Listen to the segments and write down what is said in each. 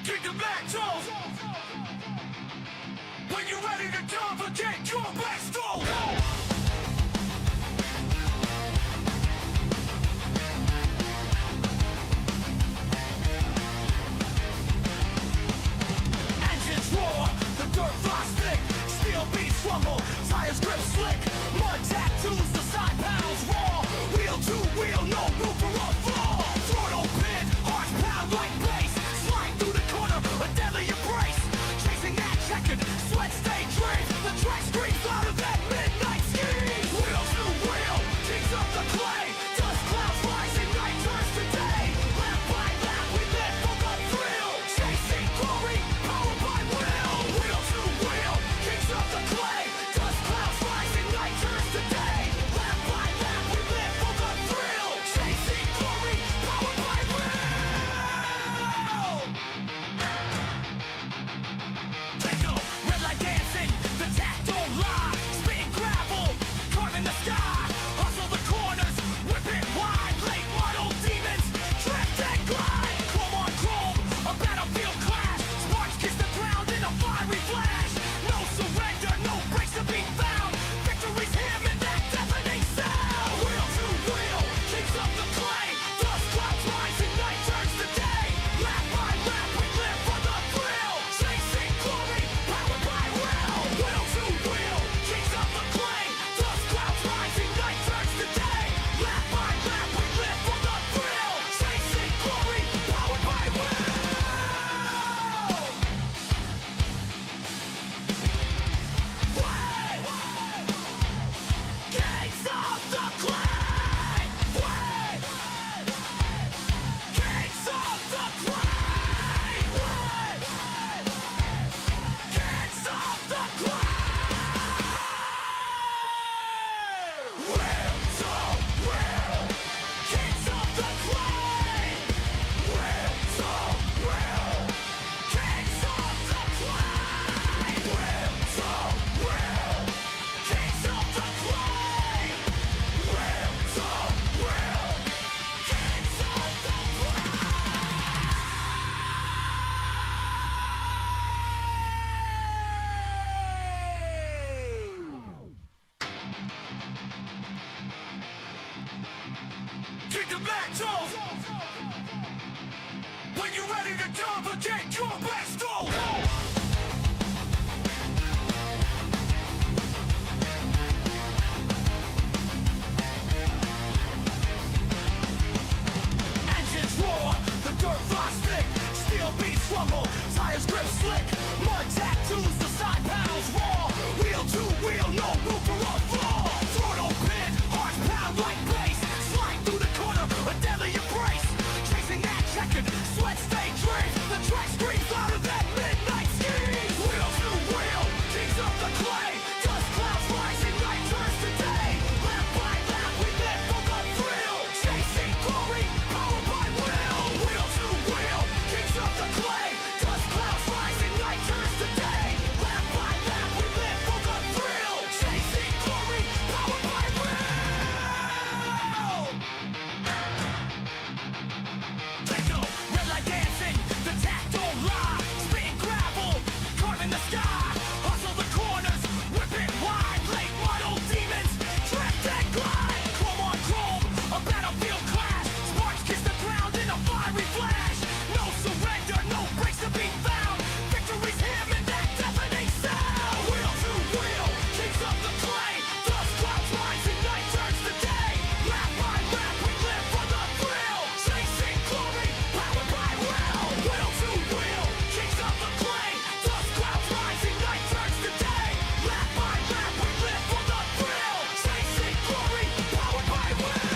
Kick the mantle. When you're ready to jump again, your best goal. Engines roar, the dirt flies thick, steel beats rumble, tires grip slick, mud tattoos, the side panels raw, wheel to wheel, no room for a fall. Throttle pin, hearts pound like bass, slide through the corner, a deadly embrace, chasing that checkered, sweat stain dream, the track screams out of that midnight scheme. Wheel to wheel, kings of the clay, dust clouds rising, night turns to day. Lap by lap, we live for the thrill, chasing glory, powered by will. Wheel to wheel, kings of the clay, dust clouds rising, night turns to day. Lap by lap, we live for the thrill, chasing glory, powered by will. Take 'em, red light dancing, the tack don't lie, spitting gravel, carving the sky, hustle the corners, whip it wide, late model demons, drift and glide, chrome on chrome, a battlefield clash, sparks kiss the ground in a fiery flash, no surrender, no breaks to be found, victory's hymn in that deafening sound. Wheel to wheel, kings of the clay, dust clouds rising, night turns to day, lap by lap, we live for the thrill, chasing glory, powered by will. Wheel to wheel, kings of the clay, dust clouds rising, night turns to day, lap by lap, we live for the thrill, chasing glory, powered by will. Kings of the clay, kings of the clay, kings of the clay. Wheel to wheel, kings of the clay. Wheel to wheel, kings of the clay. Wheel to wheel, kings of the clay. Wheel to wheel, kings of the Kick the mantle. When you're ready to jump again, your best goal. Engines roar, the dirt flies thick, steel beats rumble, tires grip slick, mud tattoos, the side panels raw, wheel to wheel, no room for a fall. Throttle pin, hearts pound like bass, slide through the corner, a deadly embrace, chasing that checkered, sweat stain dream, the track screams out of that midnight scheme. Wheel to wheel, kings of the clay, dust clouds rising, night turns to day, lap by lap, we live for the thrill, chasing glory, powered by will. Wheel to wheel, kings of the clay, dust clouds rising, night turns to day, lap by lap, we live for the thrill, chasing glory, powered by will. Take 'em, red light dancing, the tack don't lie, spitting gravel, carving the sky, hustle the corners, whip it wide, late model demons, drift and glide, chrome on chrome, a battlefield clash, sparks kiss the ground in a fiery flash, no surrender, no breaks to be found, victory's hymn in that deafening sound. Wheel to wheel, kings of the clay, dust clouds rising, night turns to day, lap by lap, we live for the thrill, chasing glory, powered by will. Wheel to wheel, kings of the clay, dust clouds rising, night turns to day, lap by lap, we live for the thrill, chasing glory, powered by will.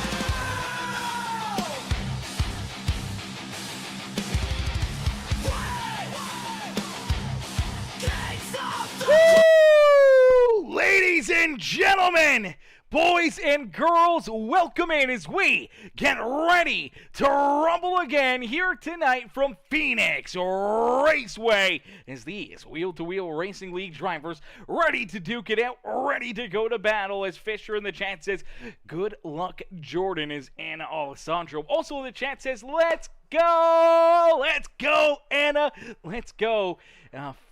Kings of the Woo! Ladies and gentlemen, Boys and girls, welcome in as we get ready to rumble again here tonight from Phoenix Raceway as these wheel-to-wheel racing league drivers ready to duke it out, ready to go to battle. As Fisher in the chat says, good luck, Jordan, is Anna Alessandro. Also in the chat says, let's go, Anna, let's go.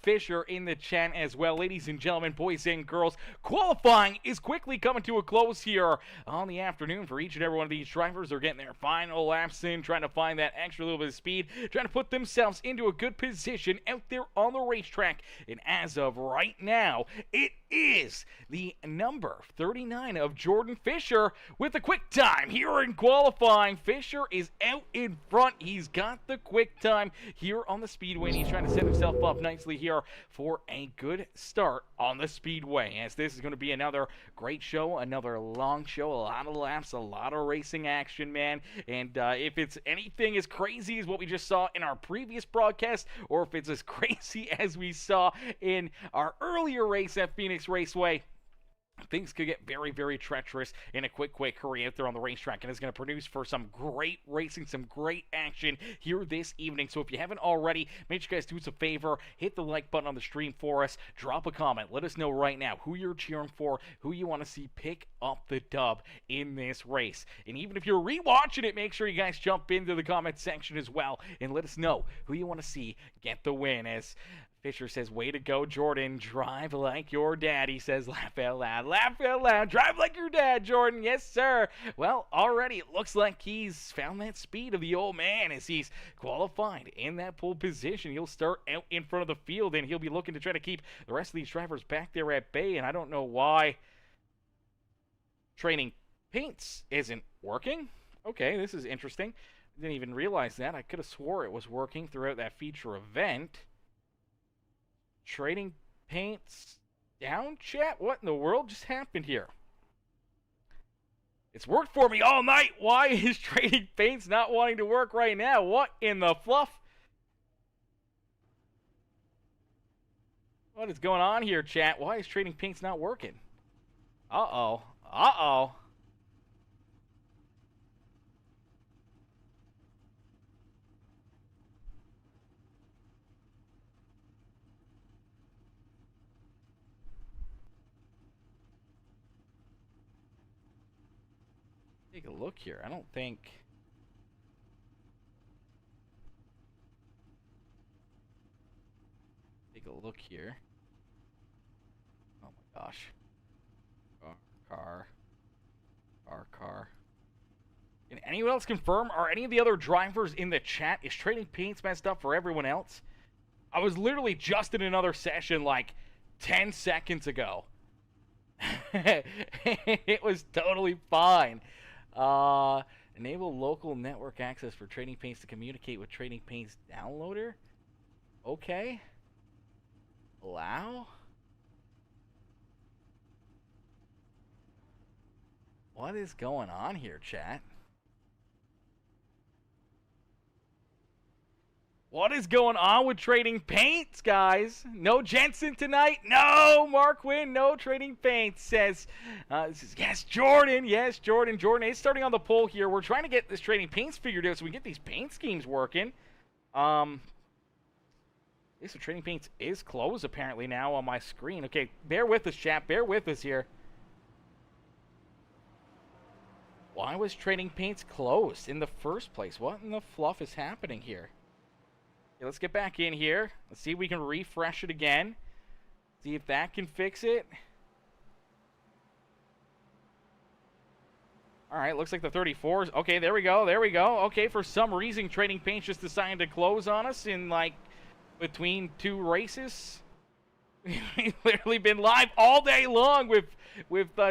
Fisher in the chat as well. Ladies and gentlemen, boys and girls, qualifying is quickly coming to a close here on the afternoon for each and every one of these drivers. They're getting their final laps in, trying to find that extra little bit of speed, trying to put themselves into a good position out there on the racetrack. And as of right now, it is the number 39 of Jordan Fisher with the quick time here in qualifying. Fisher is out in front. He's got the quick time here on the speedway, and he's trying to set himself up nicely here for a good start on the speedway, as this is going to be another great show, another long show, a lot of laps, a lot of racing action, man. And if it's anything as crazy as what we just saw in our previous broadcast, or if it's as crazy as we saw in our earlier race at Phoenix Raceway, things could get very, very treacherous in a quick hurry out there on the racetrack, and it's going to produce for some great racing, some great action here this evening. So if you haven't already, make sure you guys do us a favor, hit the like button on the stream for us, drop a comment, let us know right now who you're cheering for, who you want to see pick up the dub in this race. And even if you're rewatching it, make sure you guys jump into the comment section as well and let us know who you want to see get the win. As Fisher says, way to go, Jordan. Drive like your dad. He says, laugh out loud. Laugh out loud. Drive like your dad, Jordan. Yes, sir. Well, already it looks like he's found that speed of the old man as he's qualified in that pole position. He'll start out in front of the field, and he'll be looking to try to keep the rest of these drivers back there at bay. And I don't know why training paints isn't working. Okay, this is interesting. Didn't even realize that. I could have swore it was working throughout that feature event. Trading paints down, chat? What in the world just happened here? It's worked for me all night. Why is trading paints not wanting to work right now? What in the fluff? What is going on here, chat? Why is trading paints not working? Uh-oh. Uh-oh. Take a look here. I don't think... Take a look here. Oh my gosh. Car. Can anyone else confirm? Are any of the other drivers in the chat? Is trading paints messed up for everyone else? I was literally just in another session like 10 seconds ago. It was totally fine. Enable local network access for Trading Paints to communicate with Trading Paints downloader. Okay. Allow. What is going on here, chat? What is going on with Trading Paints, guys? No Jensen tonight? No, Mark Wynn, no Trading Paints, says, yes, Jordan, Jordan is starting on the pole here. We're trying to get this Trading Paints figured out so we can get these paint schemes working. So Trading Paints is closed apparently now on my screen. Okay, bear with us, chat, bear with us here. Why was Trading Paints closed in the first place? What in the fluff is happening here? Okay, let's get back in here. Let's see if we can refresh it again. See if that can fix it. Alright, looks like the 34s. Okay, there we go. Okay, for some reason, Trading Paints just decided to close on us in, like, between two races. We've literally been live all day long with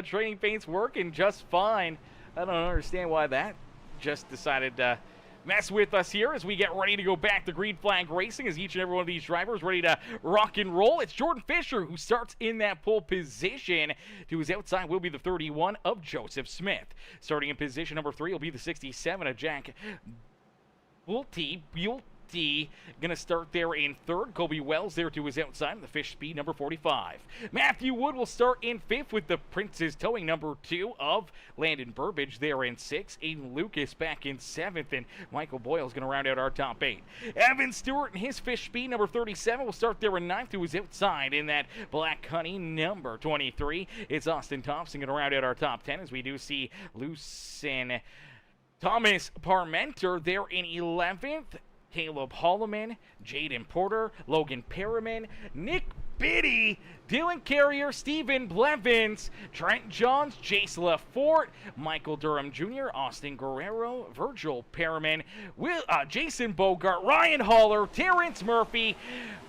Trading Paints working just fine. I don't understand why that just decided to mess with us here as we get ready to go back to green flag racing, as each and every one of these drivers ready to rock and roll. It's Jordan Fisher who starts in that pole position. To his outside will be the 31 of Joseph Smith. Starting in position number 3 will be the 67 of Jack Guilty going to start there in third. Kobe Wells there to his outside in the Fish Speed number 45. Matthew Wood will start in fifth with the Prince's Towing number 2 of Landon Burbage there in sixth. Aiden Lucas back in seventh, and Michael Boyle's going to round out our top 8. Evan Stewart and his Fish Speed number 37 will start there in ninth to his outside in that Black Honey number 23. It's Austin Thompson going to round out our top 10 as we do see Lucen Thomas Parmenter there in 11th. Caleb Holloman, Jaden Porter, Logan Perriman, Nick Biddy, Dylan Carrier, Stephen Blevins, Trent Johns, Jace LaForte, Michael Durham Jr., Austin Guerrero, Virgil Perriman, Jason Bogart, Ryan Haller, Terrence Murphy,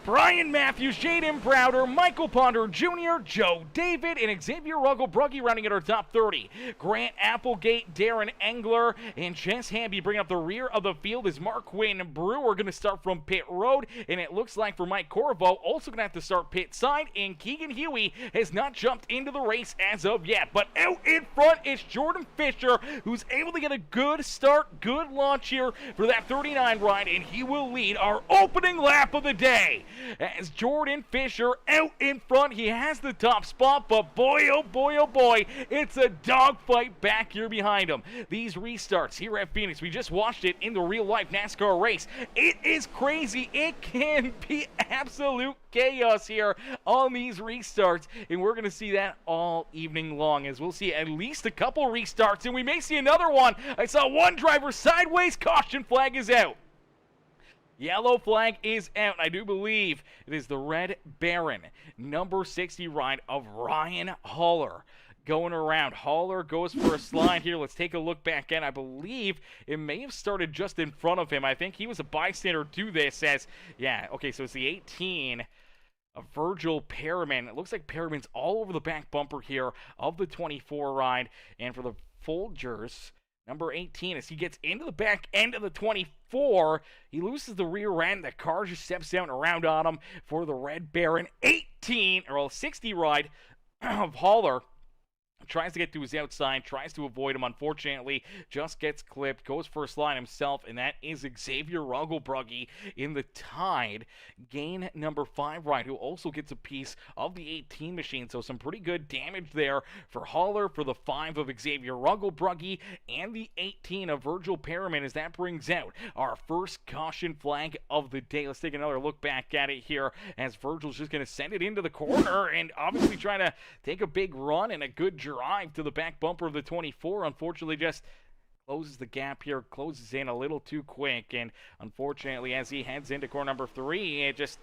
Brian Matthews, Jaden Browder, Michael Ponder Jr., Joe David, and Xavier Ruggle-Brugge rounding at our top 30. Grant Applegate, Darren Engler, and Jess Hamby bringing up the rear of the field as Mark Wynn Brewer going to start from pit road, and it looks like for Mike Corvo, also going to have to start pit side, and Keegan Huey has not jumped into the race as of yet. But out in front is Jordan Fisher, who's able to get a good start, good launch here for that 39 ride, and he will lead our opening lap of the day. As Jordan Fisher out in front, he has the top spot, but boy, oh boy, oh boy, it's a dogfight back here behind him. These restarts here at Phoenix, we just watched it in the real-life NASCAR race. It is crazy. It can be absolute chaos here on these restarts, and we're going to see that all evening long, as we'll see at least a couple restarts, and we may see another one. I saw one driver sideways. Caution flag is out. Yellow flag is out. I do believe it is the Red Baron, number 60 ride of Ryan Haller. Going around. Haller goes for a slide here. Let's take a look back at. I believe it may have started just in front of him. I think he was a bystander to this as, yeah, okay, so it's the 18 of Virgil Perriman. It looks like Perriman's all over the back bumper here of the 24 ride. And for the Folgers, number 18, as he gets into the back end of the 24, he loses the rear end. The car just steps down around on him for the Red Baron 18, or 60 ride of Haller. Tries to get to his outside, tries to avoid him, unfortunately, just gets clipped, goes for a slide himself, and that is Xavier Ruggle-Brugge in the tied gain number 5 ride, who also gets a piece of the 18 machine, so some pretty good damage there for Haller, for the 5 of Xavier Ruggle-Brugge, and the 18 of Virgil Perriman, as that brings out our first caution flag of the day. Let's take another look back at it here, as Virgil's just going to send it into the corner, and obviously trying to take a big run and a good drive to the back bumper of the 24. Unfortunately, just closes the gap here, closes in a little too quick, and unfortunately, as he heads into corner number 3, it just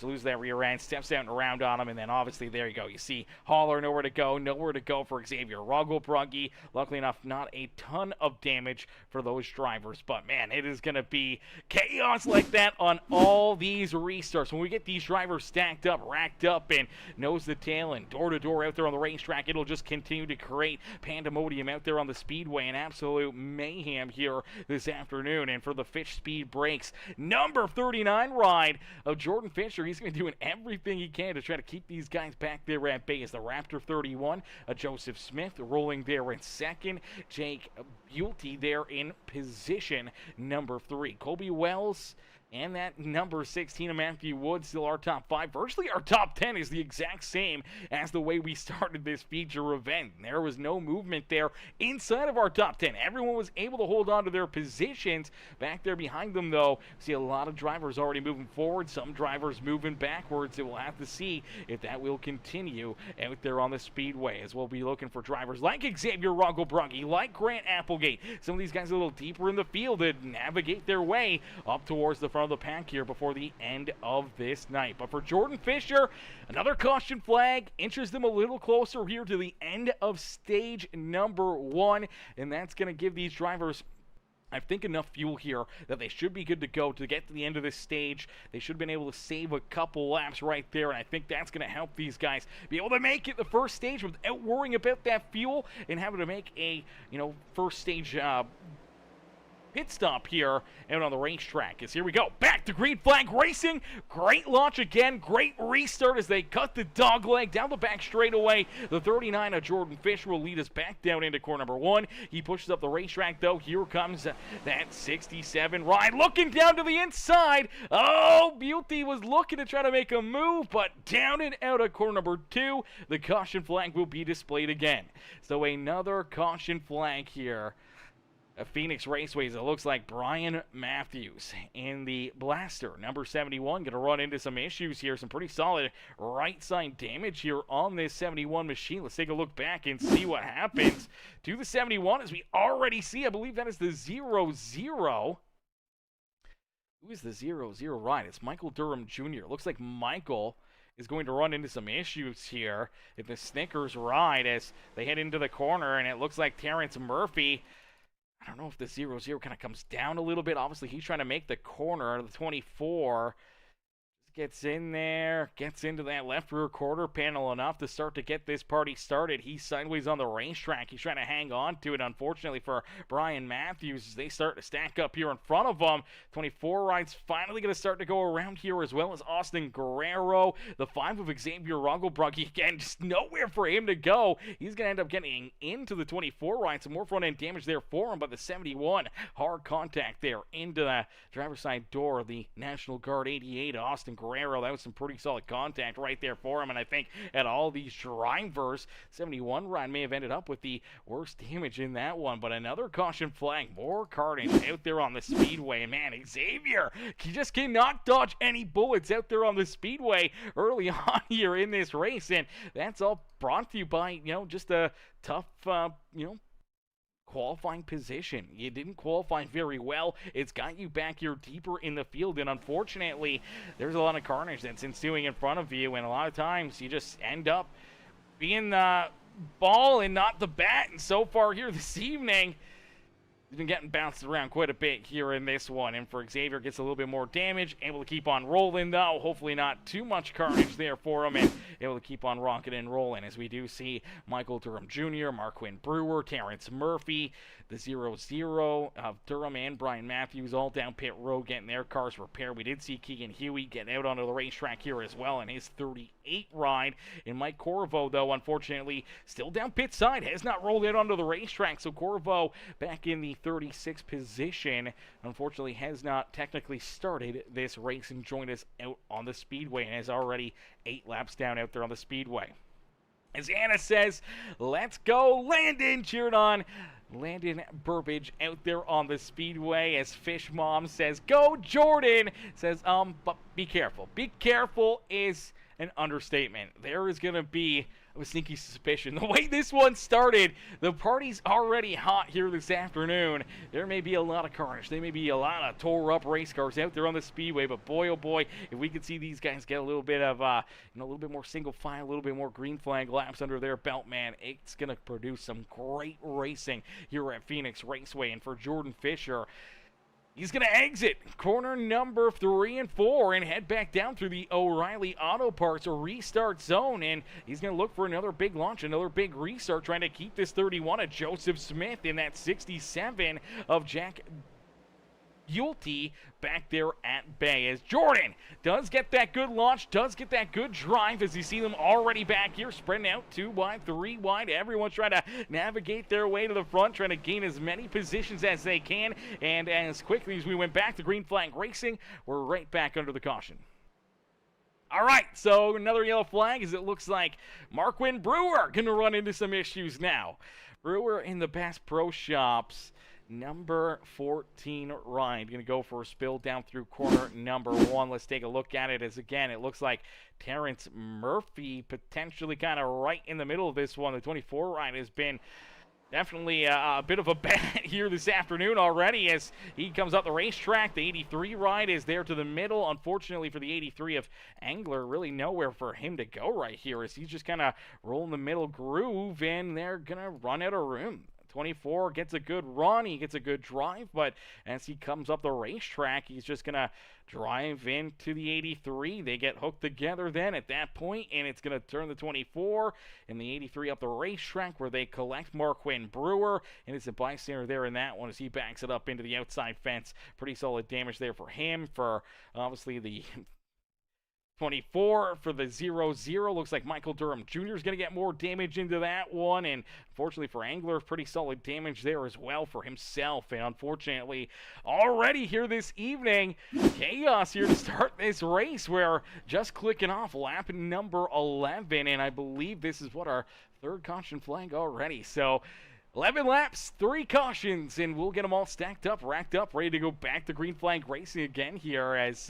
loses that rear end, steps out and around on him, and then obviously there you go. You see Haller nowhere to go for Xavier Ruggle-Brugge. Luckily enough, not a ton of damage for those drivers, but man, it is going to be chaos like that on all these restarts. When we get these drivers stacked up, racked up, and nose to tail and door to door out there on the racetrack, it'll just continue to create pandemonium out there on the speedway, and absolute mayhem here this afternoon. And for the Fish Speed Breaks, number 39 ride of Jordan Fisher, he's going to be doing everything he can to try to keep these guys back there at bay. As the Raptor 31, Joseph Smith rolling there in second, Jake Bulte there in position number 3. Kobe Wells and that number 16 of Matthew Wood, still our top 5. Virtually our top 10 is the exact same as the way we started this feature event. There was no movement there inside of our top 10. Everyone was able to hold on to their positions. Back there behind them, though, see a lot of drivers already moving forward, some drivers moving backwards. And we'll have to see if that will continue out there on the speedway, as we'll be looking for drivers like Xavier Ruggle-Brugge, like Grant Applegate. Some of these guys a little deeper in the field to navigate their way up towards the front of the pack here before the end of this night. But for Jordan Fisher, another caution flag inches them a little closer here to the end of stage number 1, and that's going to give these drivers, I think, enough fuel here that they should be good to go to get to the end of this stage. They should have been able to save a couple laps right there, and I think that's going to help these guys be able to make it the first stage without worrying about that fuel and having to make a, first stage pit stop here out on the racetrack. As here we go, back to green flag racing. Great launch again, great restart as they cut the dog leg down the back straightaway. The 39 of Jordan Fisher will lead us back down into corner number 1. He pushes up the racetrack though. Here comes that 67 ride, looking down to the inside. Oh, Beauty was looking to try to make a move, but down and out of corner number 2. The caution flag will be displayed again. So another caution flag here. Phoenix Raceways, it looks like Brian Matthews in the Blaster, number 71, going to run into some issues here. Some pretty solid right side damage here on this 71 machine. Let's take a look back and see what happens to the 71 as we already see. I believe that is the 0-0. Who is the 0-0 ride? It's Michael Durham Jr. Looks like Michael is going to run into some issues here if the Snickers ride as they head into the corner, and it looks like Terrence Murphy, I don't know if the 0-0 kind of comes down a little bit. Obviously, he's trying to make the corner. The 24 gets in there, gets into that left rear quarter panel enough to start to get this party started. He's sideways on the racetrack. He's trying to hang on to it, unfortunately, for Brian Matthews as they start to stack up here in front of him. 24 ride's finally going to start to go around here, as well as Austin Guerrero. The 5 of Xavier Rugglebrugge, again, just nowhere for him to go. He's going to end up getting into the 24 ride. Some more front end damage there for him, but the 71, hard contact there into the driver's side door of the National Guard 88, Austin Guerrero. That was some pretty solid contact right there for him, and I think at all these drivers, 71 ride may have ended up with the worst damage in that one. But another caution flag, more karting out there on the speedway, and man, Xavier, he just cannot dodge any bullets out there on the speedway early on here in this race, and that's all brought to you by, just a tough, qualifying position. You didn't qualify very well. It's got you back here deeper in the field, and unfortunately, there's a lot of carnage that's ensuing in front of you, and a lot of times you just end up being the ball and not the bat. And so far here this evening, he's been getting bounced around quite a bit here in this one, and for Xavier, gets a little bit more damage, able to keep on rolling though. Hopefully not too much carnage there for him, and able to keep on rocking and rolling as we do see Michael Durham Jr., Marquin Brewer, Terrence Murphy, the 0-0 of Durham and Brian Matthews all down pit road getting their cars repaired. We did see Keegan Huey getting out onto the racetrack here as well in his 38 ride. And Mike Corvo, though, unfortunately, still down pit side, has not rolled out onto the racetrack. So Corvo back in the 36th position, unfortunately has not technically started this race and joined us out on the speedway, and is already 8 laps down out there on the speedway. As Anna says, let's go, Landon, cheered on Landon Burbage out there on the speedway, as Fish Mom says, go Jordan, says, but be careful. Be careful is an understatement. There is going to be a sneaky suspicion. The way this one started, the party's already hot here this afternoon. There may be a lot of carnage. There may be a lot of tore up race cars out there on the speedway, but boy, oh boy, if we could see these guys get a little bit of, a little bit more single file, a little bit more green flag laps under their belt, man, it's going to produce some great racing here at Phoenix Raceway. And for Jordan Fisher, he's going to exit corner number 3 and 4 and head back down through the O'Reilly Auto Parts restart zone. And he's going to look for another big launch, another big restart, trying to keep this 31 of Joseph Smith in that 67 of Jack Yulte back there at bay, as Jordan does get that good launch, does get that good drive, as you see them already back here, spreading out 2 wide, 3 wide. Everyone's trying to navigate their way to the front, trying to gain as many positions as they can, and as quickly as we went back to green flag racing, we're right back under the caution. All right, so another yellow flag, as it looks like Marquin Brewer going to run into some issues now. Brewer in the Bass Pro Shops, number 14 ride, going to go for a spill down through corner number 1. Let's take a look at it, as again, it looks like Terrence Murphy potentially kind of right in the middle of this one. The 24 ride has been definitely a bit of a bat here this afternoon already, as he comes up the racetrack. The 83 ride is there to the middle. Unfortunately for the 83 of Angler, really nowhere for him to go right here, as he's just kind of rolling the middle groove, and they're going to run out of room. 24 gets a good run, he gets a good drive, but as he comes up the racetrack, he's just going to drive into the 83. They get hooked together then at that point, and it's going to turn the 24 and the 83 up the racetrack where they collect Marquin Brewer, and it's a bystander there in that one as he backs it up into the outside fence. Pretty solid damage there for him, for obviously the 24 for the 0-0. Looks like Michael Durham Jr. is going to get more damage into that one, and unfortunately for Angler, pretty solid damage there as well for himself. And unfortunately, already here this evening, chaos here to start this race. We're just clicking off lap number 11, and I believe this is what our third caution flag already. So 11 laps, 3 cautions, and we'll get them all stacked up, racked up, ready to go back to green flag racing again here as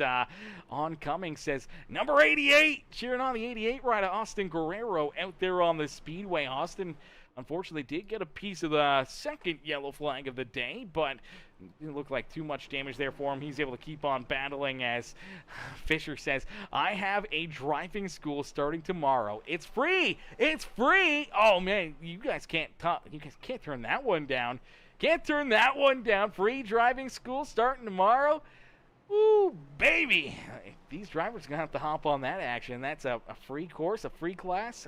Oncoming says, number 88, cheering on the 88 rider, Austin Guerrero, out there on the speedway. Austin, unfortunately, did get a piece of the second yellow flag of the day, but it didn't look like too much damage there for him. He's able to keep on battling as Fisher says, I have a driving school starting tomorrow. It's free! It's free! Oh, man, you guys can't turn that one down. Can't turn that one down. Free driving school starting tomorrow. Ooh, baby! These drivers are going to have to hop on that action. That's a free course, a free class.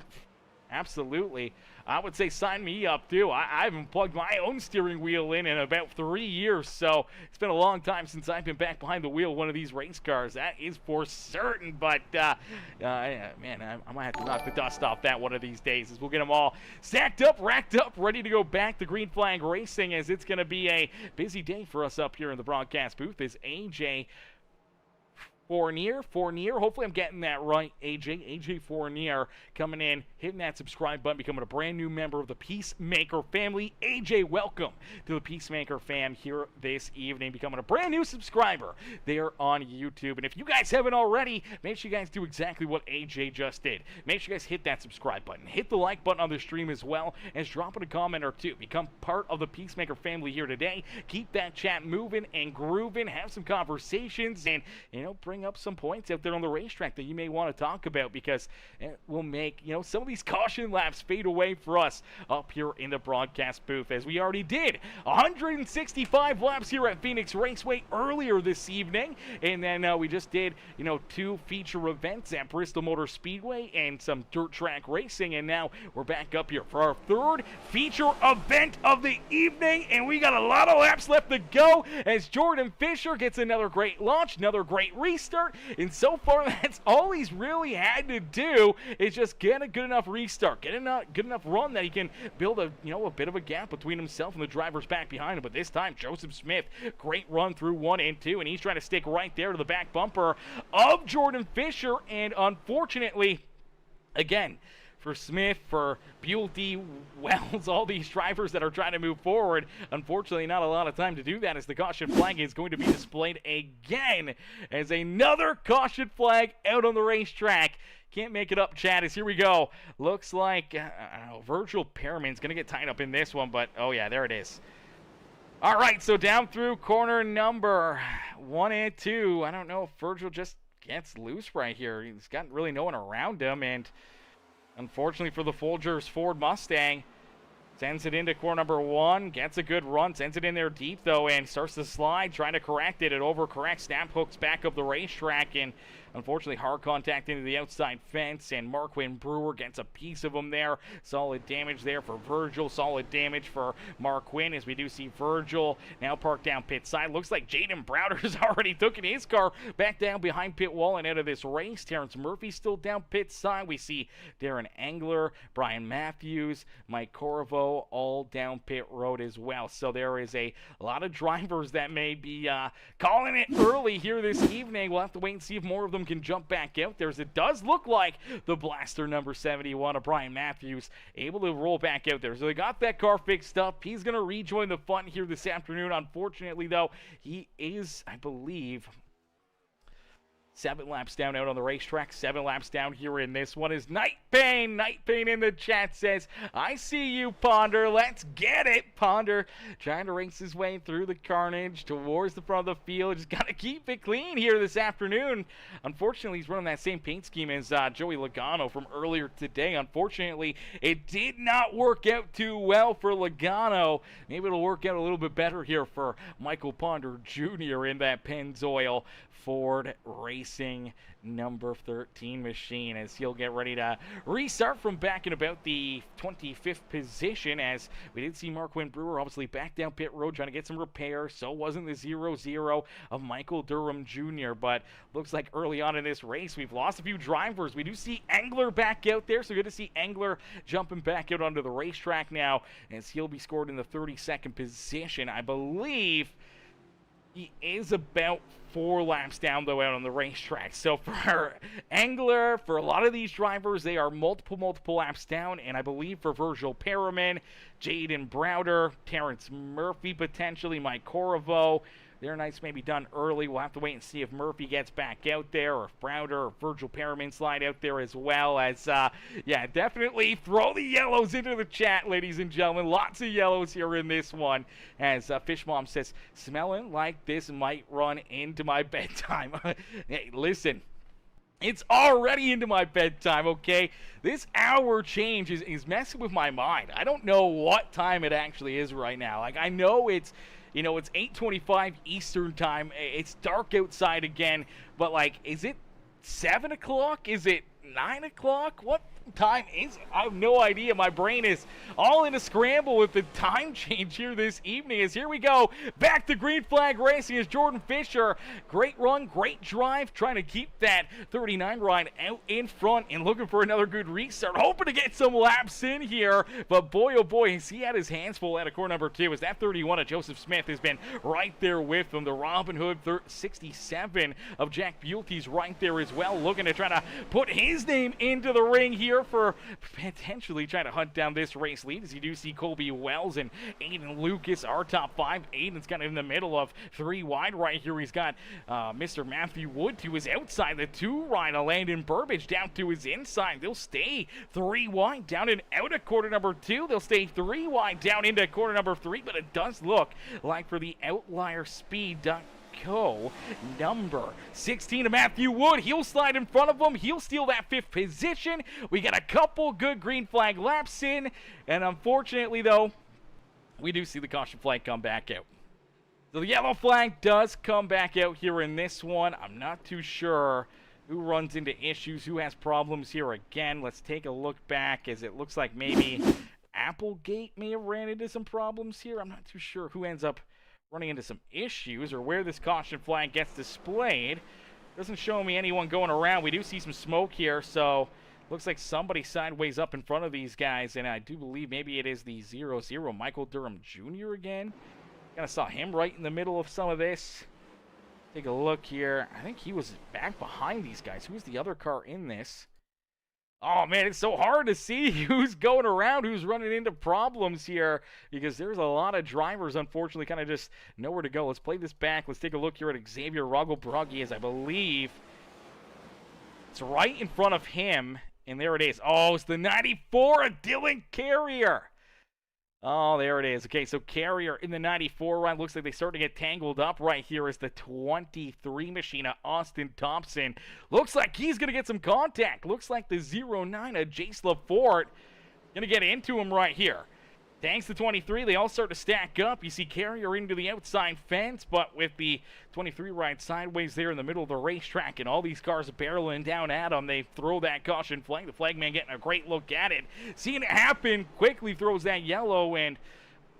Absolutely. I would say sign me up, too. I haven't plugged my own steering wheel in about 3 years, so it's been a long time since I've been back behind the wheel of one of these race cars. That is for certain, but, man, I might have to knock the dust off that one of these days as we'll get them all stacked up, racked up, ready to go back to green flag racing, as it's going to be a busy day for us up here in the broadcast booth as AJ Fournier, hopefully I'm getting that right, AJ Fournier coming in, hitting that subscribe button, becoming a brand new member of the Peacemaker family. AJ, welcome to the Peacemaker fam here this evening, becoming a brand new subscriber there on YouTube. And if you guys haven't already, make sure you guys do exactly what AJ just did. Make sure you guys hit that subscribe button, hit the like button on the stream as well, and drop in a comment or two. Become part of the Peacemaker family here today. Keep that chat moving and grooving, have some conversations, and, bring up some points out there on the racetrack that you may want to talk about, because it will make some of these caution laps fade away for us up here in the broadcast booth, as we already did 165 laps here at Phoenix Raceway earlier this evening, and then we just did 2 feature events at Bristol Motor Speedway and some dirt track racing, and now we're back up here for our third feature event of the evening, and we got a lot of laps left to go as Jordan Fisher gets another great launch, another great restart. And so far, that's all he's really had to do, is just get a good enough restart, get a good enough run that he can build a bit of a gap between himself and the drivers back behind him. But this time, Joseph Smith, great run through 1 and 2, and he's trying to stick right there to the back bumper of Jordan Fisher. And unfortunately, again, for Smith, for Buelty, Wells, all these drivers that are trying to move forward, unfortunately not a lot of time to do that, as the caution flag is going to be displayed again as another caution flag out on the racetrack. Can't make it up, Chad, as here we go. Looks like Virgil Perriman's going to get tied up in this one, but oh yeah, there it is. All right, so down through corner number 1 and 2. I don't know if Virgil just gets loose right here. He's got really no one around him, and unfortunately for the Folgers Ford Mustang, sends it into corner number 1, gets a good run, sends it in there deep though, and starts to slide, trying to correct it. It overcorrects, snap hooks back up the racetrack, and unfortunately hard contact into the outside fence, and Marquin Brewer gets a piece of him there. Solid damage there for Virgil, solid damage for Marquin, as we do see Virgil now parked down pit side. Looks like Jaden Browder's already taken his car back down behind pit wall and out of this race. Terrence Murphy still down pit side. We see Darren Angler, Brian Matthews, Mike Corvo all down pit road as well. So there is a lot of drivers that may be calling it early here this evening. We'll have to wait and see if more of them can jump back out there, as it does look like the blaster number 71 of Brian Matthews able to roll back out there. So they got that car fixed up. He's going to rejoin the fun here this afternoon. Unfortunately, though, he is, I believe, 7 laps down out on the racetrack, 7 laps down here in this one is Night Pain. Night Pain in the chat says, I see you, Ponder. Let's get it. Ponder trying to race his way through the carnage towards the front of the field. Just got to keep it clean here this afternoon. Unfortunately, he's running that same paint scheme as Joey Logano from earlier today. Unfortunately, it did not work out too well for Logano. Maybe it'll work out a little bit better here for Michael Ponder Jr. in that Pennzoil Ford Racing number 13 machine, as he'll get ready to restart from back in about the 25th position, as we did see Marquand Brewer obviously back down pit road trying to get some repairs. So wasn't the 0-0 of Michael Durham Jr., but looks like early on in this race we've lost a few drivers. We do see Engler back out there, so good to see Engler jumping back out onto the racetrack now, as he'll be scored in the 32nd position. I believe he is about 4 laps down, though, out on the racetrack. So for Engler, for a lot of these drivers, they are multiple laps down. And I believe for Virgil Perriman, Jaden Browder, Terrence Murphy, potentially Mike Corriveau, their nights may be done early. We'll have to wait and see if Murphy gets back out there, or if Browder or Virgil Perriman slide out there as well. As, yeah, definitely throw the yellows into the chat, ladies and gentlemen. Lots of yellows here in this one. As Fish Mom says, smelling like this might run into my bedtime. Hey, listen. It's already into my bedtime, okay? This hour change is messing with my mind. I don't know what time it actually is right now. Like, I know it's, you know, it's 8:25 Eastern time. It's dark outside again, but, like, is it 7 o'clock? Is it 9 o'clock? What time is it? I have no idea. My brain is all in a scramble with the time change here this evening. As here we go, back to green flag racing as Jordan Fisher. Great run, great drive, trying to keep that 39 ride out in front and looking for another good restart. Hoping to get some laps in here, but boy, oh boy, has he had his hands full out of corner number 2. As that 31 of Joseph Smith has been right there with him. The Robin Hood 67 of Jack Buelte's right there as well, looking to try to put his name into the ring here for potentially trying to hunt down this race lead, as you do see Colby Wells and Aiden Lucas are top 5. Aiden's kind of in the middle of 3 wide right here. He's got Mr. Matthew Wood to his outside, the 2 right of Landon Burbage down to his inside. They'll stay 3 wide down and out of quarter number 2. They'll stay 3 wide down into quarter number 3, but it does look like for the Outlier Speed number 16 of Matthew Wood. He'll slide in front of him. He'll steal that 5th position. We got a couple good green flag laps in, and unfortunately, though, we do see the caution flag come back out. So the yellow flag does come back out here in this one. I'm not too sure who runs into issues, who has problems here again. Let's take a look back, as it looks like maybe Applegate may have ran into some problems here. I'm not too sure who ends up running into some issues or where this caution flag gets displayed. Doesn't show me anyone going around. We do see some smoke here, so looks like somebody sideways up in front of these guys, and I do believe maybe it is the 0-0 Michael Durham Jr. again. Kind of saw him right in the middle of some of this. Take a look here. I think he was back behind these guys. Who's the other car in this? Oh, man, it's so hard to see who's going around, who's running into problems here, because there's a lot of drivers, unfortunately, kind of just nowhere to go. Let's play this back. Let's take a look here at Xavier Roggelbrugge, as I believe it's right in front of him, and there it is. Oh, it's the 94 of Dylan Carrier. Oh, there it is. Okay, so Carrier in the 94 run. Looks like they start to get tangled up right here as the 23 machine of Austin Thompson. Looks like he's going to get some contact. Looks like the 09 of Jace LaForte going to get into him right here. Thanks to 23, they all start to stack up. You see Carrier into the outside fence, but with the 23 right sideways there in the middle of the racetrack, and all these cars barreling down at them, they throw that caution flag. The flagman getting a great look at it. Seeing it happen, quickly throws that yellow, and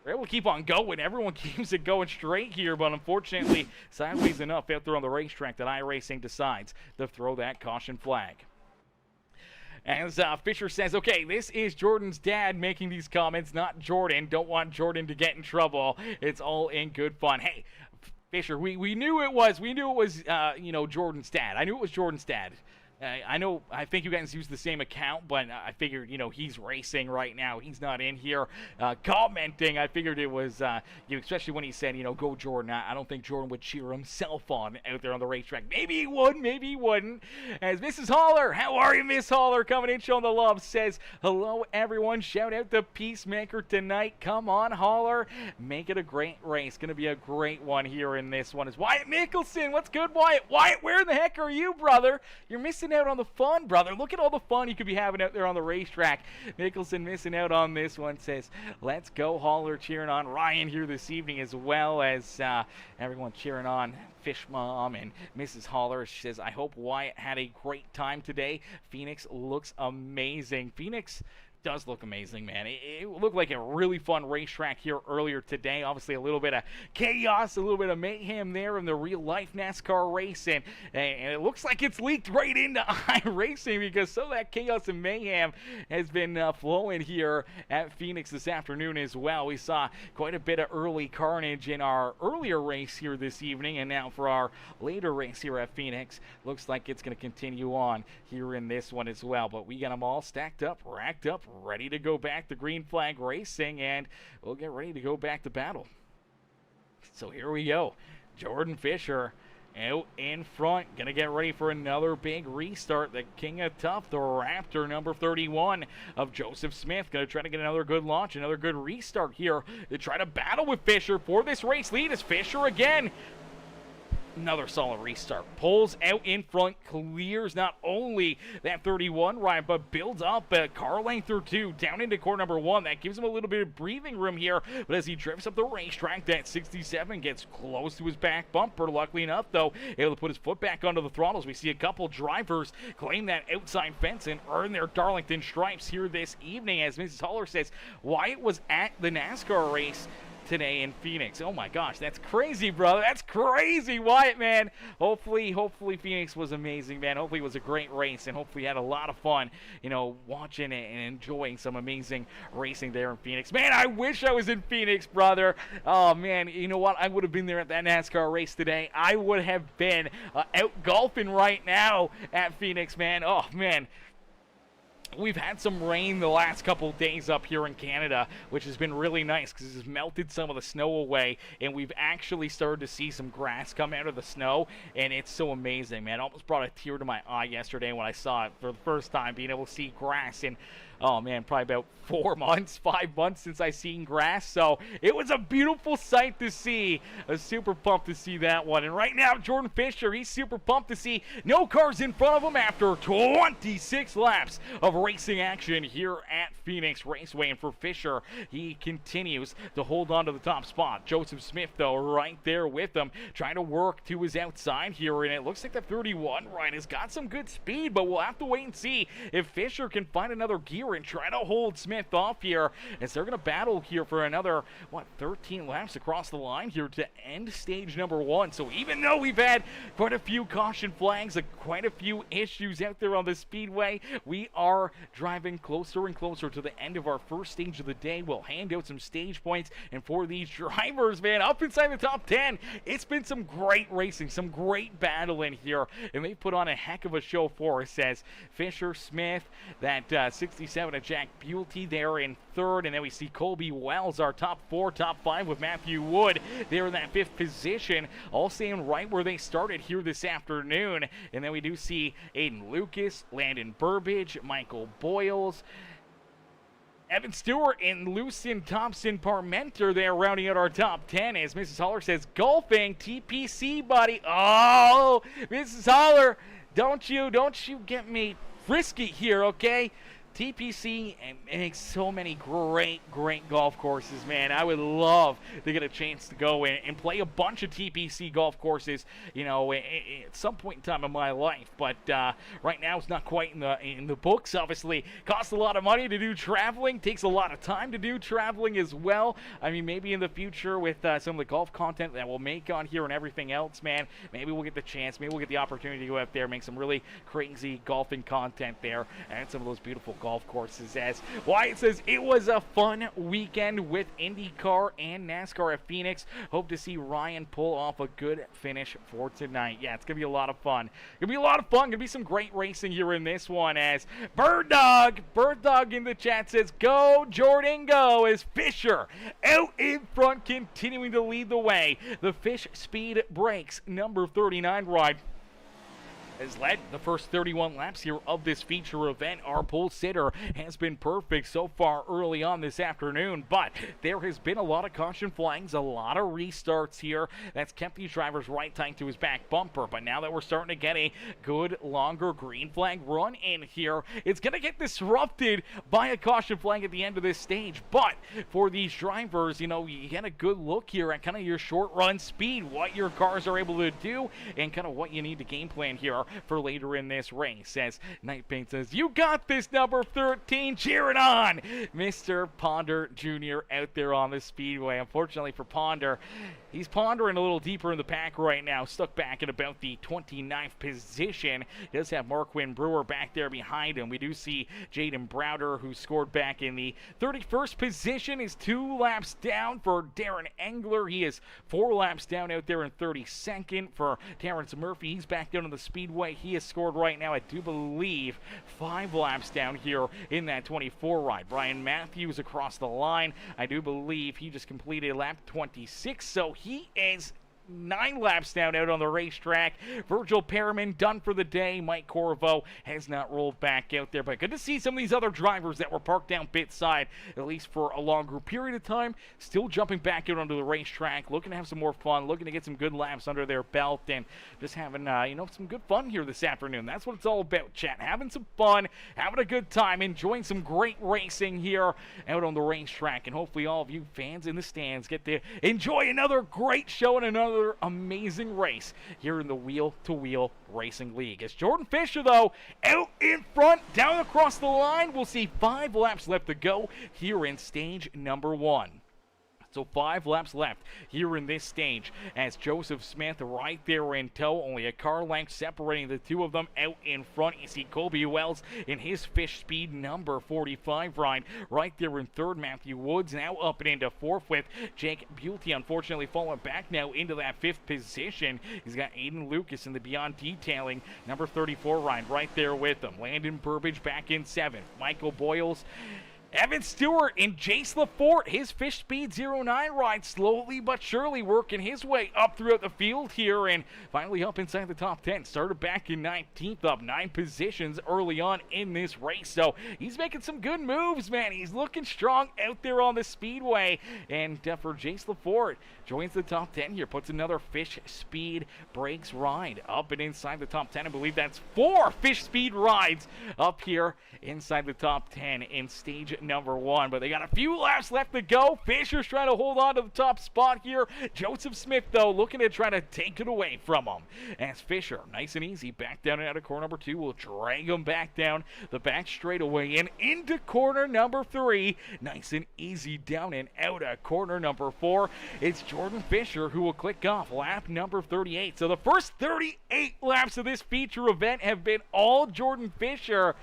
they're able to keep on going. Everyone keeps it going straight here, but unfortunately, sideways enough out there on the racetrack that iRacing decides to throw that caution flag. As Fisher says, okay, this is Jordan's dad making these comments, not Jordan. Don't want Jordan to get in trouble. It's all in good fun. Hey, Fisher, we knew it was, you know, Jordan's dad. I knew it was Jordan's dad. I think you guys use the same account, but I figured, he's racing right now. He's not in here commenting. I figured it was, especially when he said, go Jordan. I don't think Jordan would cheer himself on out there on the racetrack. Maybe he would, maybe he wouldn't. As Mrs. Holler, how are you, Miss Holler? Coming in, showing the love, says, hello, everyone. Shout out to Peacemaker tonight. Come on, Holler. Make it a great race. Going to be a great one here in this one. Is Wyatt Mickelson. What's good, Wyatt? Wyatt, where the heck are you, brother? You're missing out on the fun, brother. Look at all the fun you could be having out there on the racetrack. Mickelson missing out on this one. Says, let's go, Holler, cheering on Ryan here this evening, as well as everyone cheering on Fish Mom and Mrs. Holler. She says, I hope Wyatt had a great time today. Phoenix looks amazing. Phoenix does look amazing, man. It looked like a really fun racetrack here earlier today. Obviously, a little bit of chaos, a little bit of mayhem there in the real-life NASCAR race, and it looks like it's leaked right into iRacing, because some of that chaos and mayhem has been flowing here at Phoenix this afternoon as well. We saw quite a bit of early carnage in our earlier race here this evening, and now for our later race here at Phoenix, looks like it's going to continue on here in this one as well. But we got them all stacked up, racked up, ready to go back to green flag racing, and we'll get ready to go back to battle. So here we go. Jordan Fisher out in front, gonna get ready for another big restart. The King of Tough, the Raptor, number 31 of Joseph Smith, gonna try to get another good launch, another good restart here to try to battle with Fisher for this race lead. As Fisher again, another solid restart. Pulls out in front, clears not only that 31 ride, but builds up a car length or two down into corner number 1. That gives him a little bit of breathing room here, but as he drifts up the racetrack, that 67 gets close to his back bumper. Luckily enough, though, able to put his foot back onto the throttles. We see a couple drivers claim that outside fence and earn their Darlington stripes here this evening. As Mrs. Holler says, Wyatt was at the NASCAR race today in Phoenix. Oh my gosh, that's crazy, brother. That's crazy, Wyatt, man. Hopefully Phoenix was amazing, man. Hopefully it was a great race, and hopefully you had a lot of fun, watching it and enjoying some amazing racing there in Phoenix. Man, I wish I was in Phoenix, brother. Oh man, you know what? I would have been there at that NASCAR race today. I would have been out golfing right now at Phoenix, man. Oh man. We've had some rain the last couple days up here in Canada, which has been really nice because it's melted some of the snow away, and we've actually started to see some grass come out of the snow, and it's so amazing, man. Almost brought a tear to my eye yesterday when I saw it for the first time, being able to see grass in, oh man, probably about 4 months, 5 months since I seen grass. So it was a beautiful sight to see. I was super pumped to see that one. And right now, Jordan Fisher, he's super pumped to see no cars in front of him after 26 laps of racing action here at Phoenix Raceway. And for Fisher, he continues to hold on to the top spot. Joseph Smith, though, right there with him, trying to work to his outside here. And it looks like the 31 ride has got some good speed, but we'll have to wait and see if Fisher can find another gear and try to hold Smith off here, as they're going to battle here for another 13 laps across the line here to end stage number 1. So even though we've had quite a few caution flags, quite a few issues out there on the speedway, we are driving closer and closer to the end of our first stage of the day. We'll hand out some stage points, and for these drivers, man, up inside the top 10, it's been some great racing, some great battling here, and they put on a heck of a show for us. As Fisher, Smith, that 67 of Jack Buelty there in third, and then we see Colby Wells, our top 4, top 5 with Matthew Wood there in that 5th position, all staying right where they started here this afternoon. And then we do see Aiden Lucas, Landon Burbage, Michael Boyles, Evan Stewart, and Lucien Thompson Parmenter there rounding out our top 10. As Mrs. Holler says, golfing, TPC, buddy. Oh, Mrs. Holler, don't you get me frisky here, okay? TPC makes so many great golf courses, man. I would love to get a chance to go and play a bunch of TPC golf courses, at some point in time in my life. But right now it's not quite in the books. Obviously, costs a lot of money to do traveling. Takes a lot of time to do traveling as well. I mean, maybe in the future with some of the golf content that we'll make on here and everything else, man, maybe we'll get the chance, maybe we'll get the opportunity to go out there, make some really crazy golfing content there, and some of those beautiful golf golf courses. As Wyatt says, it was a fun weekend with IndyCar and NASCAR at Phoenix. Hope to see Ryan pull off a good finish for tonight. Yeah, it's going to be a lot of fun. Going to be some great racing here in this one. As Bird Dog in the chat says, go Jordan, go, as Fisher out in front, continuing to lead the way. The Fish Speed Breaks number 39 ride has led the first 31 laps here of this feature event. Our pole sitter has been perfect so far early on this afternoon, but there has been a lot of caution flags, a lot of restarts here. That's kept these drivers right tight to his back bumper, but now that we're starting to get a good, longer green flag run in here, it's going to get disrupted by a caution flag at the end of this stage. But for these drivers, you get a good look here at kind of your short run speed, what your cars are able to do, and kind of what you need to game plan here for later in this race. As Nightpaint says, you got this, number 13, cheering on Mr. Ponder Jr. out there on the speedway. Unfortunately for Ponder, he's pondering a little deeper in the pack right now, stuck back in about the 29th position. He does have Marquin Brewer back there behind him. We do see Jaden Browder, who scored back in the 31st position, is 2 laps down for Darren Engler. He is 4 laps down out there in 32nd for Terrence Murphy. He's back down on the speedway. He has scored right now, I do believe, 5 laps down here in that 24 ride. Brian Matthews across the line. I do believe he just completed lap 26, so he is 9 laps down out on the racetrack. Virgil Perriman done for the day. Mike Corvo has not rolled back out there, but good to see some of these other drivers that were parked down pit side, at least for a longer period of time, still jumping back out onto the racetrack, looking to have some more fun, looking to get some good laps under their belt, and just having some good fun here this afternoon. That's what it's all about, chat. Having some fun, having a good time, enjoying some great racing here out on the racetrack, and hopefully all of you fans in the stands get to enjoy another great show and another amazing race here in the Wheel-to-Wheel Racing League. As Jordan Fisher, though, out in front, down across the line, we'll see 5 laps left to go here in stage number 1. So 5 laps left here in this stage as Joseph Smith right there in tow. Only a car length separating the two of them out in front. You see Colby Wells in his Fish Speed number 45 ride right there in 3rd. Matthew Woods now up and into 4th with Jake Bulte, unfortunately falling back now into that 5th position. He's got Aiden Lucas in the Beyond Detailing number 34 ride right there with him. Landon Burbage back in 7th. Michael Boyles, Evan Stewart and Jace LaForte, his Fish Speed 09 ride, slowly but surely working his way up throughout the field here and finally up inside the top 10. Started back in 19th, up 9 positions early on in this race. So he's making some good moves, man. He's looking strong out there on the speedway. And for Jace LaForte, joins the top 10 here, puts another Fish Speed Breaks ride up and inside the top 10. I believe that's 4 Fish Speed rides up here inside the top 10 in stage number 1, but they got a few laps left to go. Fisher's trying to hold on to the top spot here. Joseph Smith, though, looking to try to take it away from him. As Fisher, nice and easy, back down and out of corner number 2, will drag him back down the back straightaway and into corner number 3. Nice and easy down and out of corner number 4. It's Jordan Fisher who will click off lap number 38. So the first 38 laps of this feature event have been all Jordan Fisher.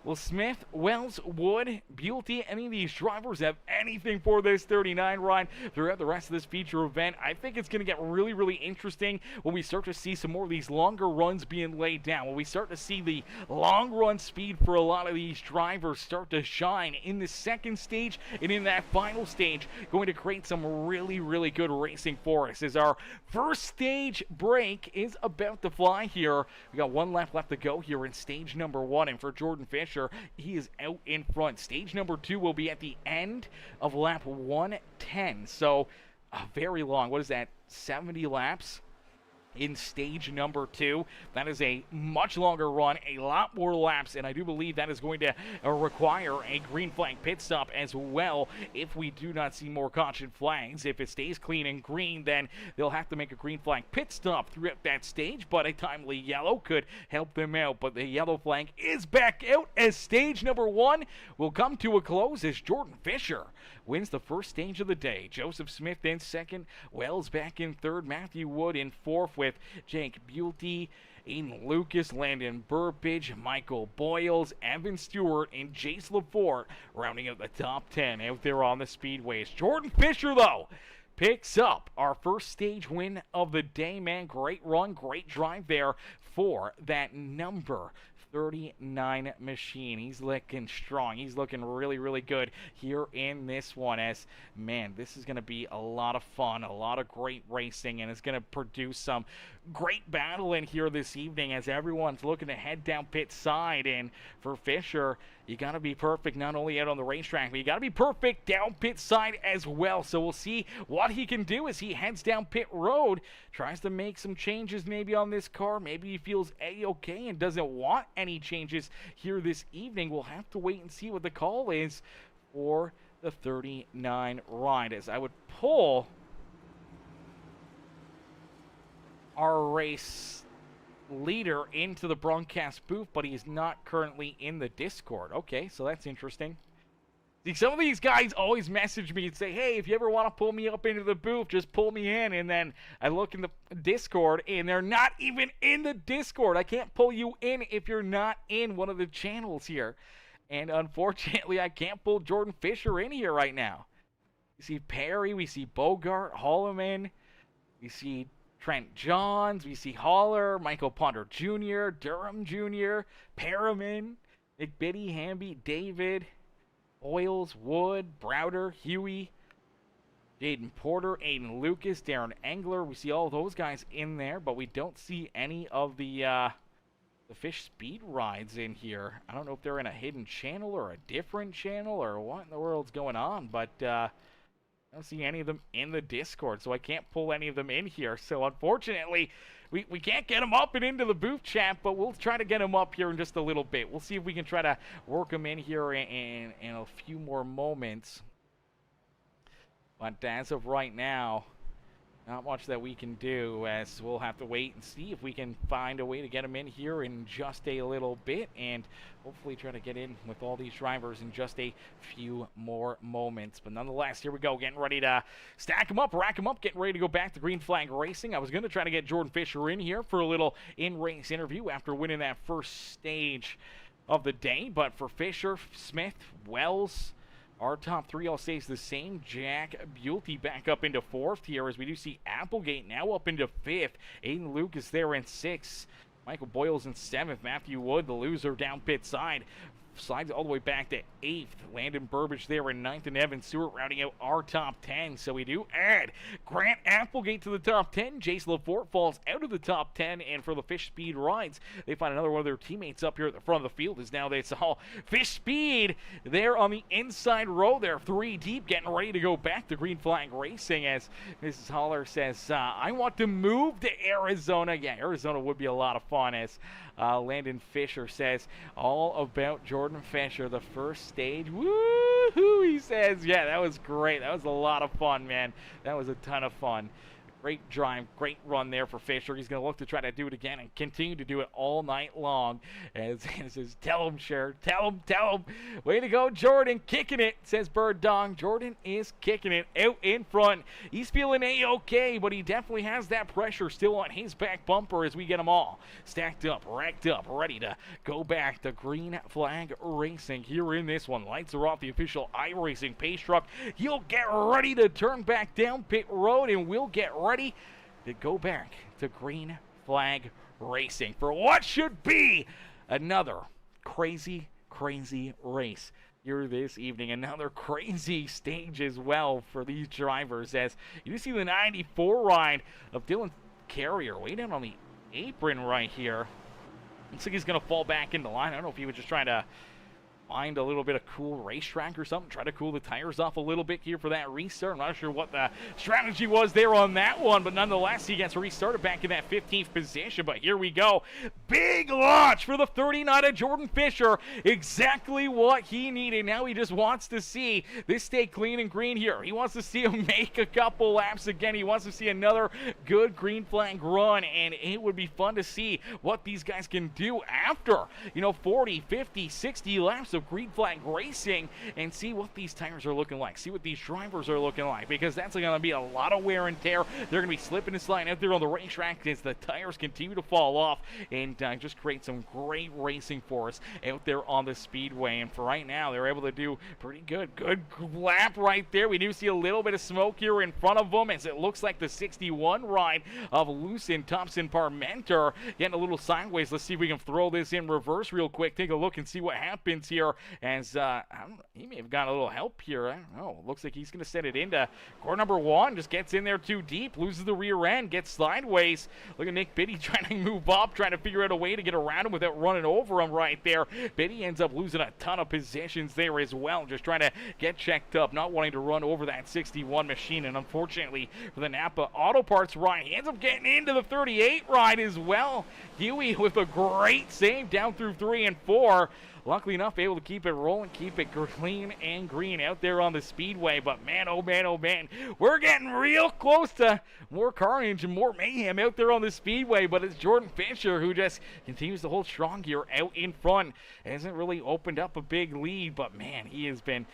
Will Smith, Wells, Wood, Bulte, any of these drivers have anything for this 39 ride throughout the rest of this feature event? I think it's going to get really, really interesting when we start to see some more of these longer runs being laid down. When we start to see the long run speed for a lot of these drivers start to shine in the second stage and in that final stage, going to create some really, really good racing for us. As our first stage break is about to fly here. We got 1 lap left to go here in stage number 1, and for Jordan Fisher, he is out in front. Stage number 2 will be at the end of lap 110. So very long. What is that? 70 laps in stage number 2. That is a much longer run, a lot more laps, and I do believe that is going to require a green flag pit stop as well if we do not see more caution flags. If it stays clean and green, then they'll have to make a green flag pit stop throughout that stage, but a timely yellow could help them out. But the yellow flag is back out as stage number 1 will come to a close as Jordan Fisher wins the first stage of the day. Joseph Smith in 2nd, Wells back in 3rd, Matthew Wood in 4th with Jake Bulte, Aiden Lucas, Landon Burbidge, Michael Boyles, Evan Stewart, and Jace LaForte rounding out the top 10 out there on the speedways. Jordan Fisher, though, picks up our first stage win of the day, man. Great run, great drive there for that number 39 machine. He's looking strong. He's looking really, really good here in this one. As, man, this is going to be a lot of fun, a lot of great racing, and it's going to produce some great battle in here this evening as everyone's looking to head down pit side. And for Fisher, you got to be perfect not only out on the racetrack, but you got to be perfect down pit side as well. So we'll see what he can do as he heads down pit road, tries to make some changes maybe on this car. Maybe he feels A-okay and doesn't want any changes here this evening. We'll have to wait and see what the call is for the 39 ride, as I would pull our race leader into the broadcast booth, but he is not currently in the Discord. Okay, so that's interesting. See, some of these guys always message me and say, hey, if you ever want to pull me up into the booth, just pull me in. And then I look in the Discord, and they're not even in the Discord. I can't pull you in if you're not in one of the channels here. And unfortunately, I can't pull Jordan Fisher in here right now. We see Perry, we see Bogart, Holloman, we see Trent Johns, we see Haller, Michael Ponder Jr., Durham Jr., Perriman, McBitty, Hamby, David, Oils, Wood, Browder, Huey, Jaden Porter, Aiden Lucas, Darren Engler. We see all those guys in there, but we don't see any of the Fish Speed rides in here. I don't know if they're in a hidden channel or a different channel or what in the world's going on, but I don't see any of them in the Discord, so I can't pull any of them in here. So unfortunately, we can't get them up and into the booth chat, but we'll try to get them up here in just a little bit. We'll see if we can try to work them in here in a few more moments. But as of right now, not much that we can do, as we'll have to wait and see if we can find a way to get them in here in just a little bit, and hopefully try to get in with all these drivers in just a few more moments. But nonetheless, here we go, getting ready to stack them up, rack them up, getting ready to go back to Green Flag Racing. I was going to try to get Jordan Fisher in here for a little in-race interview after winning that first stage of the day, but for Fisher, Smith, Wells, our top three all stays the same. Jack Bulte back up into fourth here, as we do see Applegate now up into fifth. Aiden Lucas there in sixth. Michael Boyles in seventh. Matthew Wood, the loser, down pit side, slides all the way back to eighth. Landon Burbidge there in ninth, and Evan Stewart rounding out our top 10. So we do add Grant Applegate to the top 10. Jace LaForte falls out of the top 10, and for the Fish Speed rides, they find another one of their teammates up here at the front of the field, as now it's all Fish Speed there on the inside row there, three deep, getting ready to go back to Green Flag Racing, as Mrs. Holler says, I want to move to Arizona. Yeah, Arizona would be a lot of fun, as Landon Fisher says all about Jordan Fisher, the first stage. Woo-hoo, he says. Yeah, that was great. That was a lot of fun, man. That was a ton of fun. Great drive, great run there for Fisher. He's going to look to try to do it again and continue to do it all night long. As he says, tell him, Cher. Tell him. Way to go, Jordan. Kicking it, says Bird Dong. Jordan is kicking it out in front. He's feeling A-okay, but he definitely has that pressure still on his back bumper as we get them all stacked up, racked up, ready to go back to Green Flag Racing here in this one. Lights are off, the official iRacing pace truck. He'll get ready to turn back down pit road, and we'll get ready to go back to Green Flag Racing for what should be another crazy race here this evening. Another crazy stage as well for these drivers, as you see the 94 ride of Dylan Carrier way down on the apron right here. Looks like he's going to fall back into line. I don't know if he was just trying to find a little bit of cool racetrack or something, try to cool the tires off a little bit here for that restart. I'm not sure what the strategy was there on that one, but nonetheless, he gets restarted back in that 15th position. But here we go. Big launch for the 39 of Jordan Fisher. Exactly what he needed. Now he just wants to see this stay clean and green here. He wants to see him make a couple laps again. He wants to see another good green flag run, and it would be fun to see what these guys can do after, 40, 50, 60 laps of of Green Flag Racing and see what these tires are looking like, see what these drivers are looking like, because that's going to be a lot of wear and tear. They're going to be slipping and sliding out there on the racetrack as the tires continue to fall off and just create some great racing for us out there on the speedway. And for right now, they're able to do pretty good. Good lap right there. We do see a little bit of smoke here in front of them as it looks like the 61 ride of Lucien Thompson Parmenter getting a little sideways. Let's see if we can throw this in reverse real quick. Take a look and see what happens here as he may have gotten a little help here. I don't know. Looks like he's going to set it into corner number 1. Just gets in there too deep, loses the rear end, gets sideways. Look at Nick Biddy trying to move up, trying to figure out a way to get around him without running over him right there. Biddy ends up losing a ton of positions there as well, just trying to get checked up, not wanting to run over that 61 machine. And unfortunately for the Napa Auto Parts ride, he ends up getting into the 38 ride as well. Huey with a great save down through 3 and 4. Luckily enough, able to keep it rolling, keep it clean and green out there on the speedway. But man, oh man, oh man, we're getting real close to more carnage and more mayhem out there on the speedway. But it's Jordan Fisher who just continues to hold strong here out in front. Hasn't really opened up a big lead, but man, he has been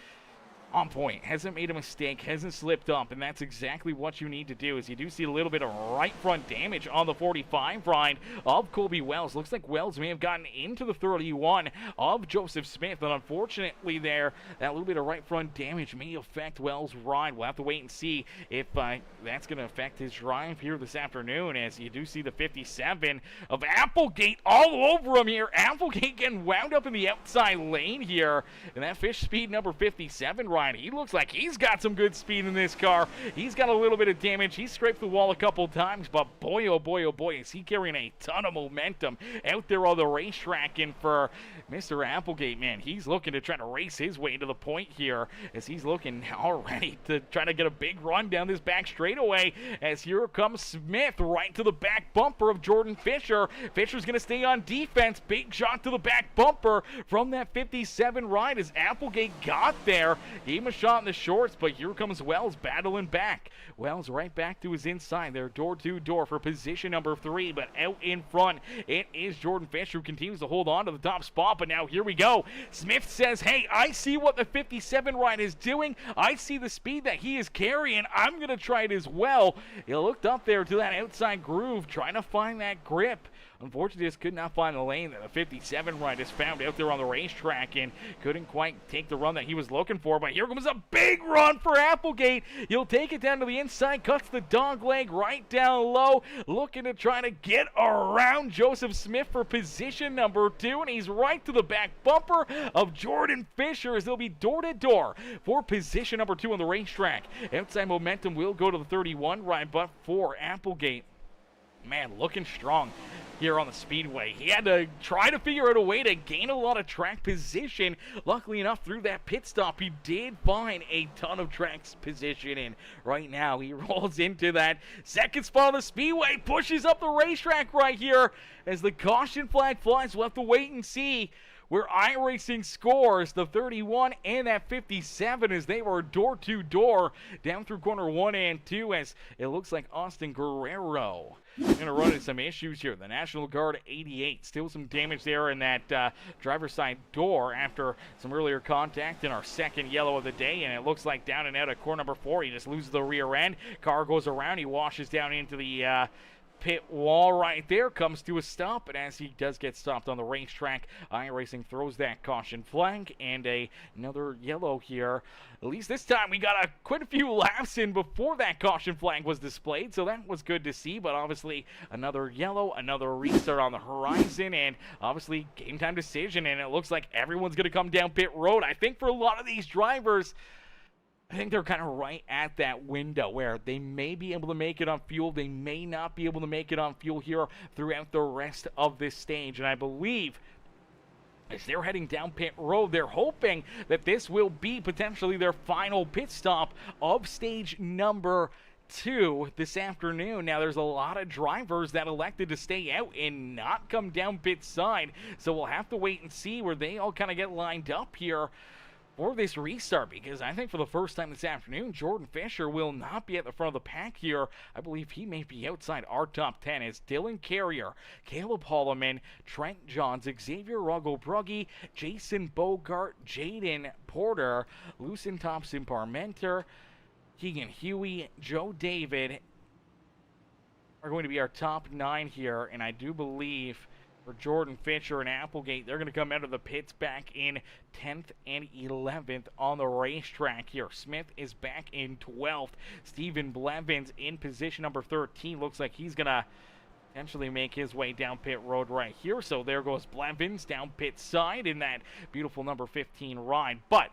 on point, hasn't made a mistake, hasn't slipped up, and that's exactly what you need to do. As you do see a little bit of right front damage on the 45 ride of Colby Wells. Looks like Wells may have gotten into the 31 of Joseph Smith, and unfortunately there, that little bit of right front damage may affect Wells' ride. We'll have to wait and see if that's going to affect his drive here this afternoon, as you do see the 57 of Applegate all over him here. Applegate getting wound up in the outside lane here, and that Fish Speed number 57 ride, he looks like he's got some good speed in this car. He's got a little bit of damage. He scraped the wall a couple times, but boy, oh boy, oh boy, is he carrying a ton of momentum out there on the racetrack. And for Mr. Applegate, man, he's looking to try to race his way into the point here, as he's looking already to try to get a big run down this back straightaway. As here comes Smith right to the back bumper of Jordan Fisher. Fisher's going to stay on defense. Big shot to the back bumper from that 57 ride as Applegate got there. Gave him a shot in the shorts, but here comes Wells battling back. Wells right back to his inside there, door to door for position number 3, but out in front, it is Jordan Fisher who continues to hold on to the top spot. But now here we go. Smith says, hey, I see what the 57 ride is doing. I see the speed that he is carrying. I'm going to try it as well. He looked up there to that outside groove, trying to find that grip. Unfortunately, just could not find the lane that the 57 ride is found out there on the racetrack, and couldn't quite take the run that he was looking for. But here comes a big run for Applegate. He'll take it down to the inside, cuts the dog leg right down low, looking to try to get around Joseph Smith for position number 2, and he's right to the back bumper of Jordan Fisher as they'll be door to door for position number 2 on the racetrack. Outside momentum will go to the 31 ride, but for Applegate, man, looking strong here on the speedway. He had to try to figure out a way to gain a lot of track position. Luckily enough, through that pit stop, he did find a ton of track position, and right now he rolls into that second spot on the speedway, pushes up the racetrack right here as the caution flag flies. We'll have to wait and see where iRacing scores the 31 and that 57 as they were door to door down through corner 1 and 2, as it looks like Austin Guerrero going to run into some issues here. The National Guard 88, still some damage there in that driver's side door after some earlier contact in our second yellow of the day, and it looks like down and out of corner number 4, he just loses the rear end. Car goes around, he washes down into the pit wall right there, comes to a stop, and as he does get stopped on the racetrack, iRacing throws that caution flag and another yellow here. At least this time we got quite a few laps in before that caution flag was displayed, so that was good to see. But obviously another yellow, another restart on the horizon, and obviously game time decision, and it looks like everyone's going to come down pit road. I think for a lot of these drivers, I think they're kind of right at that window where they may be able to make it on fuel. They may not be able to make it on fuel here throughout the rest of this stage. And I believe as they're heading down pit road, they're hoping that this will be potentially their final pit stop of stage number 2 this afternoon. Now, there's a lot of drivers that elected to stay out and not come down pit side, so we'll have to wait and see where they all kind of get lined up here for this restart, because I think for the first time this afternoon, Jordan Fisher will not be at the front of the pack here. I believe he may be outside our top 10 as Dylan Carrier, Caleb Holloman, Trent Johns, Xavier Ruggle-Brugge, Jason Bogart, Jaden Porter, Lucien Thompson-Parmenter, Keegan Huey, Joe David are going to be our top 9 here, and I do believe for Jordan Fisher and Applegate, they're going to come out of the pits back in 10th and 11th on the racetrack here. Smith is back in 12th. Stephen Blevins in position number 13. Looks like he's going to potentially make his way down pit road right here. So there goes Blevins down pit side in that beautiful number 15 ride. But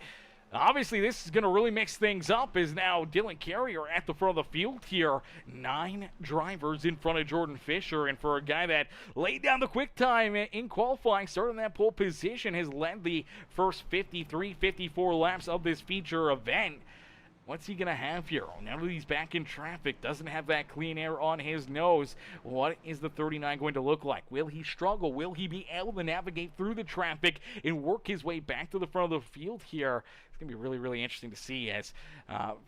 obviously, this is going to really mix things up as now Dylan Carrier at the front of the field here. 9 drivers in front of Jordan Fisher, and for a guy that laid down the quick time in qualifying, starting that pole position, has led the first 53, 54 laps of this feature event. What's he going to have here? Now that he's back in traffic, doesn't have that clean air on his nose, what is the 39 going to look like? Will he struggle? Will he be able to navigate through the traffic and work his way back to the front of the field here? It's going to be really, really interesting to see as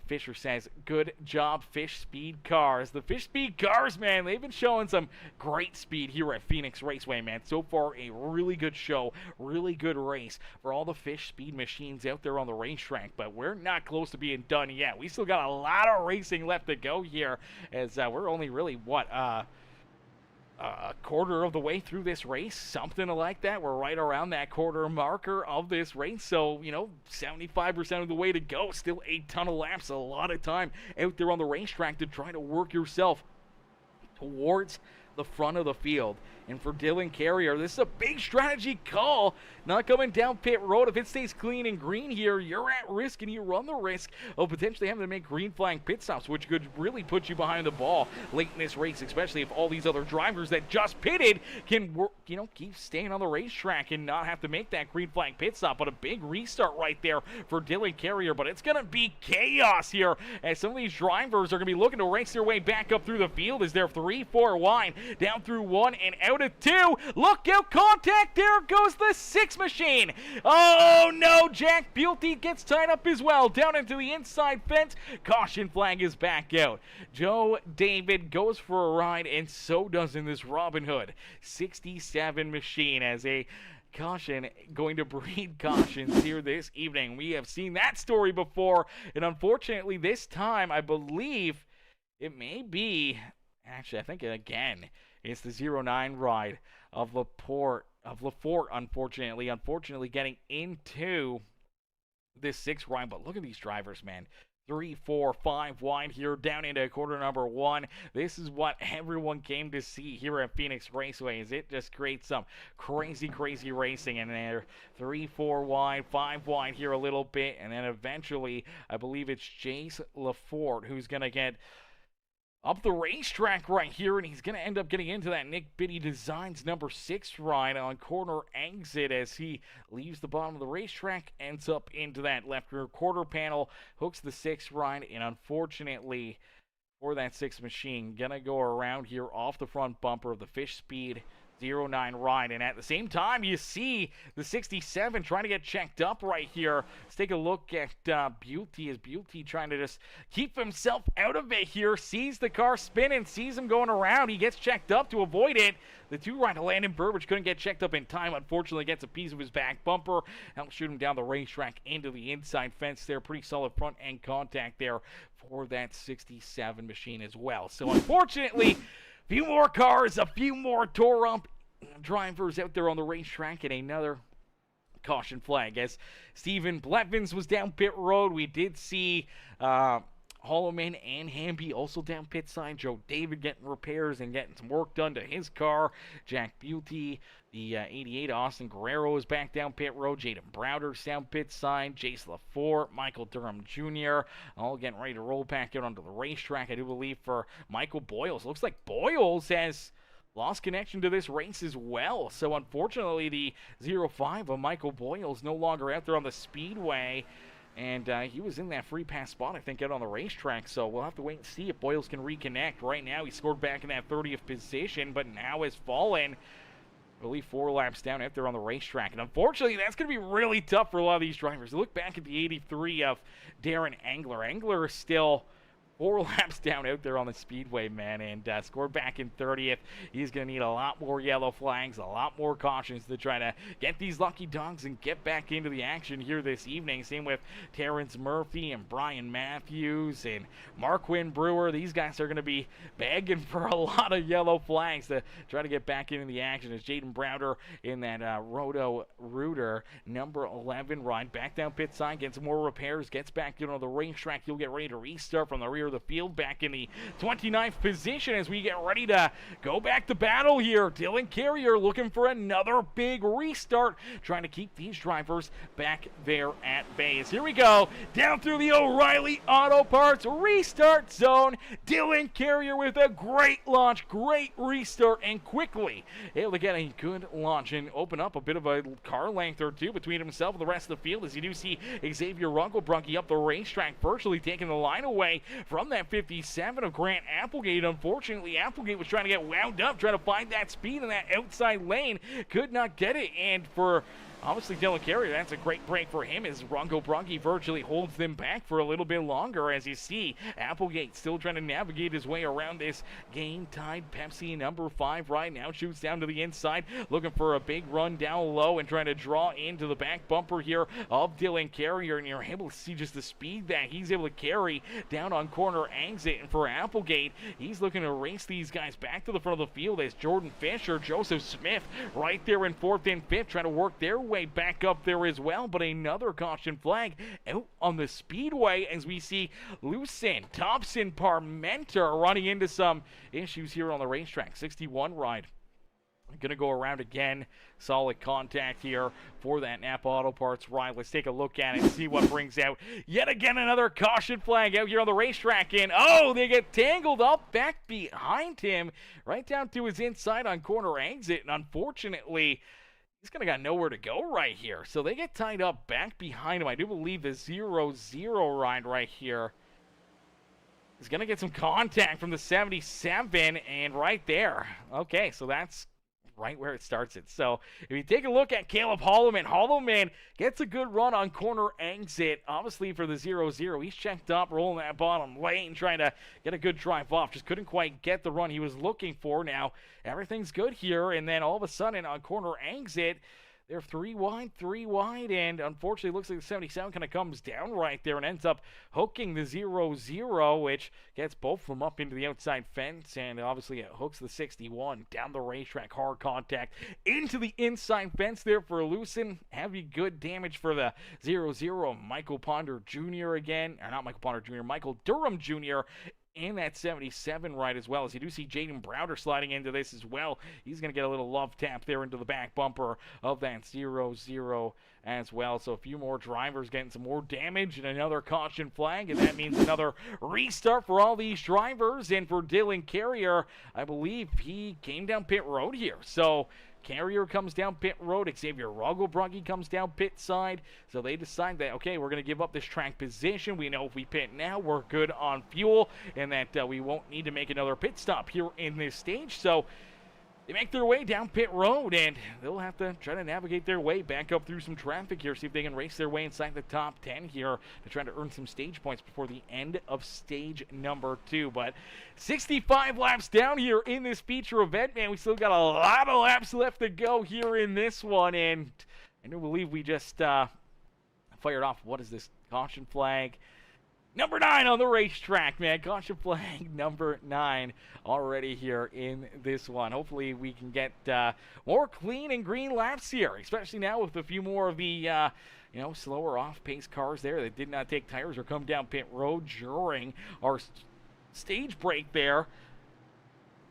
Fisher says, good job, Fish Speed Cars. The Fish Speed Cars, man, they've been showing some great speed here at Phoenix Raceway, man. So far, a really good show, really good race for all the Fish Speed machines out there on the racetrack, but we're not close to being done yet. We still got a lot of racing left to go here as we're only really, what, a quarter of the way through this race, something like that. We're right around that quarter marker of this race, so 75% of the way to go. Still a ton of laps, a lot of time out there on the racetrack to try to work yourself towards the front of the field. And for Dylan Carrier, this is a big strategy call, not coming down pit road. If it stays clean and green here, you're at risk, and you run the risk of potentially having to make green flag pit stops, which could really put you behind the ball late in this race, especially if all these other drivers that just pitted can work, keep staying on the racetrack and not have to make that green flag pit stop. But a big restart right there for Dylan Carrier, but it's going to be chaos here as some of these drivers are going to be looking to race their way back up through the field as they're 3-4 wide, down through 1 and out of 2. Look out, contact, there goes the 6 machine. Oh no, Jack Buelty gets tied up as well, down into the inside fence. Caution flag is back out. Joe David goes for a ride, and so does in this Robin Hood 67 machine as a caution going to breed cautions here this evening. We have seen that story before, and unfortunately this time I believe it may be, actually I think again, it's the 09 ride of Laporte, unfortunately getting into this 6 ride. But look at these drivers, man. 3, 4, 5 wide here, down into quarter number 1. This is what everyone came to see here at Phoenix Raceway, as it just creates some crazy, crazy racing in there. 3, 4 wide, 5 wide here a little bit, and then eventually, I believe it's Jace Lafort who's going to get up the racetrack right here, and he's going to end up getting into that Nick Biddy Designs number 6 ride on corner exit as he leaves the bottom of the racetrack, ends up into that left rear quarter panel, hooks the 6 ride, and unfortunately for that 6 machine, going to go around here off the front bumper of the Fish Speed 09 ride. And at the same time, you see the 67 trying to get checked up right here. Let's take a look at Buelty, as Buelty trying to just keep himself out of it here. Sees the car spinning, sees him going around. He gets checked up to avoid it. The 2 ride, Landon Burbridge, couldn't get checked up in time. Unfortunately, gets a piece of his back bumper. Helps shoot him down the racetrack into the inside fence there. Pretty solid front end contact there for that 67 machine as well. So unfortunately, few more cars, a few more tore up drivers out there on the racetrack, and another caution flag as Stephen Blevins was down pit road. We did see Holloman and Hamby also down pit side. Joe David getting repairs and getting some work done to his car. Jack Buelty, the 88 Austin Guerrero is back down pit road. Jaden Browder's down pit side. Jace Lafort, Michael Durham Jr. all getting ready to roll back out onto the racetrack, I do believe, for Michael Boyles. Looks like Boyles has lost connection to this race as well. So unfortunately, the 05 of Michael Boyles no longer out there on the speedway. And he was in that free pass spot, I think, out on the racetrack. So we'll have to wait and see if Boyles can reconnect. Right now, he scored back in that 30th position, but now has fallen I believe 4 laps down out there on the racetrack. And unfortunately, that's going to be really tough for a lot of these drivers. Look back at the 83 of Darren Engler. Engler is still 4 laps down out there on the speedway, man, and scored back in 30th. He's going to need a lot more yellow flags, a lot more cautions to try to get these lucky dogs and get back into the action here this evening. Same with Terrence Murphy and Brian Matthews and Marquin Brewer. These guys are going to be begging for a lot of yellow flags to try to get back into the action. As Jaden Browder in that Roto Rooter number 11 ride back down pit side, gets more repairs, gets back on the racetrack. He'll get ready to restart from the rear of the field, back in the 29th position as we get ready to go back to battle here. Dylan Carrier looking for another big restart, trying to keep these drivers back there at base. Here we go, down through the O'Reilly Auto Parts restart zone. Dylan Carrier with a great launch, great restart, and quickly able to get a good launch and open up a bit of a car length or two between himself and the rest of the field, as you do see Xavier Runkelbrunke up the racetrack, virtually taking the line away from that 57 of Grant Applegate. Unfortunately, Applegate was trying to get wound up, trying to find that speed in that outside lane, could not get it, and for obviously Dylan Carrier, that's a great break for him as Runkelbrunke virtually holds them back for a little bit longer. As you see, Applegate still trying to navigate his way around this game-tied Pepsi number 5 right now. Shoots down to the inside, looking for a big run down low and trying to draw into the back bumper here of Dylan Carrier. And you're able to see just the speed that he's able to carry down on corner exit. And for Applegate, he's looking to race these guys back to the front of the field as Jordan Fisher, Joseph Smith right there in 4th and 5th, trying to work their way back up there as well. But another caution flag out on the speedway as we see Lucen, Thompson, Parmenter running into some issues here on the racetrack. 61 ride. Going to go around again. Solid contact here for that Napa Auto Parts ride. Let's take a look at it and see what brings out yet again another caution flag out here on the racetrack. And oh, they get tangled up back behind him right down to his inside on corner exit. And unfortunately, he's going to got nowhere to go right here. So they get tied up back behind him. I do believe the 0-0 ride right here is going to get some contact from the 77 and right there. Okay, so that's right where it starts it. So if you take a look at Caleb Holloman gets a good run on corner exit. Obviously for the 0-0, he's checked up, rolling that bottom lane, trying to get a good drive off. Just couldn't quite get the run he was looking for. Now everything's good here, and then all of a sudden on corner exit, they're 3 wide, and unfortunately looks like the 77 kind of comes down right there and ends up hooking the 0-0, which gets both of them up into the outside fence, and obviously it hooks the 61 down the racetrack. Hard contact into the inside fence there for Lucen. Heavy good damage for the 0-0. Michael Ponder Jr. again, or not Michael Ponder Jr., Michael Durham Jr. in that 77 ride as well, as you do see Jaden Browder sliding into this as well. He's going to get a little love tap there into the back bumper of that 0-0 as well. So a few more drivers getting some more damage and another caution flag, and that means another restart for all these drivers. And for Dylan Carrier, I believe he came down pit road here. So Carrier comes down pit road. Xavier Runkelbrunke comes down pit side. So they decide that, okay, we're going to give up this track position. We know if we pit now, we're good on fuel, and that we won't need to make another pit stop here in this stage. So they make their way down pit road, and they'll have to try to navigate their way back up through some traffic here, see if they can race their way inside the top 10 here to try to earn some stage points before the end of stage number 2. But 65 laps down here in this feature event, man. We still got a lot of laps left to go here in this one, and I do believe we just fired off, what is this, caution flag number 9 on the racetrack, man. Caution flag number 9 already here in this one. Hopefully we can get more clean and green laps here, especially now with a few more of the slower off-pace cars there that did not take tires or come down pit road during our stage break there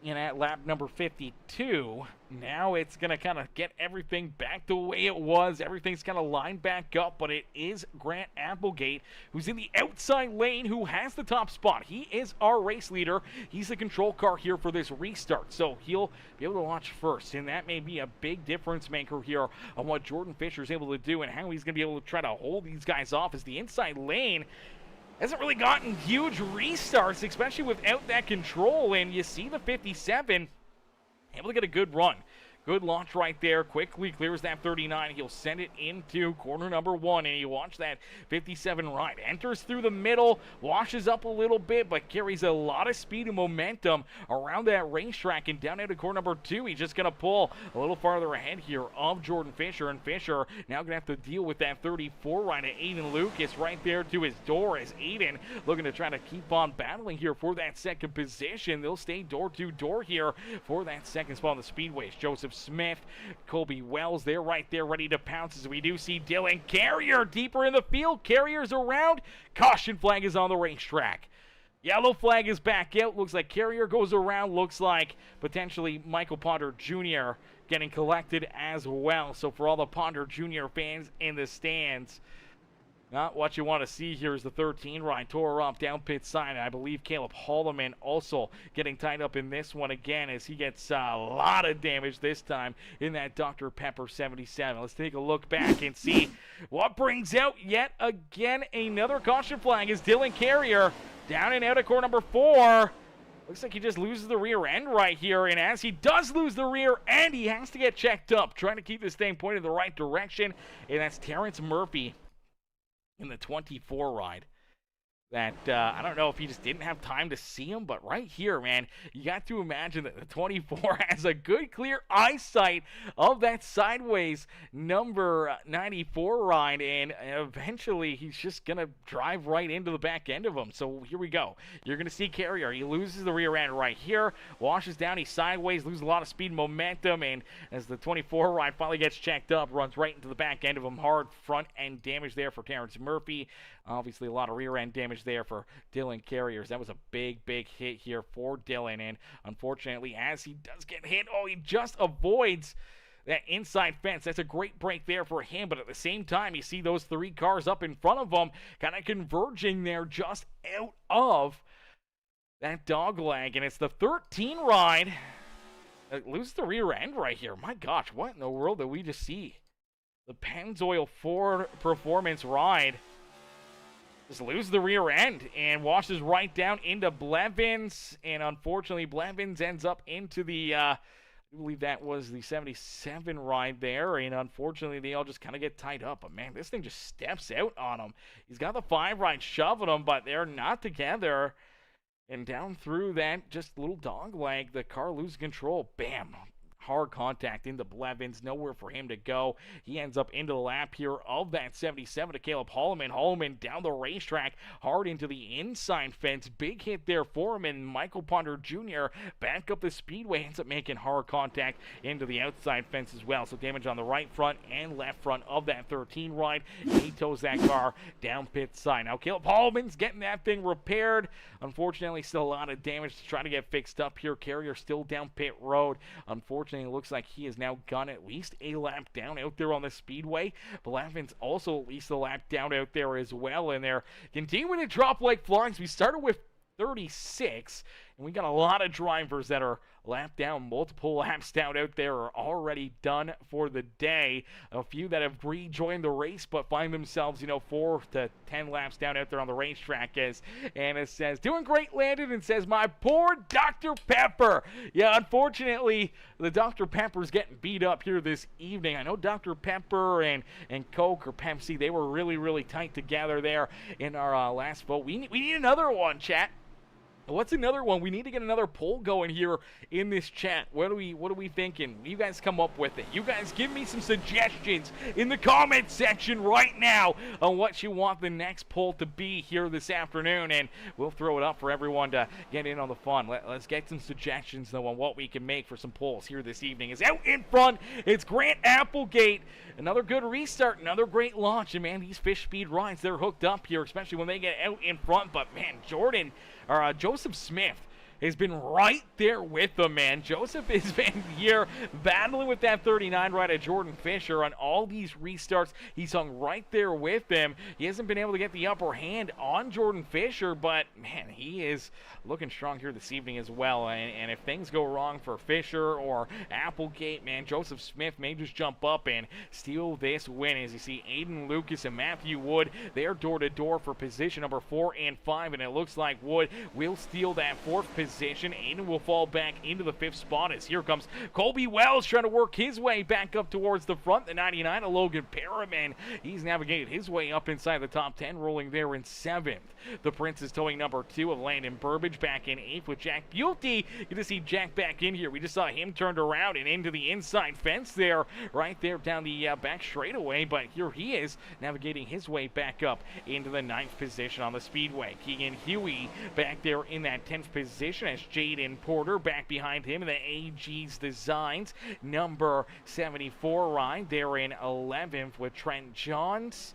in at lap number 52. Now it's going to kind of get everything back the way it was. Everything's kind of lined back up, but it is Grant Applegate who's in the outside lane, who has the top spot. He is our race leader. He's the control car here for this restart, so he'll be able to launch first, and that may be a big difference maker here on what Jordan Fisher is able to do and how he's going to be able to try to hold these guys off, as the inside lane hasn't really gotten huge restarts, especially without that control. And you see the 57 able to get a good run. Good launch right there. Quickly clears that 39. He'll send it into corner number 1. And you watch that 57 right. Enters through the middle, washes up a little bit, but carries a lot of speed and momentum around that racetrack. And down into corner number 2, he's just going to pull a little farther ahead here of Jordan Fisher. And Fisher now going to have to deal with that 34 right at Aiden Lucas right there to his door, as Aiden looking to try to keep on battling here for that second position. They'll stay door to door here for that second spot on the speedways. Joseph Smith, Colby Wells, they're right there ready to pounce, as we do see Dylan Carrier deeper in the field. Carrier's around. Caution flag is on the racetrack. Yellow flag is back out. Looks like Carrier goes around. Looks like potentially Michael Ponder Jr. getting collected as well. So for all the Ponder Jr. fans in the stands, not what you want to see here is the 13 ride tore up down pit side. I believe Caleb Holloman also getting tied up in this one again, as he gets a lot of damage this time in that Dr. Pepper 77. Let's take a look back and see what brings out yet again another caution flag as Dylan Carrier down and out of corner number 4. Looks like he just loses the rear end right here, and as he does lose the rear end, he has to get checked up, trying to keep this thing pointed in the right direction, and that's Terrence Murphy in the 24 ride. That, I don't know if he just didn't have time to see him, but right here, man, you got to imagine that the 24 has a good, clear eyesight of that sideways number 94 ride, and eventually he's just going to drive right into the back end of him. So here we go. You're going to see Carrier. He loses the rear end right here, washes down, he's sideways, loses a lot of speed and momentum, and as the 24 ride finally gets checked up, runs right into the back end of him. Hard front end damage there for Terrence Murphy. Obviously, a lot of rear end damage there for Dylan Carriers. That was a big hit here for Dylan, and unfortunately, as he does get hit, he just avoids that inside fence. That's a great break there for him, but at the same time, you see those 3 cars up in front of him kind of converging there just out of that dog leg, and it's the 13 ride that loses the rear end right here. My gosh, what in the world did we just see? The Pennzoil Ford Performance ride just loses the rear end and washes right down into Blevins, and unfortunately Blevins ends up into the I believe that was the 77 ride there, and unfortunately they all just kind of get tied up. But man, this thing just steps out on him. He's got the 5 ride shoving him, but they're not together, and down through that just little dog leg, the car loses control. Bam! Hard contact into Blevins, nowhere for him to go. He ends up into the lap here of that 77 to Caleb Holloman. Holloman down the racetrack, hard into the inside fence. Big hit there for him, and Michael Ponder Jr. back up the speedway, ends up making hard contact into the outside fence as well. So damage on the right front and left front of that 13 ride. He tows that car down pit side. Now Caleb Holloman's getting that thing repaired. Unfortunately, still a lot of damage to try to get fixed up here. Carrier still down pit road. Unfortunately, it looks like he has now gone at least a lap down out there on the speedway. Blevins also at least a lap down out there as well, and they're continuing to drop like flies. We started with 36, and we got a lot of drivers that are lap down, multiple laps down out there are already done for the day. A few that have rejoined the race but find themselves, 4 to 10 laps down out there on the racetrack. As Anna says, doing great, Landon, and says, my poor Dr. Pepper. Yeah, unfortunately, the Dr. Pepper's getting beat up here this evening. I know Dr. Pepper and Coke or Pepsi, they were really tight together there in our last vote. We need another one, chat. What's another one? We need to get another poll going here in this chat. What are we thinking? You guys come up with it. You guys give me some suggestions in the comment section right now on what you want the next poll to be here this afternoon, and we'll throw it up for everyone to get in on the fun. Let's get some suggestions, though, on what we can make for some polls here this evening. Is out in front. It's Grant Applegate. Another good restart, another great launch, and man, these fish speed rides, they're hooked up here, especially when they get out in front. But man, Joseph Smith has been right there with them, man. Joseph has been here battling with that 39 ride at Jordan Fisher on all these restarts. He's hung right there with them. He hasn't been able to get the upper hand on Jordan Fisher, but man, he is looking strong here this evening as well. And if things go wrong for Fisher or Applegate, man, Joseph Smith may just jump up and steal this win. As you see, Aiden Lucas and Matthew Wood, they're door to door for position number 4 and 5, and it looks like Wood will steal that 4th position position. Aiden will fall back into the 5th spot as here comes Colby Wells trying to work his way back up towards the front. The 99 of Logan Perriman. He's navigated his way up inside the top 10, rolling there in 7th. The Prince is towing number 2 of Landon Burbage back in 8th with Jack Bulte. Good to see Jack back in here. We just saw him turned around and into the inside fence there, right there down the back straightaway, but here he is navigating his way back up into the 9th position on the speedway. Keegan Huey back there in that 10th position as Jaden Porter back behind him in the AG's Designs number 74 ride. They're in 11th with Trent Johns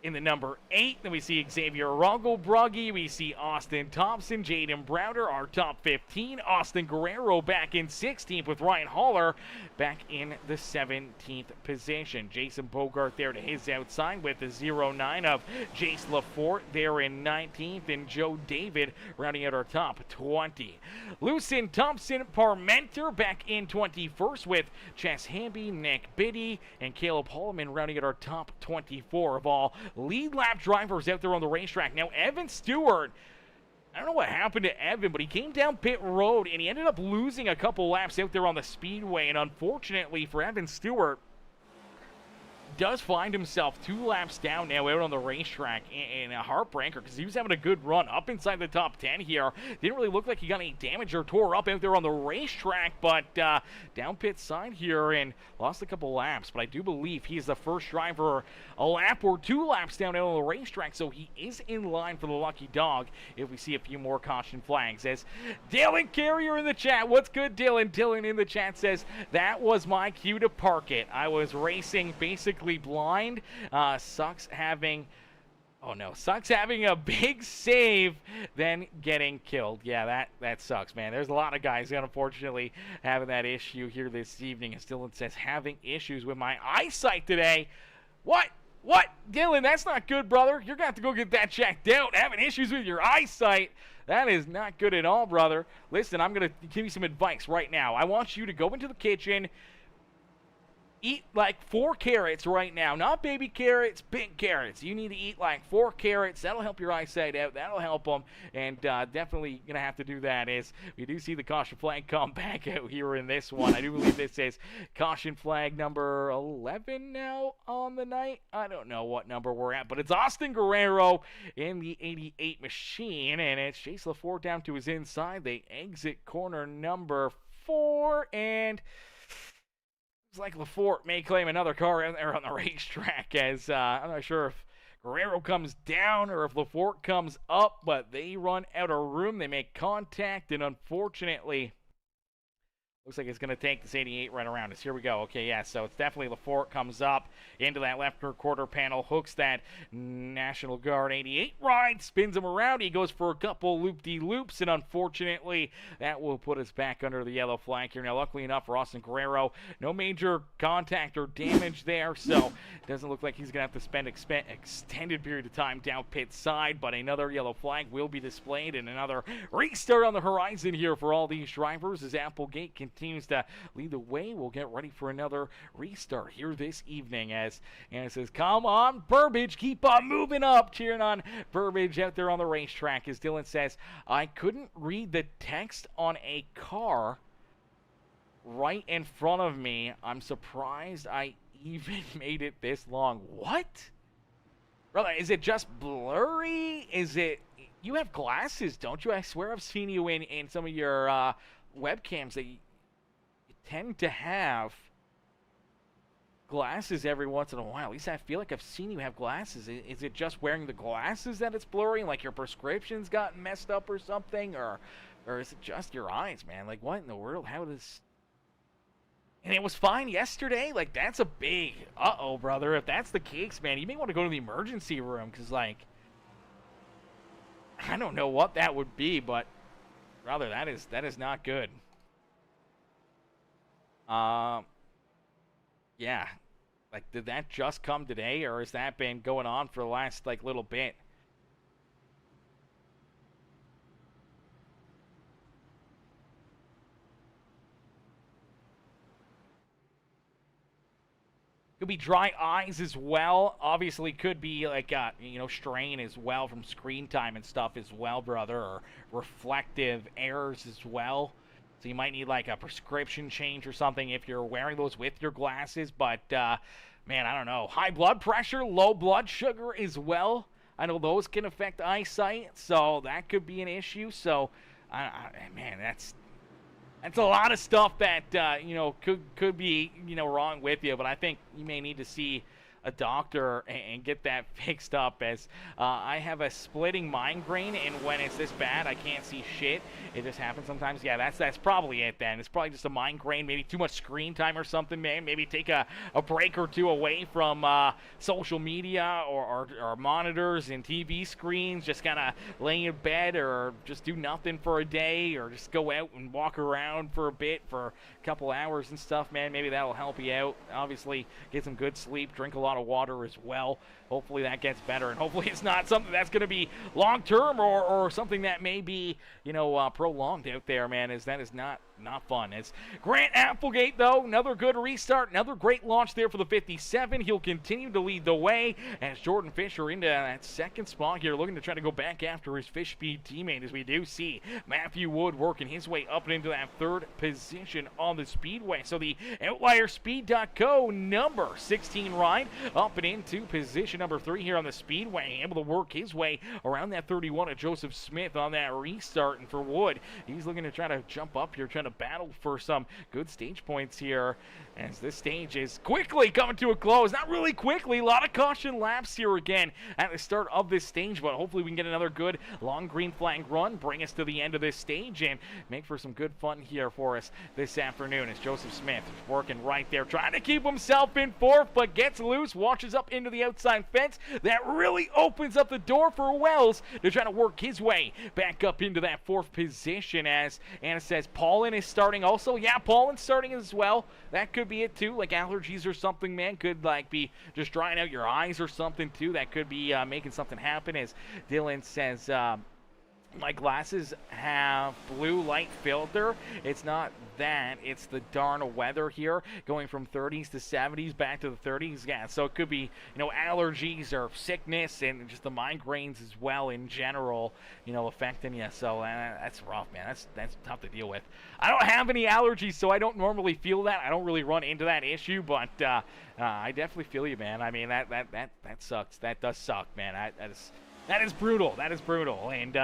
in the number 8. Then we see Xavier Roggelbrugge. We see Austin Thompson, Jaden Browder, our top 15. Austin Guerrero back in 16th with Ryan Haller back in the 17th position. Jason Bogart there to his outside with the 09 of Jace Lafort there in 19th. And Joe David rounding out our top 20. Lucien Thompson Parmenter back in 21st with Chess Hamby, Nick Biddy, and Caleb Holloman rounding out our top 24 of all lead lap drivers out there on the racetrack. Now, Evan Stewart, I don't know what happened to Evan, but he came down pit road and he ended up losing a couple laps out there on the speedway. And unfortunately for Evan Stewart, does find himself 2 laps down now out on the racetrack in a heartbreaker because he was having a good run up inside the top 10 here. Didn't really look like he got any damage or tore up out there on the racetrack, but down pit side here and lost a couple laps. But I do believe he's the first driver a lap or 2 laps down out on the racetrack, so he is in line for the lucky dog if we see a few more caution flags. As Dylan Carrier in the chat, what's good, Dylan? Dylan in the chat says, that was my cue to park it. I was racing basically blind. Sucks having a big save, then getting killed. Yeah, that sucks, man. There's a lot of guys unfortunately having that issue here this evening. And Dylan says, having issues with my eyesight today. What? Dylan, that's not good, brother. You're going to have to go get that checked out. Having issues with your eyesight. That is not good at all, brother. Listen, I'm going to give you some advice right now. I want you to go into the kitchen, eat like 4 carrots right now. Not baby carrots, big carrots. You need to eat like 4 carrots. That'll help your eyesight out. That'll help them. And definitely going to have to do that as we do see the caution flag come back out here in this one. I do believe this is caution flag number 11 now on the night. I don't know what number we're at, but it's Austin Guerrero in the 88 machine. And it's Chase Lafort down to his inside. They exit corner number 4 and it's like Lafort may claim another car out there on the racetrack as I'm not sure if Guerrero comes down or if Lafort comes up, but they run out of room. They make contact, and unfortunately, looks like it's going to take this 88 right around us. Here we go. Okay, yeah, so it's definitely Lafort comes up into that left rear quarter panel, hooks that National Guard 88 ride, spins him around. He goes for a couple loop-de-loops, and unfortunately, that will put us back under the yellow flag here. Now, luckily enough for Austin Guerrero, no major contact or damage there, so it doesn't look like he's going to have to spend extended period of time down pit side, but another yellow flag will be displayed, and another restart on the horizon here for all these drivers as Applegate continues to lead the way. We'll get ready for another restart here this evening as Anna says, come on, Burbage, keep on moving up, cheering on Burbage out there on the racetrack as Dylan says, I couldn't read the text on a car right in front of me. I'm surprised I even made it this long. What? Brother, is it just blurry? Is it... You have glasses, don't you? I swear I've seen you in some of your webcams that you tend to have glasses every once in a while. At least I feel like I've seen you have glasses. Is it just wearing the glasses that it's blurry? Like your prescription's gotten messed up or something? Or is it just your eyes, man? Like, what in the world? How does... And it was fine yesterday? Like, that's a big... Uh-oh, brother. If that's the case, man, you may want to go to the emergency room because, like... I don't know what that would be, but... Brother, that is not good. Yeah. Like, did that just come today, or has that been going on for the last, like, little bit? Could be dry eyes as well. Obviously, could be like strain as well from screen time and stuff as well, brother, or reflective errors as well. So you might need like a prescription change or something if you're wearing those with your glasses. But man, I don't know. High blood pressure, low blood sugar as well. I know those can affect eyesight, so that could be an issue. So, man, that's a lot of stuff that could be wrong with you. But I think you may need to see a doctor and get that fixed up, as I have a splitting migraine, and when it's this bad I can't see shit. It just happens sometimes. Yeah, that's probably it then. It's probably just a migraine, maybe too much screen time or something, man. Maybe take a break or two away from social media or monitors and TV screens, just kind of laying in bed, or just do nothing for a day, or just go out and walk around for a bit for a couple hours and stuff, man. Maybe that'll help you out. Obviously, get some good sleep, drink a lot of water as well. Hopefully that gets better, and hopefully it's not something that's going to be long term or something that may be prolonged out there, man, as that is not fun. As Grant Applegate, though, another good restart, another great launch there for the 57. He'll continue to lead the way as Jordan Fisher into that second spot here, looking to try to go back after his Fish Speed teammate, as we do see Matthew Wood working his way up and into that third position on the speedway. So the Outlier Speed.co number 16 ride up and into position number 3 here on the speedway, able to work his way around that 31 of Joseph Smith on that restart. And for Wood, he's looking to try to jump up here, trying to battle for some good stage points here, as this stage is quickly coming to a close. Not really quickly, a lot of caution laps here again at the start of this stage, but hopefully we can get another good long green flag run, bring us to the end of this stage, and make for some good fun here for us this afternoon, as Joseph Smith is working right there, trying to keep himself in fourth, but gets loose, washes up into the outside fence. That really opens up the door for Wells to try to work his way back up into that fourth position, as Anna says Paulin is starting also. Yeah, Paulin's starting as well. That could be it too, like allergies or something, man. Could like be just drying out your eyes or something too. That could be making something happen, as Dylan says my glasses have blue light filter. It's not that, it's the darn weather here, going from 30s to 70s back to the 30s. Yeah, so it could be allergies or sickness, and just the migraines as well in general affecting you. So that's rough, man. That's tough to deal with. I don't have any allergies, so I don't normally feel that. I don't really run into that issue, but I definitely feel you, man. I mean, that sucks. That does suck, man. That is brutal. That is brutal. And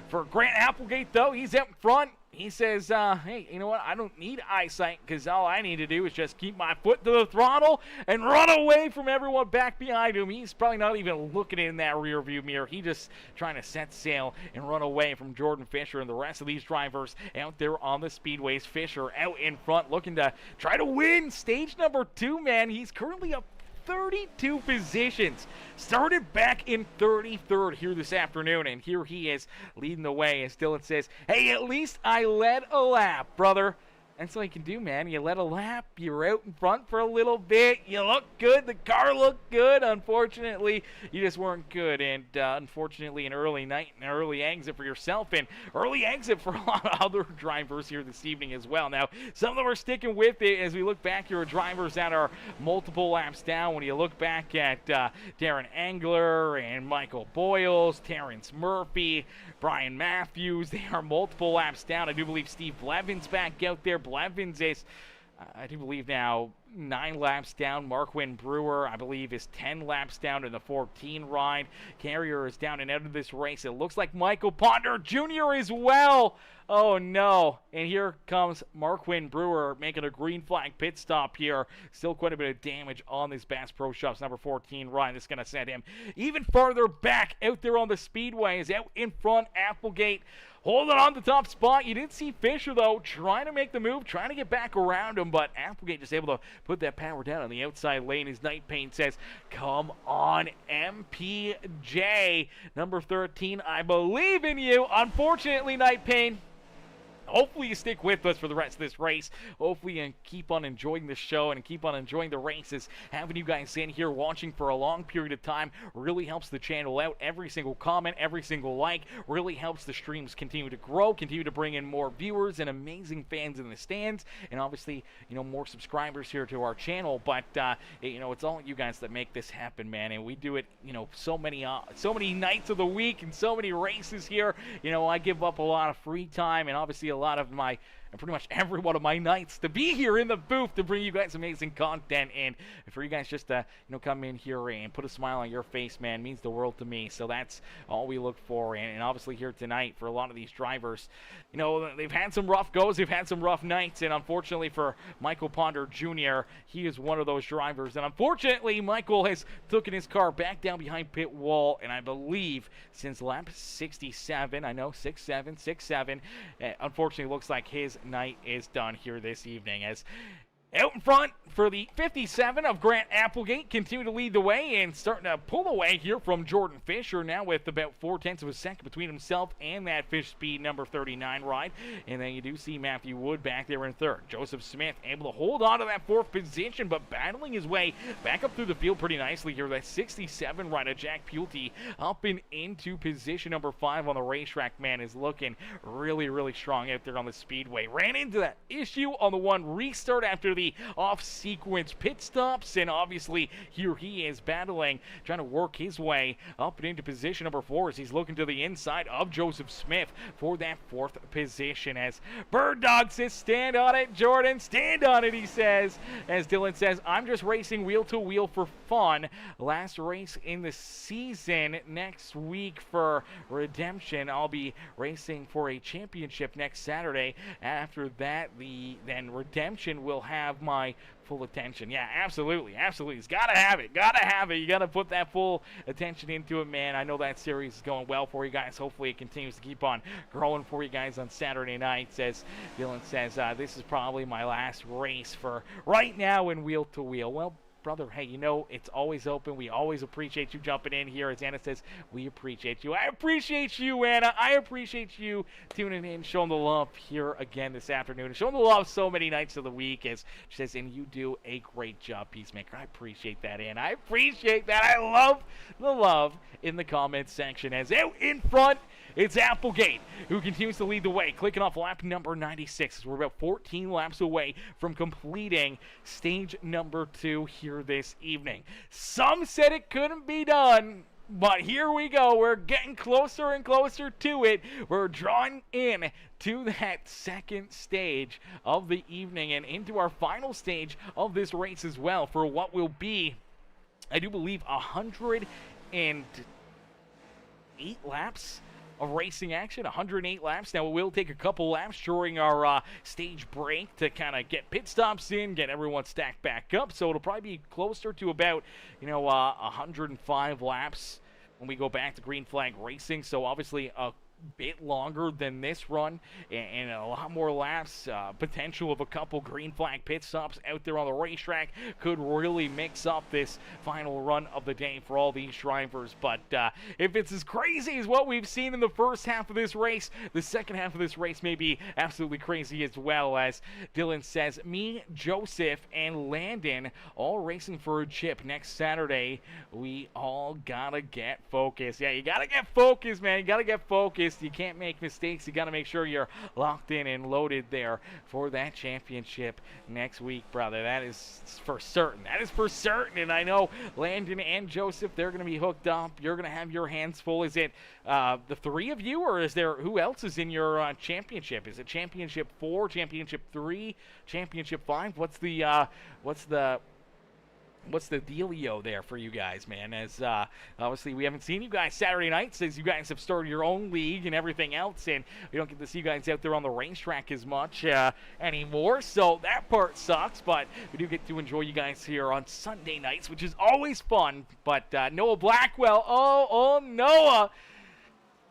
for Grant Applegate, though, he's out in front. He says, hey, you know what? I don't need eyesight, because all I need to do is just keep my foot to the throttle and run away from everyone back behind him. He's probably not even looking in that rear view mirror. He's just trying to set sail and run away from Jordan Fisher and the rest of these drivers out there on the speedways. Fisher out in front, looking to try to win stage number 2, man. He's currently up 32 positions. Started back in 33rd here this afternoon, and here he is leading the way, as Dylan says, hey, at least I led a lap, brother. That's all you can do, man. You led a lap. You're out in front for a little bit. You look good. The car looked good. Unfortunately, you just weren't good. And unfortunately, an early night and an early exit for yourself, and early exit for a lot of other drivers here this evening as well. Now, some of them are sticking with it as we look back here at drivers that are multiple laps down. When you look back at Darren Engler and Michael Boyles, Terrence Murphy, Brian Matthews, they are multiple laps down. I do believe Steve Levin's back out there. Blevins is, I do believe now, 9 laps down. Marquin Brewer, I believe, is 10 laps down in the 14 ride. Carrier is down and out of this race. It looks like Michael Ponder Jr. as well. Oh, no. And here comes Marquin Brewer making a green flag pit stop here. Still quite a bit of damage on this Bass Pro Shops number 14 ride. This is going to send him even farther back out there on the speedway. Is out in front. Applegate holding on the top spot. You did see Fisher, though, trying to make the move, trying to get back around him, but Applegate just able to put that power down on the outside lane. His Night Pain says, come on, MPJ. Number 13, I believe in you. Unfortunately, Night Pain, hopefully you stick with us for the rest of this race. Hopefully you keep on enjoying the show and keep on enjoying the races. Having you guys in here watching for a long period of time really helps the channel out. Every single comment, every single like really helps the streams continue to grow, continue to bring in more viewers and amazing fans in the stands, and obviously, more subscribers here to our channel. But it's all you guys that make this happen, man. And we do it, so many nights of the week and so many races here. I give up a lot of free time and obviously a lot of my, pretty much every one of my nights to be here in the booth to bring you guys amazing content, and for you guys just to come in here and put a smile on your face, man, means the world to me. So that's all we look for. And obviously here tonight for a lot of these drivers, they've had some rough goes, they've had some rough nights, and unfortunately for Michael Ponder Jr., he is one of those drivers. And unfortunately, Michael has taken his car back down behind pit wall, and I believe since lap 67, I know 67, unfortunately looks like his night is done here this evening, as out in front for the 57 of Grant Applegate, continue to lead the way and starting to pull away here from Jordan Fisher, now with about 0.4 of a second between himself and that Fish Speed number 39 ride. And then you do see Matthew Wood back there in third. Joseph Smith able to hold on to that fourth position, but battling his way back up through the field pretty nicely here. That 67 ride of Jack Pulte up and into position number 5 on the racetrack, man, is looking really, really strong out there on the speedway. Ran into that issue on the one restart after the off-sequence pit stops, and obviously here he is battling, trying to work his way up and into position number 4 as he's looking to the inside of Joseph Smith for that 4th position. As Bird Dog says, stand on it, Jordan, stand on it, he says, as Dylan says, I'm just racing wheel to wheel for fun. Last race in the season next week for Redemption. I'll be racing for a championship next Saturday. After that, then Redemption will have my full attention. Yeah, absolutely. He's gotta have it. You gotta put that full attention into it, man. I know that series is going well for you guys. Hopefully it continues to keep on growing for you guys on Saturday nights. As Dylan says, this is probably my last race for right now in wheel to wheel. Well, brother, hey, it's always open. We always appreciate you jumping in here. As Anna says, we appreciate you. I appreciate you, Anna. I appreciate you tuning in, showing the love here again this afternoon, and showing the love so many nights of the week. As she says, and you do a great job, Peacemaker. I appreciate that, Anna. I appreciate that. I love the love in the comments section. As out in front, it's Applegate who continues to lead the way, clicking off lap number 96. We're about 14 laps away from completing stage number 2 here this evening. Some said it couldn't be done, but here we go. We're getting closer and closer to it. We're drawing in to that second stage of the evening and into our final stage of this race as well, for what will be, I do believe, 108 laps of racing action. 108 laps. Now, we'll take a couple laps during our stage break to kind of get pit stops in, get everyone stacked back up. So it'll probably be closer to about, 105 laps when we go back to green flag racing. So obviously a bit longer than this run and a lot more laps. Potential of a couple green flag pit stops out there on the racetrack could really mix up this final run of the day for all these drivers. But if it's as crazy as what we've seen in the first half of this race, the second half of this race may be absolutely crazy as well. As Dylan says, me, Joseph, and Landon all racing for a chip next Saturday. We all gotta get focused. Yeah, you gotta get focused, man. You gotta get focused. You can't make mistakes. You got to make sure you're locked in and loaded there for that championship next week, brother. That is for certain. And I know Landon and Joseph, they're going to be hooked up. You're going to have your hands full. Is it the 3 of you, or is there who else is in your championship? Is it championship 4, championship 3, championship 5? What's the dealio there for you guys, man? As obviously we haven't seen you guys Saturday nights, as you guys have started your own league and everything else, and we don't get to see you guys out there on the racetrack as much anymore, so that part sucks. But we do get to enjoy you guys here on Sunday nights, which is always fun. But Noah Blackwell, oh Noah,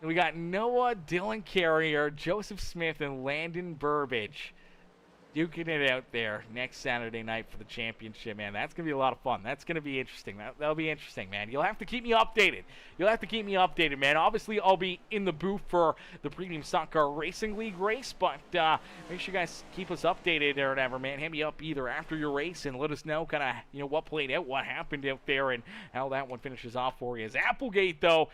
we got Noah, Dylan Carrier, Joseph Smith, and Landon Burbage. duking it out there next Saturday night for the championship, man. That's going to be a lot of fun. That's going to be interesting. That'll be interesting, man. You'll have to keep me updated. You'll have to keep me updated, man. Obviously, I'll be in the booth for the Premium Stock Car Racing League race, but make sure you guys keep us updated or whatever, man. Hit me up either after your race and let us know kind of, what played out, what happened out there, and how that one finishes off for you. As Applegate, though,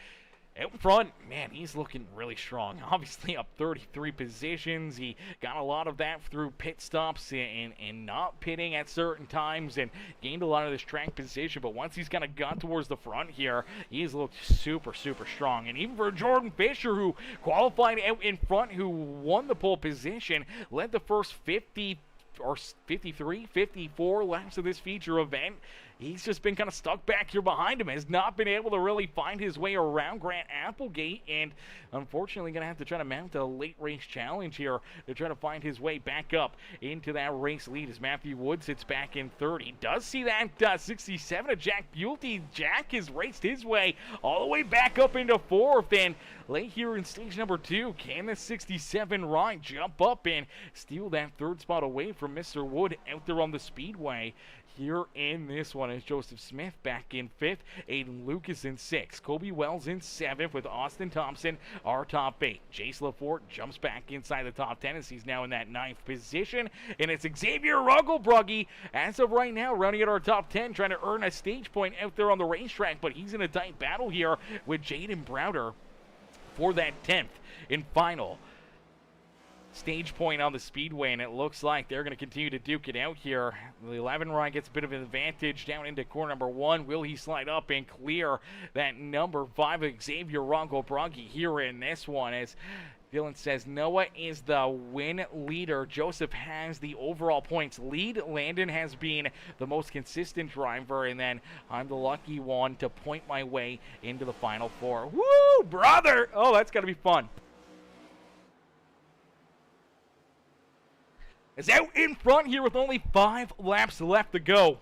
out front, man, he's looking really strong. Obviously up 33 positions. He got a lot of that through pit stops and not pitting at certain times and gained a lot of this track position. But once he's kind of got towards the front here, he's looked super, super strong. And even for Jordan Fisher, who qualified out in front, who won the pole position, led the first 50 or 53, 54 laps of this feature event. He's just been kind of stuck back here behind him, has not been able to really find his way around Grant Applegate, and unfortunately going to have to try to mount a late race challenge here to try to find his way back up into that race lead as Matthew Wood sits back in third. He does see that 67 of Jack Bulte. Jack has raced his way all the way back up into fourth, and late here in stage number 2, can the 67 Ryan jump up and steal that third spot away from Mr. Wood out there on the speedway? Here in this one is Joseph Smith back in 5th, Aiden Lucas in 6th, Kobe Wells in 7th with Austin Thompson, our top 8. Jace Lafort jumps back inside the top 10 as he's now in that 9th position, and it's Xavier Rugglebrugge as of right now rounding out our top 10, trying to earn a stage point out there on the racetrack, but he's in a tight battle here with Jaden Browder for that 10th and final stage point on the speedway, and it looks like they're going to continue to duke it out here. The 11 Ryan gets a bit of an advantage down into corner number 1. Will he slide up and clear that number 5 Xavier Rugglebrugge here in this one? As Dylan says, Noah is the win leader. Joseph has the overall points lead. Landon has been the most consistent driver, and then I'm the lucky one to point my way into the Final Four. Woo, brother! Oh, that's got to be fun. Is out in front here with only 5 laps left to go.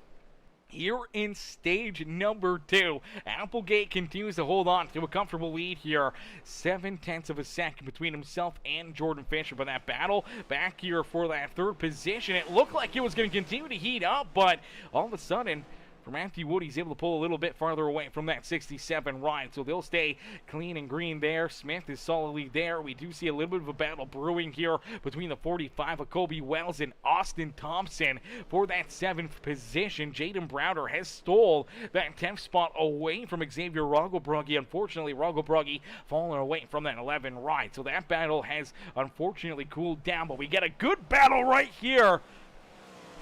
Here in stage number 2, Applegate continues to hold on to a comfortable lead here. 7/10 of a second between himself and Jordan Fisher. But that battle back here for that 3rd position, it looked like it was going to continue to heat up, but all of a sudden, for Matthew Wood, he's able to pull a little bit farther away from that 67 Ryan, so they'll stay clean and green there. Smith is solidly there. We do see a little bit of a battle brewing here between the 45 of Kobe Wells and Austin Thompson for that 7th position. Jaden Browder has stole that 10th spot away from Xavier Rugglebrugge. Unfortunately, Rugglebrugge falling away from that 11 Ryan, so that battle has unfortunately cooled down, but we get a good battle right here.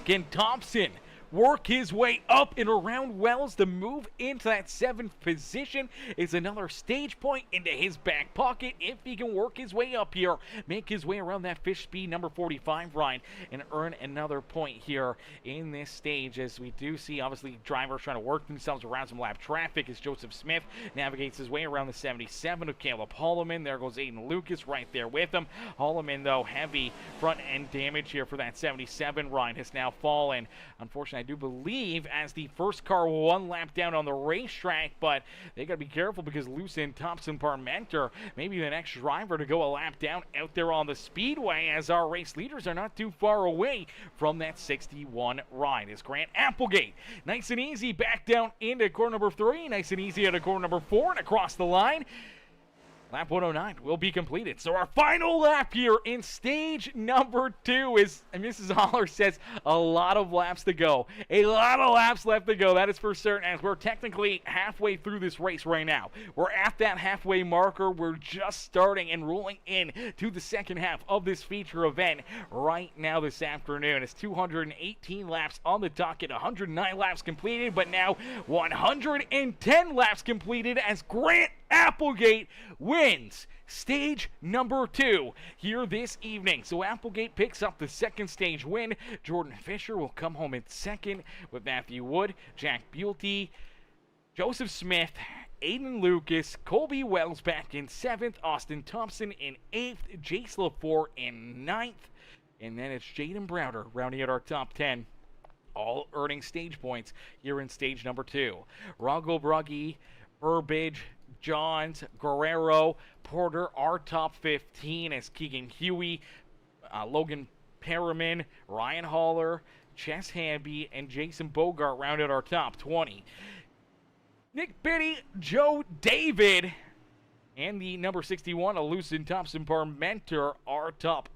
Can Thompson work his way up and around Wells to move into that 7th position? Is another stage point into his back pocket if he can work his way up here, make his way around that fish speed number 45 Ryan, and earn another point here in this stage, as we do see obviously drivers trying to work themselves around some lap traffic as Joseph Smith navigates his way around the 77 of Caleb Holloman. There goes Aiden Lucas right there with him. Holloman, though, heavy front end damage here for that 77 Ryan, has now fallen. Unfortunately, I do believe as the first car 1 lap down on the racetrack, but they got to be careful because Lucien Thompson Parmenter may be the next driver to go a lap down out there on the speedway, as our race leaders are not too far away from that 61 ride. As Grant Applegate, nice and easy back down into corner number 3, nice and easy into corner number 4 and across the line. Lap 109 will be completed. So our final lap here in stage number 2 is, and Mrs. Holler says, a lot of laps to go. A lot of laps left to go. That is for certain, as we're technically halfway through this race right now. We're at that halfway marker. We're just starting and rolling in to the second half of this feature event right now this afternoon. It's 218 laps on the docket, 109 laps completed, but now 110 laps completed as Grant Applegate wins stage number 2 here this evening. So Applegate picks up the 2nd stage win. Jordan Fisher will come home in 2nd with Matthew Wood, Jack Bulte, Joseph Smith, Aiden Lucas, Colby Wells back in 7th, Austin Thompson in 8th, Jace Lafort in 9th, and then it's Jaden Browder rounding out our top 10. All earning stage points here in stage number 2. Rugglebrugge, Burbage, Johns, Guerrero, Porter, our top 15 as Keegan Huey, Logan Perriman, Ryan Haller, Chess Hamby, and Jason Bogart rounded our top 20. Nick Biddy, Joe David, and the number 61, Alucin Thompson Parmenter, are top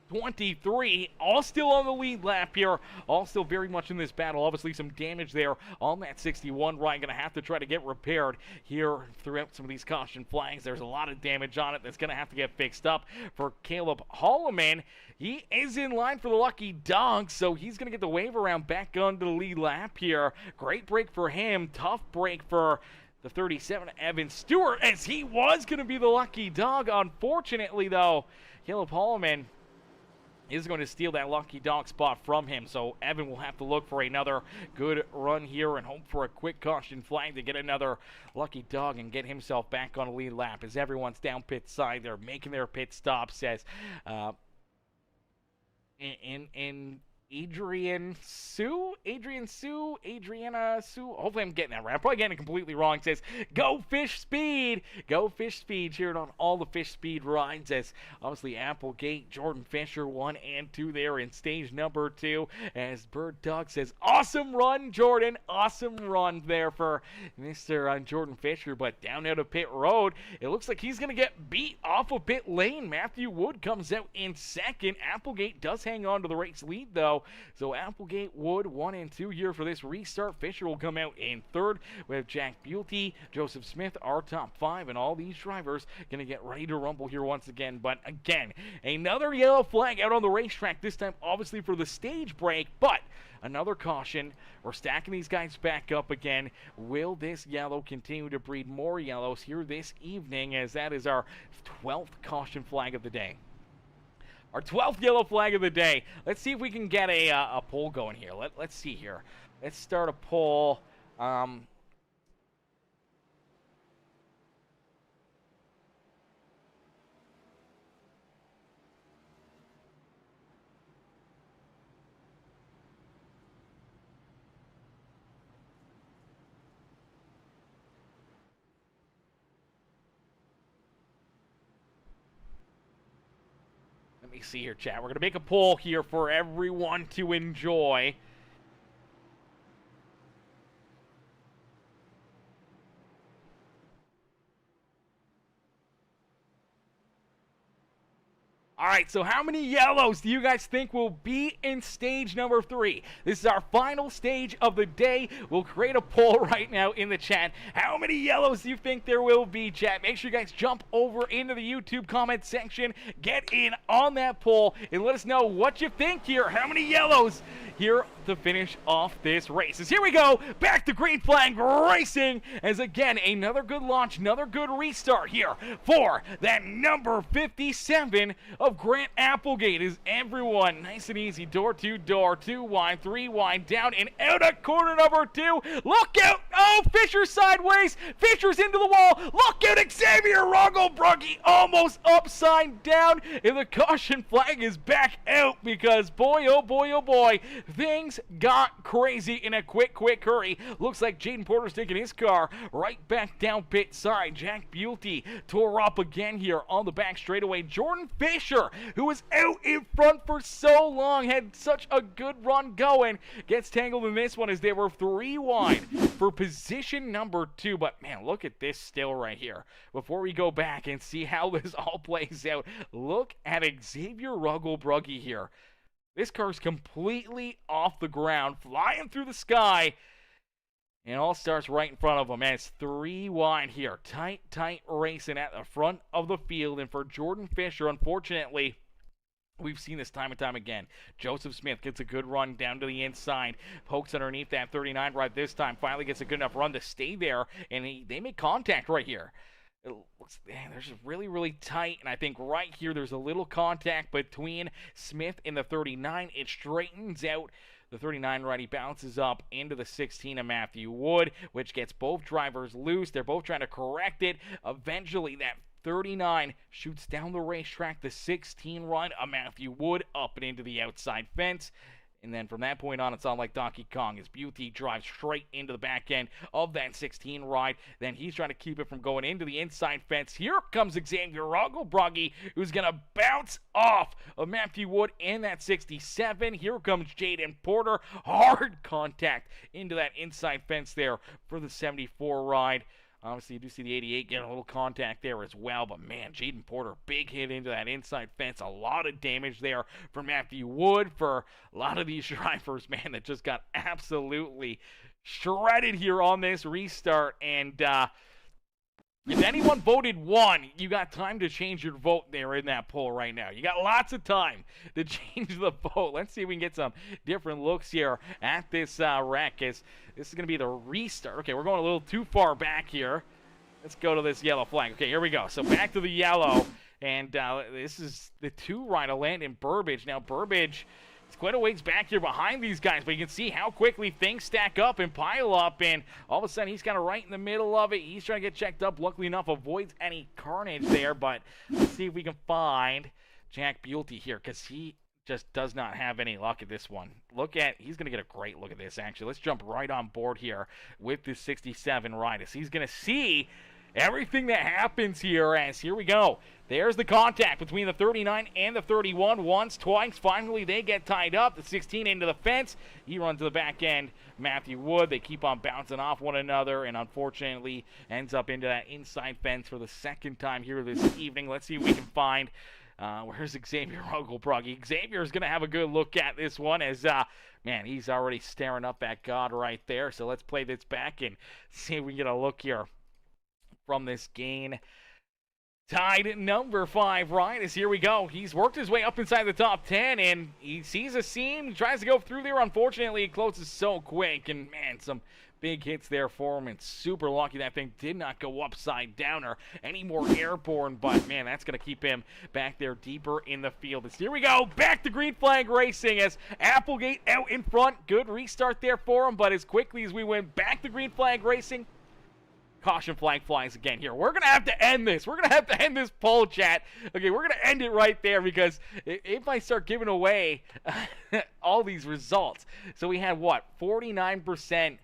23, all still on the lead lap here, all still very much in this battle. Obviously some damage there on that 61. Ryan going to have to try to get repaired here throughout some of these caution flags. There's a lot of damage on it that's going to have to get fixed up for Caleb Holloman. He is in line for the lucky dog, so he's going to get the wave around back onto the lead lap here. Great break for him, tough break for the 37, Evan Stewart, as he was going to be the lucky dog. Unfortunately, though, Caleb Holloman is going to steal that lucky dog spot from him. So Evan will have to look for another good run here and hope for a quick caution flag to get another lucky dog and get himself back on a lead lap. As everyone's down pit side, they're making their pit stops as Adriana Sue, hopefully I'm getting that right. I'm probably getting it completely wrong. It says, go fish speed, cheering on all the fish speed rides as obviously Applegate, Jordan Fisher 1 and 2 there in stage number 2, as Bird Dog says, awesome run, Jordan, awesome run there for Mr. Jordan Fisher. But down out of pit road, it looks like he's going to get beat off of pit lane. Matthew Wood comes out in second. Applegate does hang on to the race lead though. So Applegate, Wood, 1 and 2 here for this restart. Fisher will come out in third. We have Jack Buelty, Joseph Smith, our top 5, and all these drivers going to get ready to rumble here once again. But again, another yellow flag out on the racetrack, this time obviously for the stage break, but another caution. We're stacking these guys back up again. Will this yellow continue to breed more yellows here this evening, as that is our 12th caution flag of the day? Our 12th yellow flag of the day. Let's see if we can get a poll going here. Let's see here. Let's start a poll. Let me see here, chat. We're going to make a poll here for everyone to enjoy. All right, so how many yellows do you guys think will be in stage number 3? This is our final stage of the day. We'll create a poll right now in the chat. How many yellows do you think there will be, chat? Make sure you guys jump over into the YouTube comment section, get in on that poll, and let us know what you think here. How many yellows here to finish off this race? As here we go, back to green flag racing, as again, another good launch, another good restart here for that number 57 of Grant Applegate. Is everyone nice and easy, door to door, 2 wide, 3 wide, down and out of corner number 2. Look out! Oh, Fisher sideways, Fisher's into the wall. Look out, Xavier Ruggelbrugge almost upside down, and the caution flag is back out because boy, oh boy, oh boy, things got crazy in a quick hurry. Looks like Jaden Porter's taking his car right back down pit side. Jack Buelty tore up again here on the back straightaway. Jordan Fisher, who was out in front for so long, had such a good run going, gets tangled in this one as they were 3 wide for position number 2. But man, look at this still right here. Before we go back and see how this all plays out, look at Xavier Ruggelbrugge here. This car's completely off the ground, flying through the sky, and all starts right in front of him. And it's 3 wide here. Tight racing at the front of the field. And for Jordan Fisher, unfortunately, we've seen this time and time again. Joseph Smith gets a good run down to the inside, pokes underneath that 39 right this time, finally gets a good enough run to stay there, and they make contact right here. It looks, man, they're just really tight, and I think right here there's a little contact between Smith and the 39. It straightens out. The 39 righty bounces up into the 16 of Matthew Wood, which gets both drivers loose. They're both trying to correct it. Eventually, that 39 shoots down the racetrack. The 16 run of Matthew Wood up and into the outside fence. And then from that point on, it's all like Donkey Kong as Beauty drives straight into the back end of that 16 ride. Then he's trying to keep it from going into the inside fence. Here comes Xavier Roggelbrogge, who's going to bounce off of Matthew Wood in that 67. Here comes Jaden Porter. Hard contact into that inside fence there for the 74 ride. Obviously, you do see the 88 get a little contact there as well. But, man, Jaden Porter, big hit into that inside fence. A lot of damage there for Matthew Wood. For a lot of these drivers, man, that just got absolutely shredded here on this restart. And if anyone voted 1, you got time to change your vote there in that poll right now. You got lots of time to change the vote. Let's see if we can get some different looks here at this wreck. As this is going to be the restart. Okay, we're going a little too far back here. Let's go to this yellow flag. Okay, here we go. So back to the yellow. And this is the 2 ride of Landon Burbage. Now, Burbage is quite a ways back here behind these guys, but you can see how quickly things stack up and pile up, and all of a sudden he's kind of right in the middle of it. He's trying to get checked up. Luckily enough, avoids any carnage there, but let's see if we can find Jack Buelty here, because he just does not have any luck at this one. He's going to get a great look at this, actually. Let's jump right on board here with this 67 ride, as he's going to see everything that happens here. As here we go. There's the contact between the 39 and the 31. Once, twice, finally they get tied up. The 16 into the fence. He runs to the back end. Matthew Wood, they keep on bouncing off one another, and unfortunately ends up into that inside fence for the second time here this evening. Let's see if we can find where's Xavier Roggelbrogge. Xavier's going to have a good look at this one, as man, he's already staring up at God right there. So let's play this back and see if we can get a look here from this gain. Tied at number 5, Ryan, is here we go. He's worked his way up inside the top 10, and he sees a seam, tries to go through there. Unfortunately, it closes so quick, and man, some big hits there for him, and super lucky that thing did not go upside down or any more airborne, but man, that's going to keep him back there deeper in the field. Here we go, back to green flag racing as Applegate out in front. Good restart there for him, but as quickly as we went back to green flag racing, caution flag flies again here. We're going to have to end this. We're going to have to end this poll, chat. Okay, we're going to end it right there, because if I start giving away all these results. So we had, what, 49%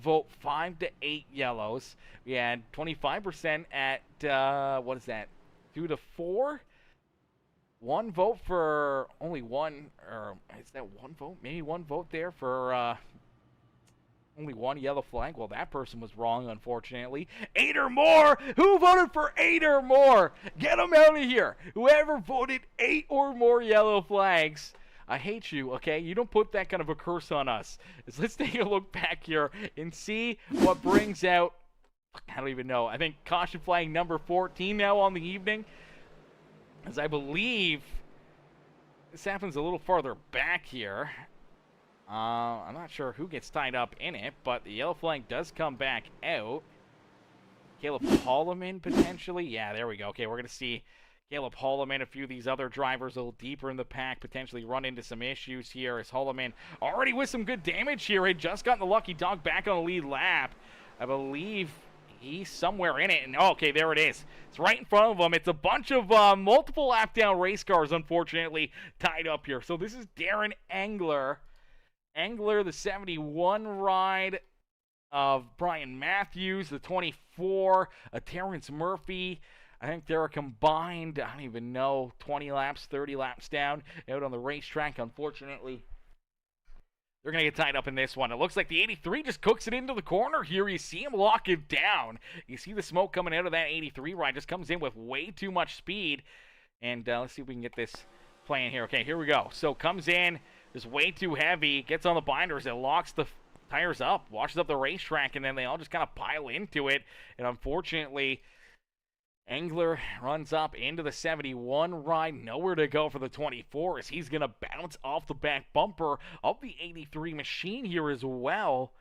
vote 5 to 8 yellows. We had 25% at, what is that, 2 to 4? 1 vote for only 1, or is that 1 vote? Maybe 1 vote there for only 1 yellow flag. Well, that person was wrong, unfortunately. 8 or more! Who voted for 8 or more? Get them out of here! Whoever voted 8 or more yellow flags, I hate you, okay? You don't put that kind of a curse on us. So let's take a look back here and see what brings out, I don't even know, I think caution flag number 14 now on the evening, as I believe this happens a little farther back here. I'm not sure who gets tied up in it, but the yellow flag does come back out. Caleb Holloman, potentially. Yeah, there we go. Okay, we're going to see Caleb Holloman, a few of these other drivers a little deeper in the pack, potentially run into some issues here, as Holloman already with some good damage here. Had just gotten the lucky dog back on the lead lap. I believe he's somewhere in it. And okay, there it is. It's right in front of him. It's a bunch of multiple lap down race cars, unfortunately, tied up here. So this is Darren Engler. Engler, the 71 ride of Brian Matthews, the 24, Terrence Murphy. I think they're a combined, I don't even know, 20 laps, 30 laps down out on the racetrack. Unfortunately, they're going to get tied up in this one. It looks like the 83 just cooks it into the corner here. You see him lock it down. You see the smoke coming out of that 83 ride. Just comes in with way too much speed. And let's see if we can get this playing here. Okay, here we go. So comes in. Is way too heavy, gets on the binders, it locks the tires up, washes up the racetrack, and then they all just kind of pile into it. And unfortunately, Engler runs up into the 71 ride, nowhere to go for the 24, as he's going to bounce off the back bumper of the 83 machine here as well.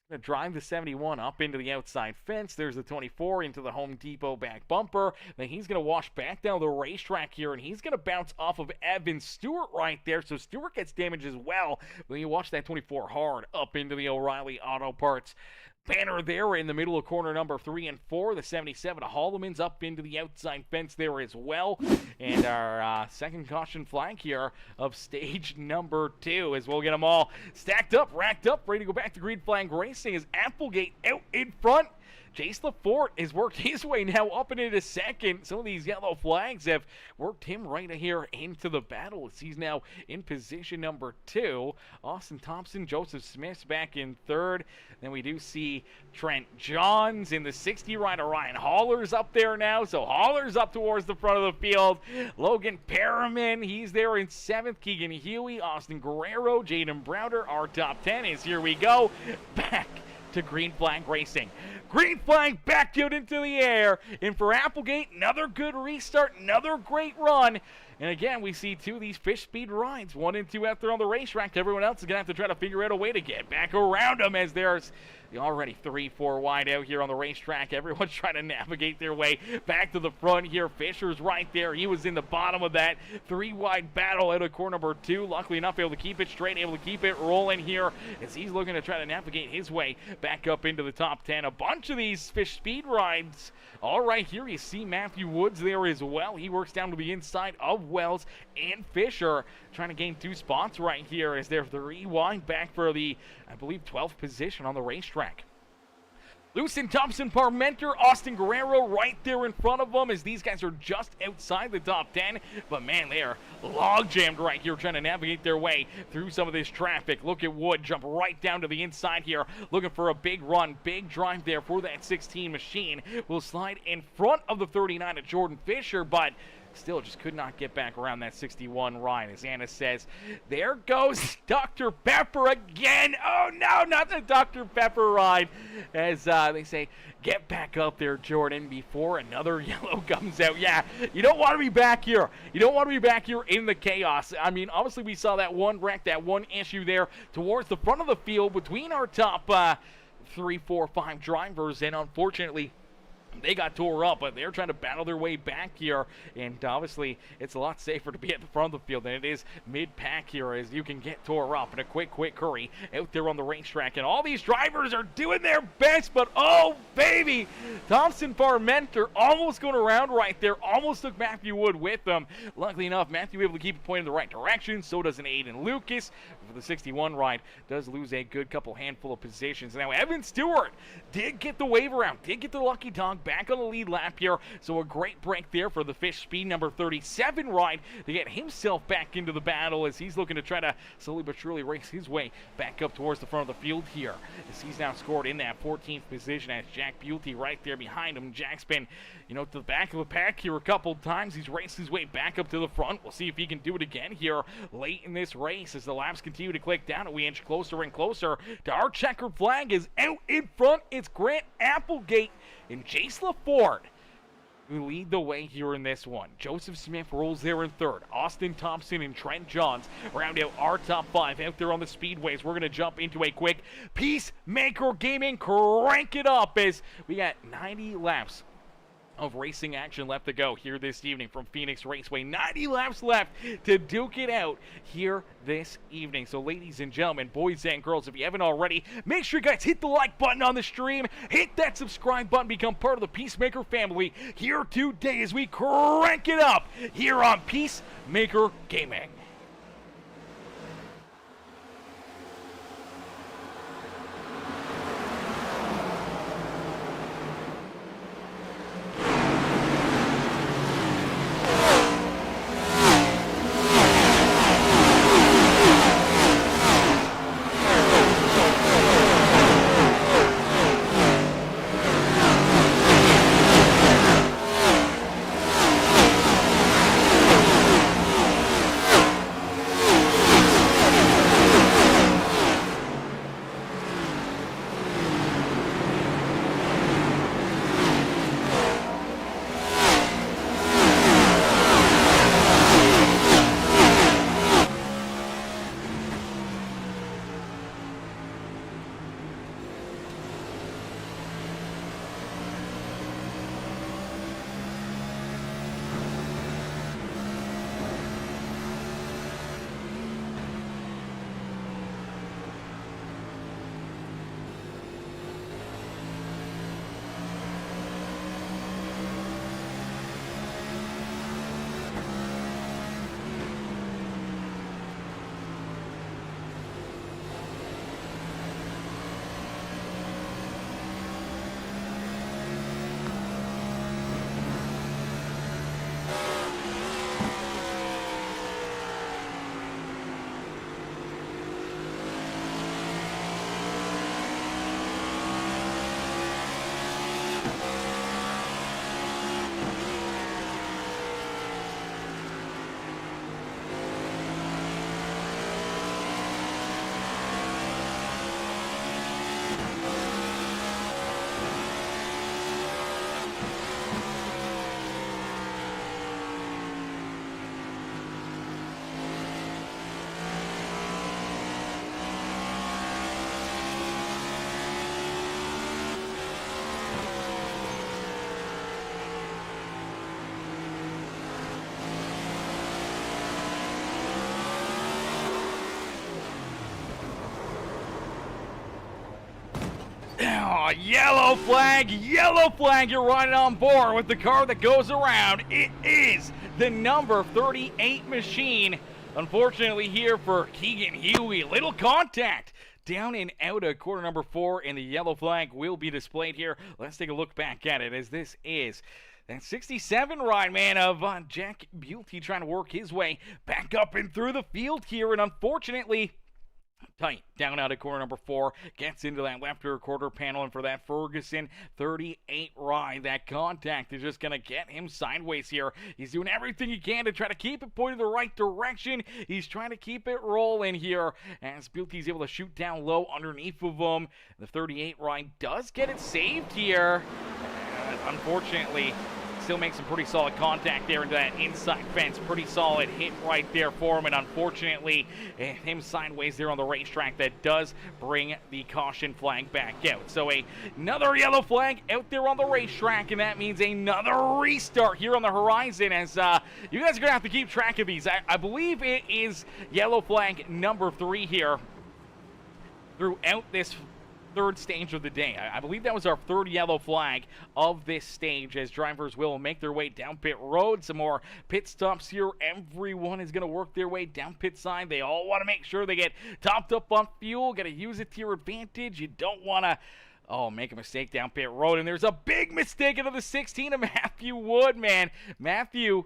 Going to drive the 71 up into the outside fence. There's the 24 into the Home Depot back bumper. Then he's going to wash back down the racetrack here, and he's going to bounce off of Evan Stewart right there. So Stewart gets damage as well. When you watch that 24 hard up into the O'Reilly Auto Parts banner there in the middle of corner number 3 and 4. The 77 of Holloman's up into the outside fence there as well. And our second caution flag here of stage number 2 as we'll get them all stacked up, racked up, ready to go back to green flag racing as Applegate out in front. Jace LaForte has worked his way now up and into second. Some of these yellow flags have worked him right here into the battle as he's now in position number 2. Austin Thompson, Joseph Smith's back in third. Then we do see Trent Johns in the 60 rider. Ryan Haller's up there now. So Haller's up towards the front of the field. Logan Perriman, he's there in 7th. Keegan Huey, Austin Guerrero, Jaden Browder. Our top 10 is here we go. Back to green flag racing. Green flag back out into the air. And for Applegate, another good restart, another great run. And again, we see 2 of these fish speed rides, 1 and 2 out there on the racetrack. Everyone else is going to have to try to figure out a way to get back around them as there's already 3-4 wide out here on the racetrack. Everyone's trying to navigate their way back to the front here. Fisher's right there. He was in the bottom of that 3-wide battle out of corner number 2. Luckily enough, able to keep it straight, able to keep it rolling here as he's looking to try to navigate his way back up into the top 10. A bunch of these fish speed rides. All right, here you see Matthew Woods there as well. He works down to the inside of Wells and Fisher, trying to gain 2 spots right here as they're 3 wide back for the, I believe, 12th position on the racetrack. Lucen Thompson, Parmenter, Austin Guerrero right there in front of them as these guys are just outside the top 10. But man, they are log jammed right here trying to navigate their way through some of this traffic. Look at Wood jump right down to the inside here, looking for a big run, big drive there for that 16 machine. Will slide in front of the 39 of Jordan Fisher, but still just could not get back around that 61 ride. As Anna says, there goes Dr. Pepper again. Oh no, not the Dr. Pepper ride. As they say, get back up there, Jordan, before another yellow comes out. Yeah, you don't want to be back here. You don't want to be back here in the chaos. I mean, obviously we saw that one wreck, that one issue there towards the front of the field between our top 3, 4, 5 drivers, and unfortunately they got tore up, but they're trying to battle their way back here, and obviously it's a lot safer to be at the front of the field than it is mid-pack here as you can get tore up in a quick hurry out there on the racetrack. And all these drivers are doing their best, but oh baby, Thompson Parmenter almost going around right there, almost took Matthew Wood with them. Luckily enough, Matthew able to keep it pointed in the right direction, so does an Aiden Lucas. For the 61 ride, does lose a good handful of positions. Now Evan Stewart did get the wave around, did get the lucky dog back on the lead lap here, so a great break there for the fish speed number 37 ride to get himself back into the battle as he's looking to try to slowly but surely race his way back up towards the front of the field here as he's now scored in that 14th position as Jack Bulte right there behind him. Jack's been, to the back of the pack here a couple times. He's raced his way back up to the front. We'll see if he can do it again here late in this race as the laps continue to click down and we inch closer and closer to our checkered flag. Is out in front. It's Grant Applegate and Jace LaForte who lead the way here in this one. Joseph Smith rolls there in third. Austin Thompson and Trent Johns round out our top 5 out there on the speedways. We're going to jump into a quick Peacemaker Gaming crank it up as we got 90 laps of racing action left to go here this evening from Phoenix Raceway. 90 laps left to duke it out here this evening. So ladies and gentlemen, boys and girls, if you haven't already, make sure you guys hit the like button on the stream, hit that subscribe button, become part of the Peacemaker family here today as we crank it up here on Peacemaker Gaming. Oh, yellow flag, you're riding on board with the car that goes around. It is the number 38 machine. Unfortunately here for Keegan Huey, little contact down and out of corner number 4, and the yellow flag will be displayed here. Let's take a look back at it, as this is that 67 ride, man, of Jack Bulte trying to work his way back up and through the field here, and unfortunately tight down out of corner number 4, gets into that left rear quarter panel, and for that Ferguson 38 ride, that contact is just gonna get him sideways here. He's doing everything he can to try to keep it pointed the right direction. He's trying to keep it rolling here as Bulte's able to shoot down low underneath of him. The 38 ride does get it saved here. Unfortunately, still makes some pretty solid contact there into that inside fence. Pretty solid hit right there for him, and unfortunately, him sideways there on the racetrack. That does bring the caution flag back out. So another yellow flag out there on the racetrack, and that means another restart here on the horizon, as you guys are going to have to keep track of these. I believe it is yellow flag number 3 here throughout this third stage of the day. I believe that was our third yellow flag of this stage, as drivers will make their way down pit road. Some more pit stops here. Everyone is going to work their way down pit side. They all want to make sure they get topped up on fuel. Got to use it to your advantage. You don't want to make a mistake down pit road, and there's a big mistake into the 16 of Matthew Wood, man. Matthew,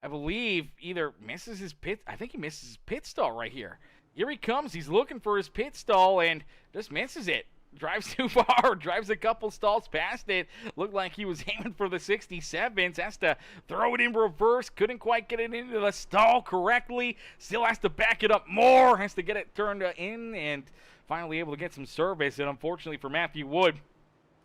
I believe, either misses his pit. I think he misses his pit stall right here. Here he comes. He's looking for his pit stall and just misses it. Drives too far, drives a couple stalls past it. Looked like he was aiming for the 67s. Has to throw it in reverse. Couldn't quite get it into the stall correctly. Still has to back it up more. Has to get it turned in, and finally able to get some service. And unfortunately for Matthew Wood,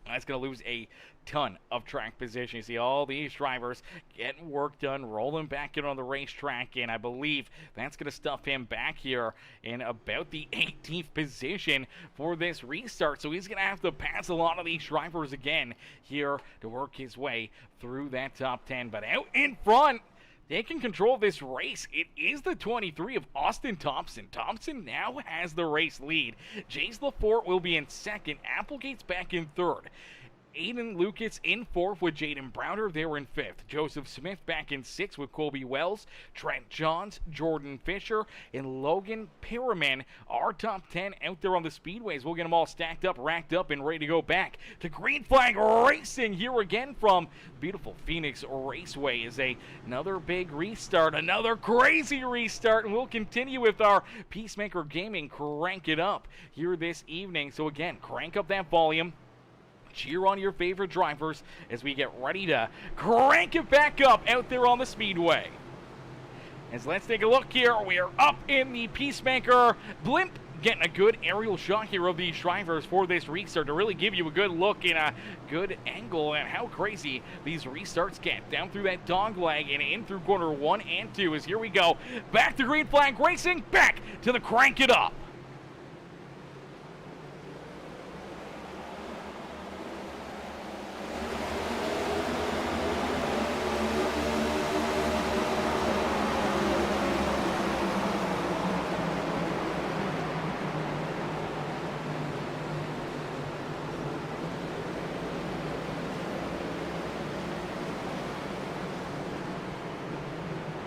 that's going to lose a ton of track position. You see all these drivers getting work done, rolling back in on the racetrack, and I believe that's going to stuff him back here in about the 18th position for this restart. So he's going to have to pass a lot of these drivers again here to work his way through that top 10. But out in front, they can control this race. It is the 23 of Austin Thompson. Thompson now has the race lead. Jace Lafort will be in second. Applegate's back in third. Aiden Lucas in fourth with Jaden Browder. They were in fifth. Joseph Smith back in sixth with Colby Wells. Trent Johns, Jordan Fisher, and Logan Perriman. Our top 10 out there on the speedways. We'll get them all stacked up, racked up, and ready to go back to green flag racing here again from beautiful Phoenix Raceway. Is another big restart, another crazy restart, and we'll continue with our Peacemaker Gaming Crank It Up here this evening. So again, crank up that volume. Cheer on your favorite drivers as we get ready to crank it back up out there on the speedway. As let's take a look here. We are up in the Peacemaker blimp, getting a good aerial shot here of these drivers for this restart to really give you a good look and a good angle at how crazy these restarts get. Down through that dog leg and in through corner 1 and 2 as here we go. Back to green flag racing, back to the crank it up.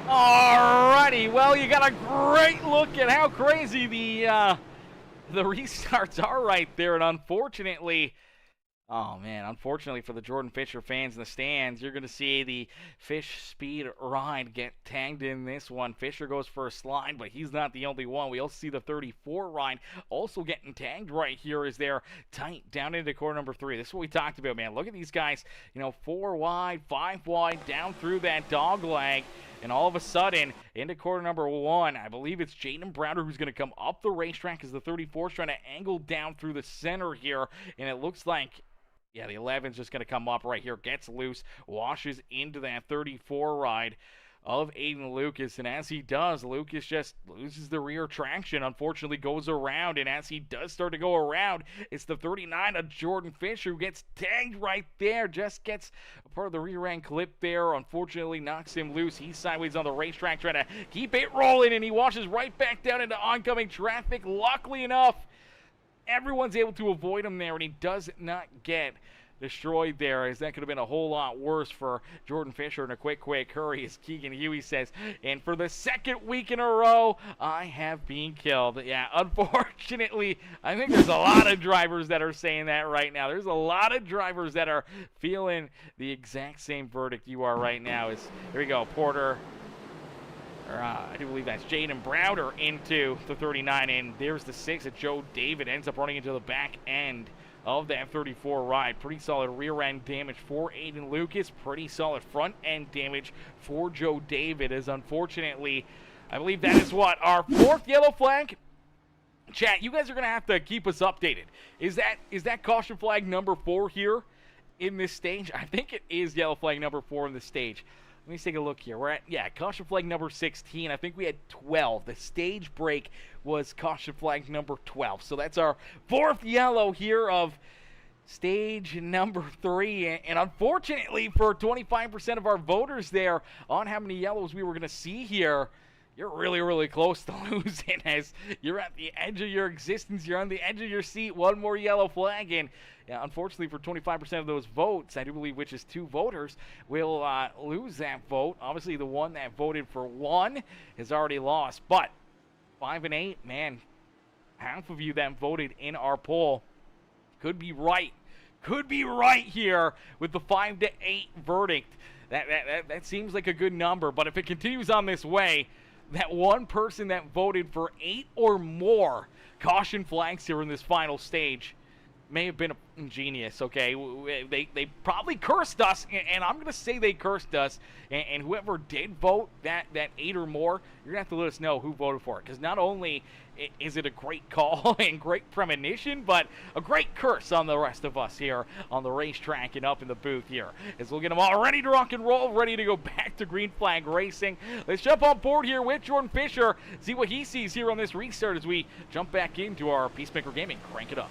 Alrighty, well, you got a great look at how crazy the restarts are right there, and unfortunately, unfortunately for the Jordan Fisher fans in the stands, you're going to see the Fish Speed ride get tagged in this one. Fisher goes for a slide, but he's not the only one. We also see the 34 ride also getting tagged right here as they're tight down into corner number 3. This is what we talked about, man. Look at these guys, 4 wide, 5 wide, down through that dog leg. And all of a sudden, into corner number 1, I believe it's Jaden Browder who's going to come up the racetrack as the 34 is trying to angle down through the center here. And it looks like, yeah, the 11's just going to come up right here, gets loose, washes into that 34 ride of Aiden Lucas, and as he does, Lucas just loses the rear traction, unfortunately goes around, and as he does start to go around, it's the 39 of Jordan Fisher who gets tagged right there, just gets a part of the rear end clip there, unfortunately knocks him loose. He's sideways on the racetrack trying to keep it rolling, and he washes right back down into oncoming traffic. Luckily enough, everyone's able to avoid him there, and he does not get destroyed there, as that could have been a whole lot worse for Jordan Fisher in a quick hurry, as Keegan Huey says. And for the second week in a row, I have been killed. Yeah, unfortunately, I think there's a lot of drivers that are saying that right now. There's a lot of drivers that are feeling the exact same verdict you are right now. Here we go, Porter. I do believe that's Jaden Browder into the 39, and there's the 6 that Joe David ends up running into the back end of that 34 ride. Pretty solid rear end damage for Aiden Lucas. Pretty solid front end damage for Joe David, as unfortunately, I believe that is what, our 4th yellow flag? Chat, you guys are going to have to keep us updated. Is that caution flag number 4 here in this stage? I think it is yellow flag number 4 in this stage. Let me take a look here. We're at, caution flag number 16. I think we had 12. The stage break was caution flag number 12. So that's our 4th yellow here of stage number 3. And unfortunately for 25% of our voters there on how many yellows we were going to see here, you're really, really close to losing, as you're at the edge of your existence. You're on the edge of your seat. One more yellow flag, and unfortunately for 25% of those votes, I do believe, which is 2 voters, will lose that vote. Obviously, the one that voted for 1 has already lost, but 5 and 8, man, half of you that voted in our poll could be right. Could be right here with the 5 to 8 verdict. That seems like a good number, but if it continues on this way, that one person that voted for 8 or more caution flags here in this final stage may have been a genius, okay? They probably cursed us, and I'm going to say they cursed us, and whoever did vote that 8 or more, you're going to have to let us know who voted for it, because not only is it a great call and great premonition, but a great curse on the rest of us here on the racetrack and up in the booth here, as we'll get them all ready to rock and roll, ready to go back to green flag racing. Let's jump on board here with Jordan Fisher, see what he sees here on this restart as we jump back into our Peacemaker Gaming. Crank it up.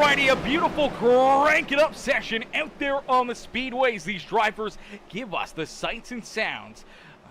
Alrighty, a beautiful crank it up session out there on the speedways. These drivers give us the sights and sounds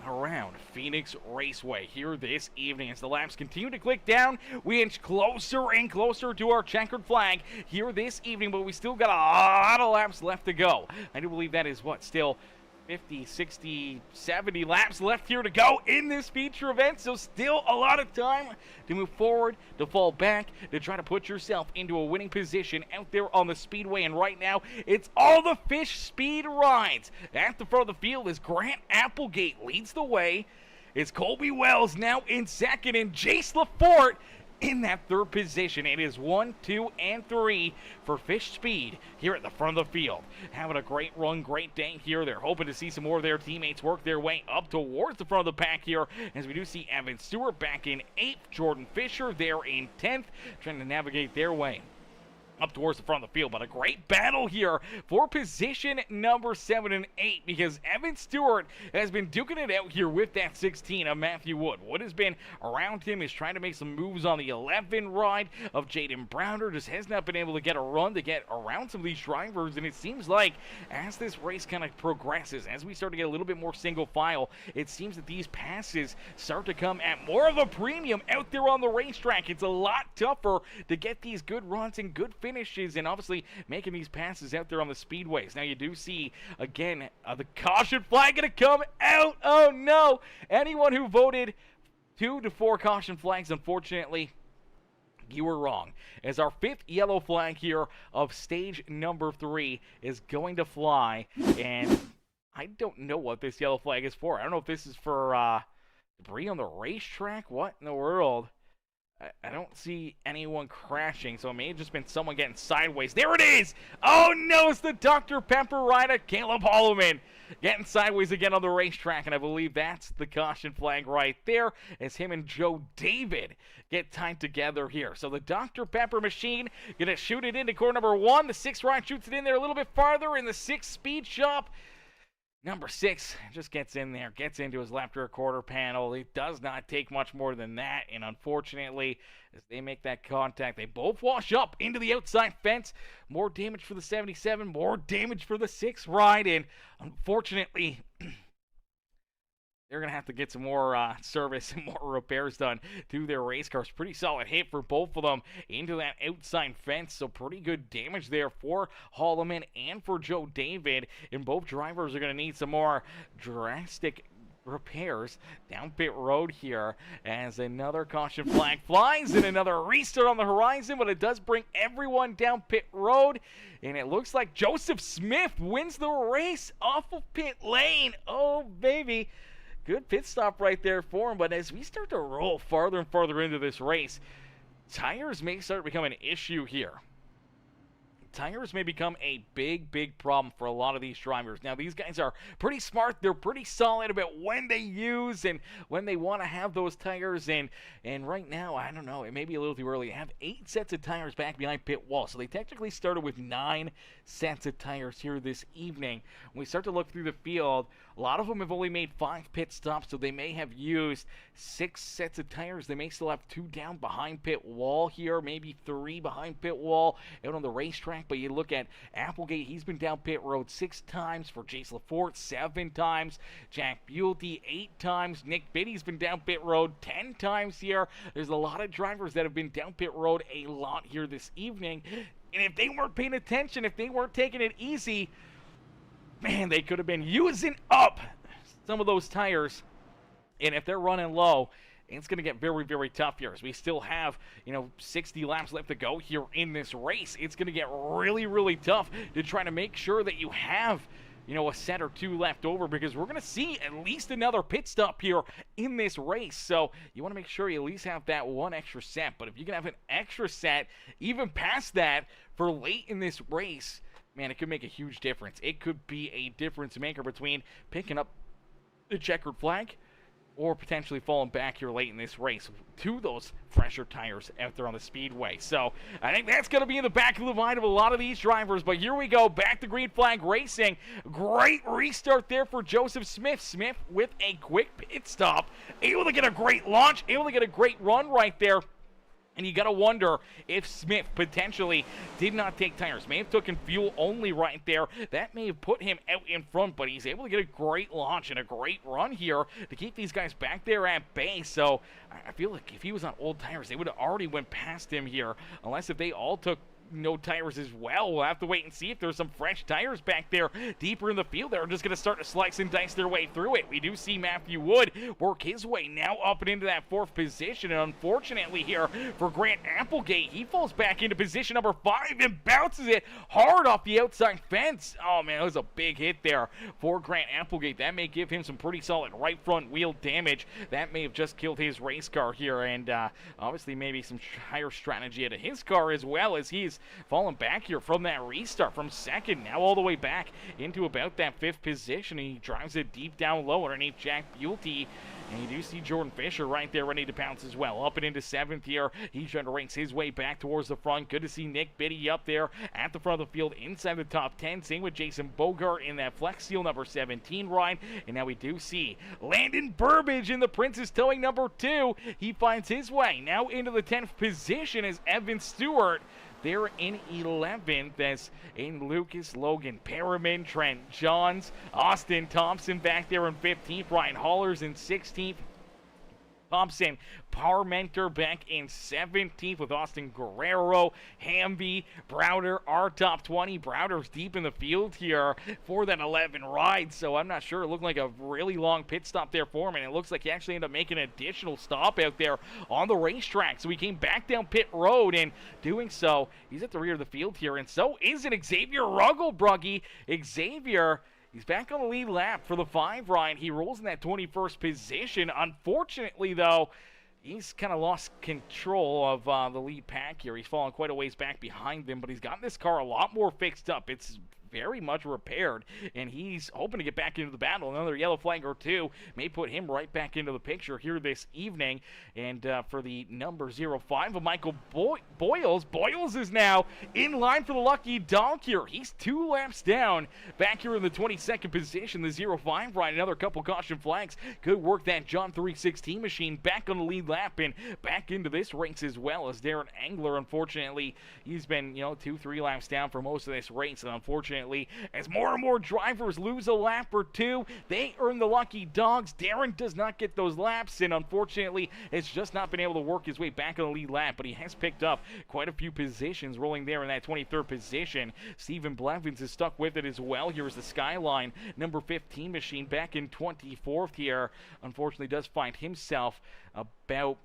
around Phoenix Raceway here this evening. As the laps continue to click down, we inch closer and closer to our checkered flag here this evening, but we still got a lot of laps left to go. I do believe that is what, still 50, 60, 70 laps left here to go in this feature event, so still a lot of time to move forward, to fall back, to try to put yourself into a winning position out there on the speedway. And right now, it's all the fish speed rides. At the front of the field is Grant Applegate leads the way. It's Colby Wells now in second, and Jace Lafort in that third position. It is 1, 2, and 3 for Fish Speed here at the front of the field. Having a great run, great day here. They're hoping to see some more of their teammates work their way up towards the front of the pack here, as we do see Evan Stewart back in 8th, Jordan Fisher there in 10th, trying to navigate their way up towards the front of the field. But a great battle here for position number 7 and 8, because Evan Stewart has been duking it out here with that 16 of Matthew Wood. Wood has been around him, is trying to make some moves on the 11 ride of Jaden Browner, just has not been able to get a run to get around some of these drivers. And it seems like as this race kind of progresses, as we start to get a little bit more single file, it seems that these passes start to come at more of a premium out there on the racetrack. It's a lot tougher to get these good runs and good finishes, and obviously making these passes out there on the speedways. Now you do see again the caution flag gonna come out. Oh no, anyone who voted 2 to 4 caution flags, unfortunately you were wrong, as our 5th yellow flag here of stage number 3 is going to fly. And I don't know what this yellow flag is for. I don't know if this is for debris on the racetrack. What in the world? I don't see anyone crashing, so it may have just been someone getting sideways. There it is! Oh no, it's the Dr. Pepper rider, Caleb Holloman, getting sideways again on the racetrack, and I believe that's the caution flag right there, as him and Joe David get tied together here. So the Dr. Pepper machine gonna shoot it into corner number 1. The 6th ride shoots it in there a little bit farther in the 6th speed shop. Number 6 just gets in there, gets into his left rear quarter panel. It does not take much more than that, and unfortunately, as they make that contact, they both wash up into the outside fence. More damage for the 77, more damage for the 6th ride, and unfortunately, they're going to have to get some more service and more repairs done to their race cars. Pretty solid hit for both of them into that outside fence. So pretty good damage there for Holloman and for Joe David. And both drivers are going to need some more drastic repairs down pit road here, as another caution flag flies and another restart on the horizon. But it does bring everyone down pit road. And it looks like Joseph Smith wins the race off of pit lane. Oh, baby. Good pit stop right there for him. But as we start to roll farther and farther into this race, tires may start to become an issue here. Tires may become a big problem for a lot of these drivers. Now, these guys are pretty smart. They're pretty solid about when they use and when they want to have those tires. And right now, I don't know, it may be a little too early. They have 8 sets of tires back behind pit wall. So they technically started with 9 sets of tires here this evening. When we start to look through the field, a lot of them have only made 5 pit stops, so they may have used 6 sets of tires. They may still have 2 down behind pit wall here, maybe 3 behind pit wall out on the racetrack. But you look at Applegate, he's been down pit road 6 times. For Jace Lafort, 7 times. Jack Buelty, 8 times. Nick Biddy's been down pit road 10 times here. There's a lot of drivers that have been down pit road a lot here this evening. And if they weren't paying attention, if they weren't taking it easy, man, they could have been using up some of those tires. And if they're running low, it's going to get very tough here, as we still have, 60 laps left to go here in this race. It's going to get really tough to try to make sure that you have, a set or 2 left over, because we're going to see at least another pit stop here in this race. So you want to make sure you at least have that 1 extra set. But if you can have an extra set, even past that, for late in this race, man, it could make a huge difference. It could be a difference maker between picking up the checkered flag or potentially falling back here late in this race to those fresher tires out there on the speedway. So I think that's going to be in the back of the mind of a lot of these drivers. But here we go, back to green flag racing. Great restart there for Joseph Smith. Smith with a quick pit stop, able to get a great launch, able to get a great run right there And you got to wonder if Smith potentially did not take tires. May have taken fuel only right there. That may have put him out in front, but he's able to get a great launch and a great run here to keep these guys back there at bay. So I feel like if he was on old tires, they would have already went past him here, unless if they all took no tires as well. We'll have to wait and see if there's some fresh tires back there deeper in the field. They're just going to start to slice and dice their way through it. We do see Matthew Wood work his way now up and into that 4th position, and unfortunately here for Grant Applegate, he falls back into position number 5 and bounces it hard off the outside fence. Oh man, that was a big hit there for Grant Applegate. That may give him some pretty solid right front wheel damage. That may have just killed his race car here, and obviously maybe some higher strategy out of his car as well, as he's falling back here from that restart from 2nd, now all the way back into about that 5th position. He drives it deep down low underneath Jack Buelty. And you do see Jordan Fisher right there ready to pounce as well. Up and into 7th here. He's trying to race his way back towards the front. Good to see Nick Biddy up there at the front of the field inside the top 10. Same with Jason Bogart in that Flex Seal number 17 ride. And now we do see Landon Burbage in the Princess Towing number 2. He finds his way now into the 10th position as Evan Stewart. They're in 11th as in Lucas, Logan, Perriman, Trent Johns, Austin Thompson back there in 15th, Ryan Hollers in 16th. Thompson, Parmenter back in 17th with Austin Guerrero, Hamby, Browder, our top 20. Browder's deep in the field here for that 11 ride, so I'm not sure. It looked like a really long pit stop there for him, and it looks like he actually ended up making an additional stop out there on the racetrack. So he came back down pit road, and doing so, he's at the rear of the field here, and so is it Xavier Rugglebruggy. Xavier, he's back on the lead lap for the 5 ride. He rolls in that 21st position. Unfortunately, though, he's kind of lost control of the lead pack here. He's fallen quite a ways back behind them, but he's gotten this car a lot more fixed up. It's very much repaired, and he's hoping to get back into the battle. Another yellow flag or 2 may put him right back into the picture here this evening. And for the number 05 of Michael Boyles, Boyles is now in line for the lucky dog here. He's 2 laps down back here in the 22nd position. The 05 ride, another couple caution flags. Good work, that John 316 machine back on the lead lap and back into this race as well as Darren Engler. Unfortunately, he's been 2-3 laps down for most of this race, and unfortunately, as more and more drivers lose a lap or 2, they earn the lucky dogs. Darren does not get those laps, and unfortunately has just not been able to work his way back on the lead lap, but he has picked up quite a few positions, rolling there in that 23rd position. Stephen Blevins is stuck with it as well. Here's the Skyline number 15 machine back in 24th here. Unfortunately does find himself about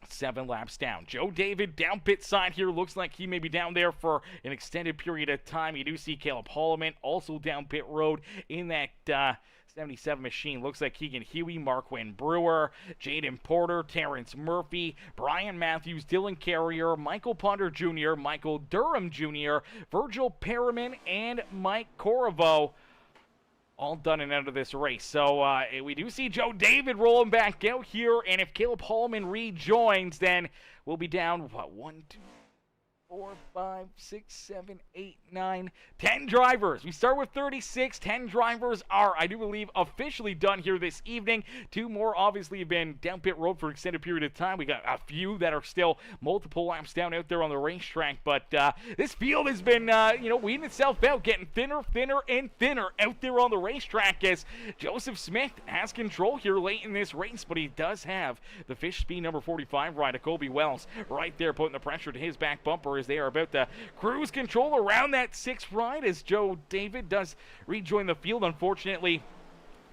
7 laps down. Joe David down pit side here. Looks like he may be down there for an extended period of time. You do see Caleb Holloman also down pit road in that 77 machine. Looks like Keegan Huey, Marquin Brewer, Jaden Porter, Terrence Murphy, Brian Matthews, Dylan Carrier, Michael Ponder Jr., Michael Durham Jr., Virgil Perriman, and Mike Corriveau all done and out of this race. So we do see Joe David rolling back out here, and if Caleb Holloman rejoins, then we'll be down, 1, 2, 4, 5, 6, 7, 8, 9, 10 drivers. We start with 36. 10 drivers are, I do believe, officially done here this evening. 2 more obviously have been down pit road for an extended period of time. We got a few that are still multiple laps down out there on the racetrack, but this field has been, weeding itself out, getting thinner, and thinner out there on the racetrack as Joseph Smith has control here late in this race, but he does have the Fish Speed number 45 ride of Kobe Wells right there, putting the pressure to his back bumper as they are about to cruise control around that 6th ride as Joe David does rejoin the field. Unfortunately,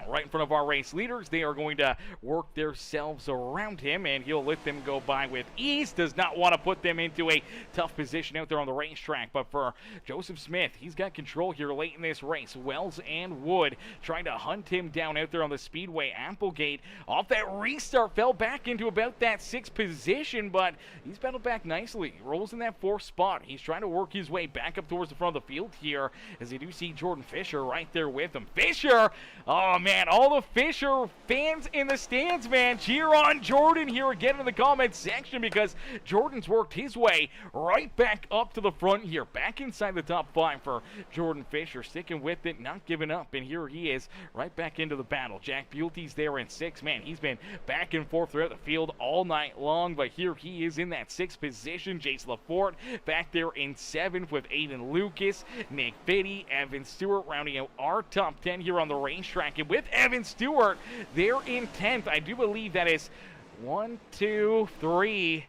right in front of our race leaders, they are going to work themselves around him, and he'll let them go by with ease. Does not want to put them into a tough position out there on the racetrack, but for Joseph Smith, he's got control here late in this race. Wells and Wood trying to hunt him down out there on the speedway. Applegate off that restart fell back into about that 6th position, but he's battled back nicely. He rolls in that 4th spot. He's trying to work his way back up towards the front of the field here as you do see Jordan Fisher right there with him. Fisher, oh man, man, all the Fisher fans in the stands, man, cheer on Jordan here again in the comments section, because Jordan's worked his way right back up to the front here, back inside the top 5 for Jordan Fisher, sticking with it, not giving up, and here he is right back into the battle. Jack Buelte's there in 6th. Man, he's been back and forth throughout the field all night long, but here he is in that 6th position. Jace Lafort back there in 7th with Aiden Lucas, Nick Fitty, Evan Stewart rounding out our top 10 here on the racetrack, and with Evan Stewart there in 10th. I do believe that is 1, 2, 3,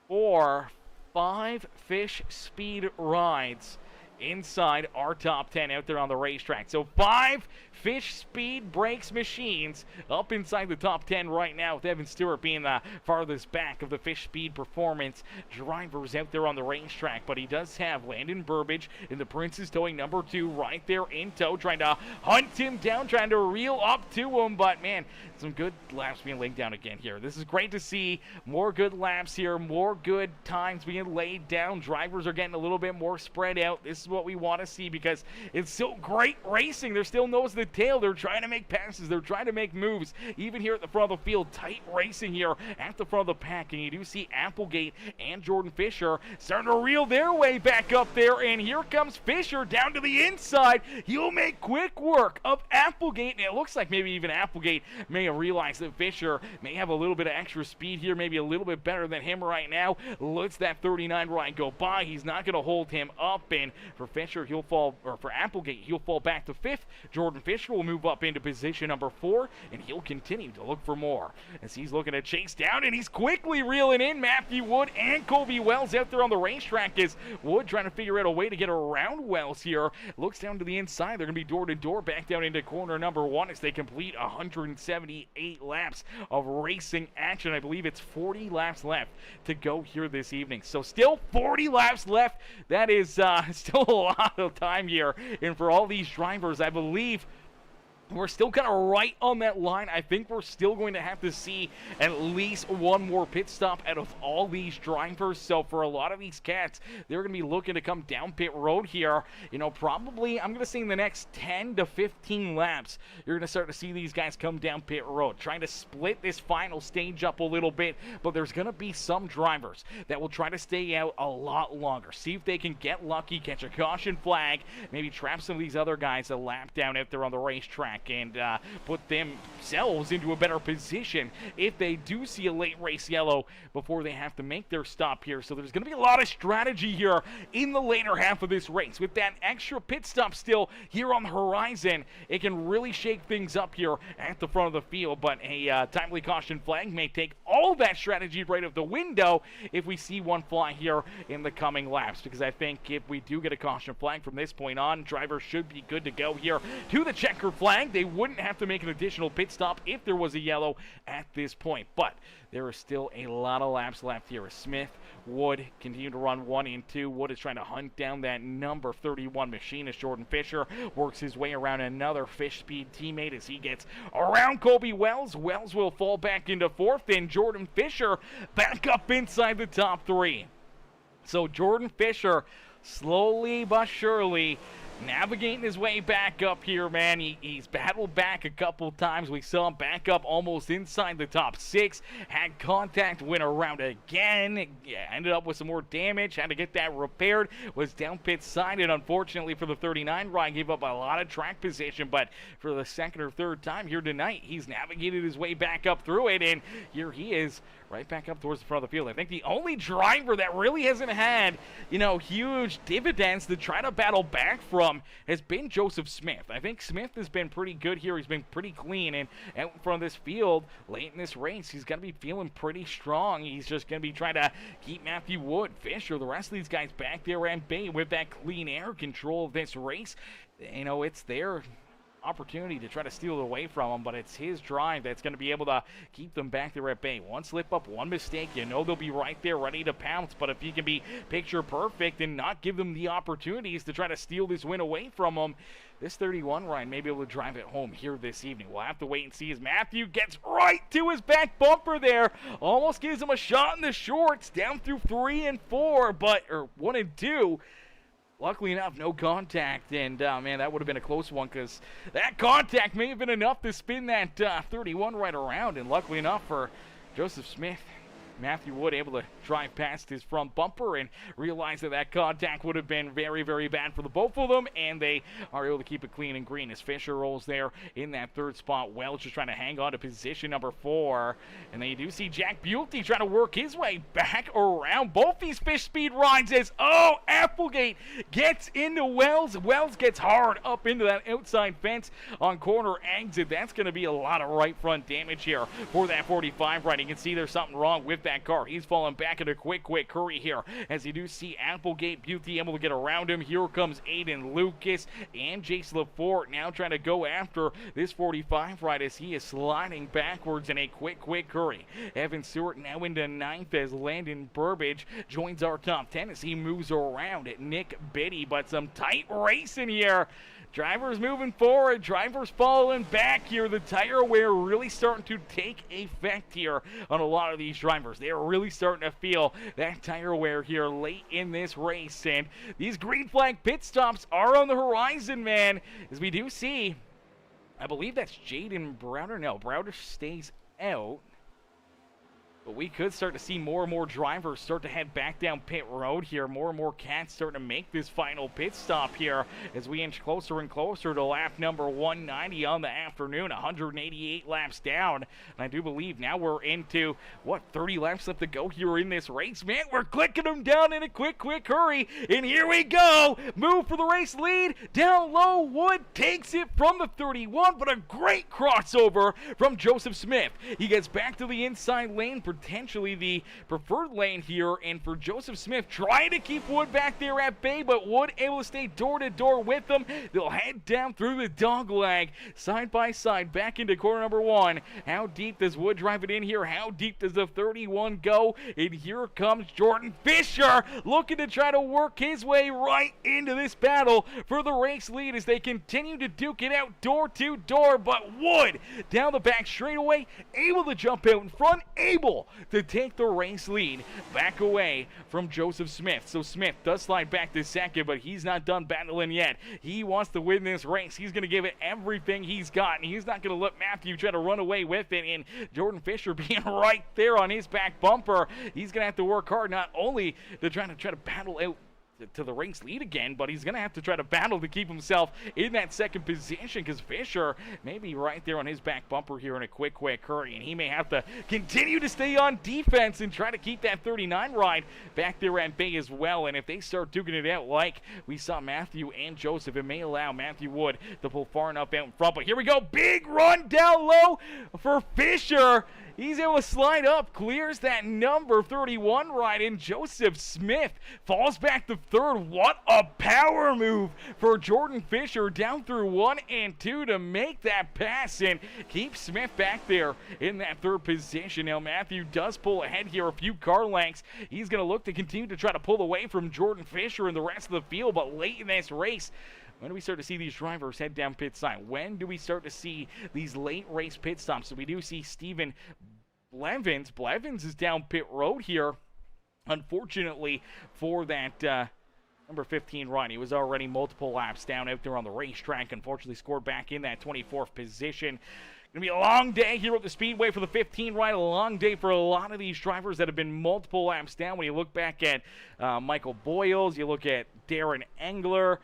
4, 5 Fish Speed rides inside our top 10 out there on the racetrack. So 5 Fish Speed Brakes machines up inside the top 10 right now, with Evan Stewart being the farthest back of the Fish Speed Performance drivers out there on the racetrack. But he does have Landon Burbage in the Princess Towing number 2 right there in tow, trying to hunt him down, trying to reel up to him. But man, some good laps being laid down again here. This is great to see. More good laps here, more good times being laid down. Drivers are getting a little bit more spread out. This is what we want to see, because it's still great racing. They're still nose to the tail. They're trying to make passes. They're trying to make moves. Even here at the front of the field, tight racing here at the front of the pack. And you do see Applegate and Jordan Fisher starting to reel their way back up there. And here comes Fisher down to the inside. He'll make quick work of Applegate. And it looks like maybe even Applegate may have realized that Fisher may have a little bit of extra speed here, maybe a little bit better than him right now. Lets that 39 ride go by. He's not going to hold him up. And for Fisher, he'll fall, or for Applegate, he'll fall back to 5th. Jordan Fisher will move up into position number 4, and he'll continue to look for more as he's looking to chase down, and he's quickly reeling in Matthew Wood and Colby Wells out there on the racetrack, as Wood trying to figure out a way to get around Wells here. Looks down to the inside. They're going to be door to door back down into corner number 1 as they complete 178 laps of racing action. I believe it's 40 laps left to go here this evening. So still 40 laps left. That is still a lot of time here. And for all these drivers, I believe we're still kind of right on that line. I think we're still going to have to see at least one more pit stop out of all these drivers. So for a lot of these cats, they're going to be looking to come down pit road here. You know, probably, I'm going to say in the next 10 to 15 laps, you're going to start to see these guys come down pit road, trying to split this final stage up a little bit. But there's going to be some drivers that will try to stay out a lot longer. See if they can get lucky, catch a caution flag, maybe trap some of these other guys a lap down out there on the racetrack, and put themselves into a better position if they do see a late race yellow before they have to make their stop here. So there's going to be a lot of strategy here in the later half of this race. With that extra pit stop still here on the horizon, it can really shake things up here at the front of the field. But a timely caution flag may take all that strategy right out the window if we see one fly here in the coming laps, because I think if we do get a caution flag from this point on, drivers should be good to go here to the checkered flag. They wouldn't have to make an additional pit stop if there was a yellow at this point. But there is still a lot of laps left here as Smith, Wood continue to run 1 and 2. Wood is trying to hunt down that number 31 machine as Jordan Fisher works his way around another Fish Speed teammate as he gets around Colby Wells. Wells will fall back into 4th, and Jordan Fisher back up inside the top 3. So Jordan Fisher slowly but surely navigating his way back up here, man. He's battled back a couple times. We saw him back up almost inside the top 6. Had contact, went around again. Yeah, ended up with some more damage. Had to get that repaired. Was down pit side, and unfortunately for the 39 ride, gave up a lot of track position. But for the 2nd or 3rd time here tonight, he's navigated his way back up through it, and here he is right back up towards the front of the field. I think the only driver that really hasn't had, you know, huge dividends to try to battle back from has been Joseph Smith. I think Smith has been pretty good here. He's been pretty clean, and out in front of this field late in this race, he's going to be feeling pretty strong. He's just going to be trying to keep Matthew Wood, Fisher, the rest of these guys back there and bay with that clean air control of this race. You know, it's their opportunity to try to steal it away from him, but it's his drive that's going to be able to keep them back there at bay. One slip up, one mistake, you know they'll be right there ready to pounce. But if he can be picture perfect and not give them the opportunities to try to steal this win away from them, this 31 ride may be able to drive it home here this evening. We'll have to wait and see as Matthew gets right to his back bumper there. Almost gives him a shot in the shorts down through 3 and 4, or 1 and 2. Luckily enough, no contact, and man, that would have been a close one because that contact may have been enough to spin that 31 right around, and luckily enough for Joseph Smith, Matthew Wood able to drive past his front bumper and realize that that contact would have been very, very bad for the both of them, and they are able to keep it clean and green as Fisher rolls there in that third spot. Welch just trying to hang on to position number 4, and then you do see Jack Bulty trying to work his way back around both these fish speed rides as, Applegate gets into Wells. Wells gets hard up into that outside fence on corner exit. That's going to be a lot of right front damage here for that 45 ride. You can see there's something wrong with that car. He's falling back into quick hurry here as you do see Applegate Beauty able to get around him. Here comes Aiden Lucas and Jace LaForte now trying to go after this 45 ride as he is sliding backwards in a quick hurry. Evan Stewart now into 9th as Landon Burbage joins our top 10 as he moves around at Nick Biddy, but some tight racing here. Drivers moving forward, drivers following back here. The tire wear really starting to take effect here on a lot of these drivers. They're really starting to feel that tire wear here late in this race. And these green flag pit stops are on the horizon, man, as we do see, I believe that's Jaden Browder. No, Browder stays out. But we could start to see more and more drivers start to head back down pit road here. More and more cats starting to make this final pit stop here as we inch closer and closer to lap number 190 on the afternoon. 188 laps down. And I do believe now we're into, 30 laps left to go here in this race. Man, we're clicking them down in a quick hurry. And here we go. Move for the race lead. Down low, Wood takes it from the 31, but a great crossover from Joseph Smith. He gets back to the inside lane, potentially the preferred lane here, and for Joseph Smith trying to keep Wood back there at bay, but Wood able to stay door to door with them. They'll head down through the dog leg side by side back into corner number 1. How deep does Wood drive it in here? How deep does the 31 go? And here comes Jordan Fisher looking to try to work his way right into this battle for the race lead as they continue to duke it out door to door, but Wood down the back straightaway able to jump out in front, able to take the race lead back away from Joseph Smith. So Smith does slide back to second, but he's not done battling yet. He wants to win this race. He's going to give it everything he's got, and he's not going to let Matthew try to run away with it. And Jordan Fisher being right there on his back bumper, he's going to have to work hard not only to try to battle out to the race lead again, but he's going to have to try to battle to keep himself in that second position because Fisher may be right there on his back bumper here in a quick hurry, and he may have to continue to stay on defense and try to keep that 39 ride back there at bay as well. And if they start duking it out like we saw Matthew and Joseph, it may allow Matthew Wood to pull far enough out in front. But here we go, big run down low for Fisher. He's able to slide up, clears that number 31 ride, and Joseph Smith falls back to third. What a power move for Jordan Fisher down through 1 and 2 to make that pass and keep Smith back there in that third position. Now Matthew does pull ahead here a few car lengths. He's going to look to continue to try to pull away from Jordan Fisher and the rest of the field, but late in this race, when do we start to see these drivers head down pit side? When do we start to see these late race pit stops? So we do see Steven Blevins. Blevins is down pit road here, unfortunately, for that number 15 run. He was already multiple laps down out there on the racetrack. Unfortunately, scored back in that 24th position. Going to be a long day here at the Speedway for the 15 ride. A long day for a lot of these drivers that have been multiple laps down. When you look back at Michael Boyles, you look at Darren Engler,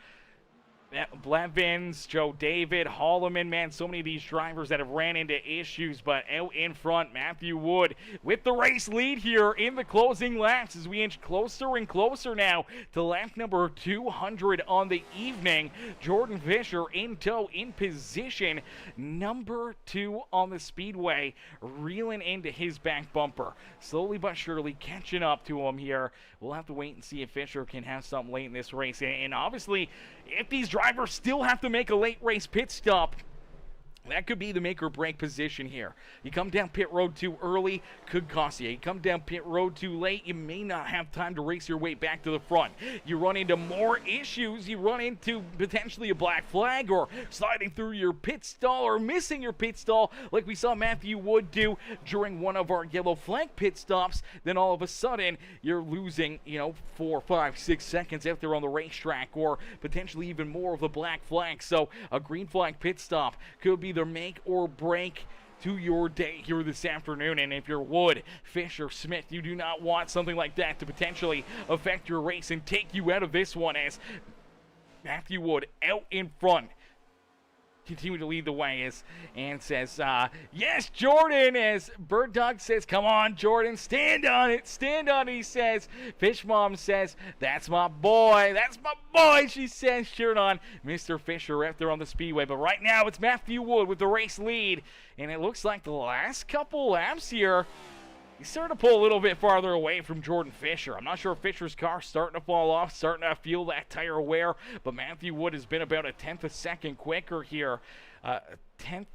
Blevins, Joe David, Holloman, man, so many of these drivers that have ran into issues, but out in front, Matthew Wood with the race lead here in the closing laps as we inch closer and closer now to lap number 200 on the evening. Jordan Fisher in tow, in position, number 2 on the Speedway, reeling into his back bumper. Slowly but surely catching up to him here. We'll have to wait and see if Fisher can have something late in this race. And obviously, if these drivers still have to make a late race pit stop, That could be the make or break position here. You come down pit road too early, could cost you. You come down pit road too late, you may not have time to race your way back to the front. You run into more issues. You run into potentially a black flag or sliding through your pit stall or missing your pit stall like we saw Matthew Wood do during one of our yellow flag pit stops. Then all of a sudden, you're losing, 4, 5, 6 seconds out there on the racetrack or potentially even more of the black flag. So a green flag pit stop could be the make or break to your day here this afternoon. And if you're Wood, Fisher, Smith, you do not want something like that to potentially affect your race and take you out of this one, as Matthew Wood out in front continue to lead the way and says, yes, Jordan, as Bird Dog says, come on, Jordan, stand on it, he says. Fish Mom says, that's my boy, she says, cheering on Mr. Fisher out there on the speedway. But right now, it's Matthew Wood with the race lead, and it looks like the last couple laps here, he's starting to pull a little bit farther away from Jordan Fisher. I'm not sure if Fisher's car's starting to fall off, starting to feel that tire wear, but Matthew Wood has been about a tenth a second quicker here. Tenth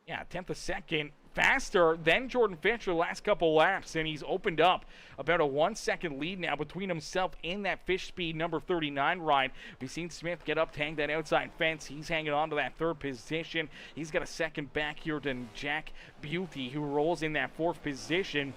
a second faster than Jordan Fisher last couple laps, and he's opened up about a 1 second lead now between himself and that Fish Speed number 39 ride. We've seen Smith get up to hang that outside fence. He's hanging on to that third position. He's got a second back here than Jack Beauty, who rolls in that fourth position.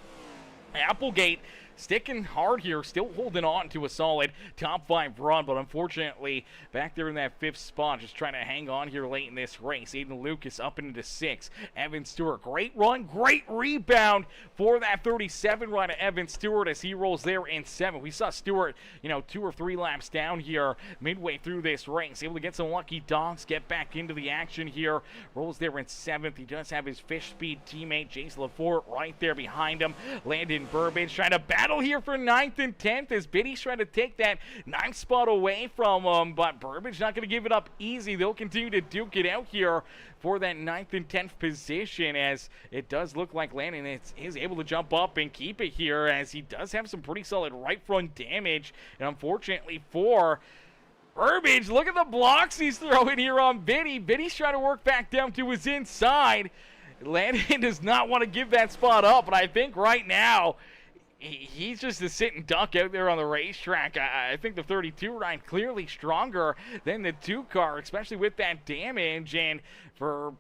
Applegate sticking hard here, still holding on to a solid top 5 run, but unfortunately back there in that 5th spot, just trying to hang on here late in this race. Aiden Lucas up into 6. Evan Stewart, great run, great rebound for that 37 run of Evan Stewart as he rolls there in 7. We saw Stewart, 2 or 3 laps down here midway through this race, able to get some lucky dogs, get back into the action here, rolls there in 7th. He does have his Fish Speed teammate Jace Lafort right there behind him. Landon Burbage trying to battle here for 9th and 10th as Biddy's trying to take that 9th spot away from him, but Burbage not going to give it up easy. They'll continue to duke it out here for that 9th and 10th position, as it does look like Landon is able to jump up and keep it here, as he does have some pretty solid right front damage. And unfortunately for Burbage, look at the blocks he's throwing here on Biddy. Biddy's trying to work back down to his inside. Landon does not want to give that spot up, but I think right now he's just a sitting duck out there on the racetrack. I think the 32 ride clearly stronger than the 2 car, especially with that damage. And for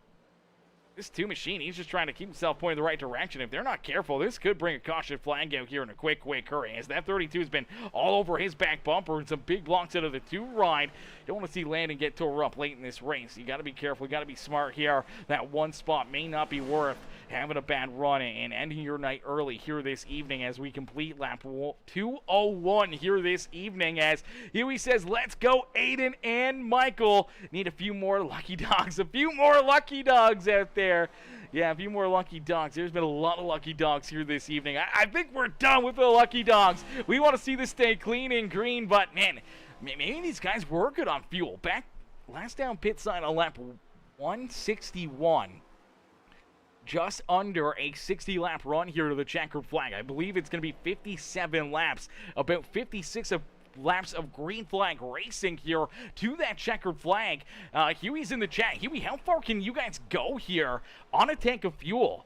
this 2 machine, he's just trying to keep himself pointing the right direction. If they're not careful, this could bring a caution flag out here in a quick hurry, as that 32 has been all over his back bumper and some big blocks out of the 2 ride. You don't want to see Landon get tore up late in this race. You got to be careful. You got to be smart here. That 1 spot may not be worth having a bad run and ending your night early here this evening as we complete lap 201 here this evening, as Huey says, let's go Aiden and Michael. Need a few more lucky dogs. A few more lucky dogs out there. Yeah, a few more lucky dogs. There's been a lot of lucky dogs here this evening. I think we're done with the lucky dogs. We want to see this stay clean and green, but man, maybe these guys were good on fuel. Back last down pit side on lap 161. Just under a 60-lap run here to the checkered flag. I believe it's going to be 57 laps, about 56 laps of green flag racing here to that checkered flag. Huey's in the chat. Huey, how far can you guys go here on a tank of fuel?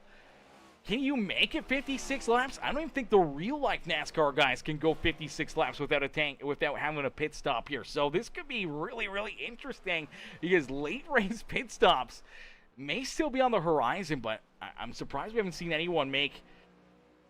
Can you make it 56 laps? I don't even think the real-life NASCAR guys can go 56 laps without a tank, without having a pit stop here. So this could be really, really interesting, because late race pit stops may still be on the horizon, but I'm surprised we haven't seen anyone make,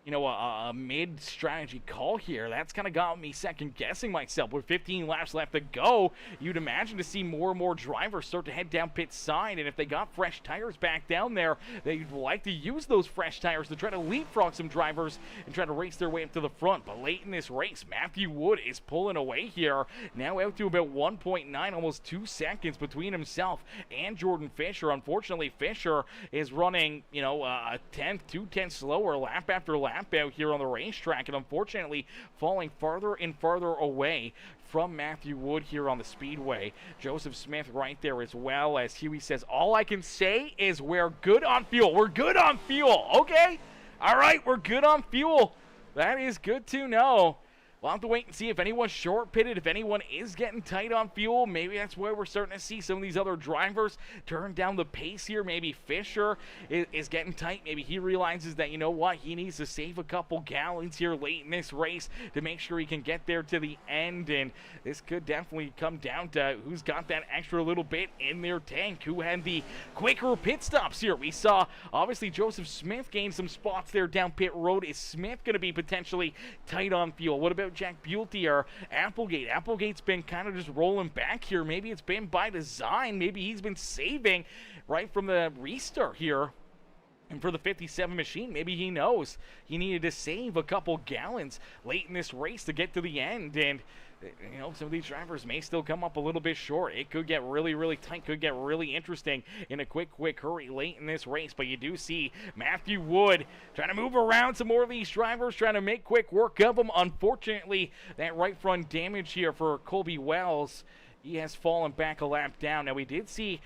a mid-strategy call here. That's kind of got me second-guessing myself. With 15 laps left to go, you'd imagine to see more and more drivers start to head down pit side, and if they got fresh tires back down there, they'd like to use those fresh tires to try to leapfrog some drivers and try to race their way up to the front. But late in this race, Matthew Wood is pulling away here, now out to about 1.9, almost 2 seconds between himself and Jordan Fisher. Unfortunately, Fisher is running, a 10th, 2/10 slower lap after lap out here on the racetrack, and unfortunately falling farther and farther away from Matthew Wood here on the speedway. Joseph Smith right there as well, as Huey says, all I can say is we're good on fuel. We're good on fuel, okay? All right, we're good on fuel. That is good to know. we'll have to wait and see if anyone's short pitted, if anyone is getting tight on fuel. Maybe that's where we're starting to see some of these other drivers turn down the pace here. Maybe Fisher is getting tight. Maybe he realizes that, you know what, he needs to save a couple gallons here late in this race to make sure he can get there to the end. And this could definitely come down to who's got that extra little bit in their tank, who had the quicker pit stops here. We saw, obviously, Joseph Smith gain some spots there down pit road. Is Smith going to be potentially tight on fuel? What about Jack Bulte or Applegate? Applegate's been kind of just rolling back here. Maybe it's been by design. Maybe he's been saving right from the restart here. And for the 57 machine, maybe he knows he needed to save a couple gallons late in this race to get to the end. And, you know, some of these drivers may still come up a little bit short. It could get really, really tight, could get really interesting in a quick hurry late in this race. But you do see Matthew Wood trying to move around some more of these drivers, trying to make quick work of them. Unfortunately, that right front damage here for Colby Wells, he has fallen back a lap down. Now, we did see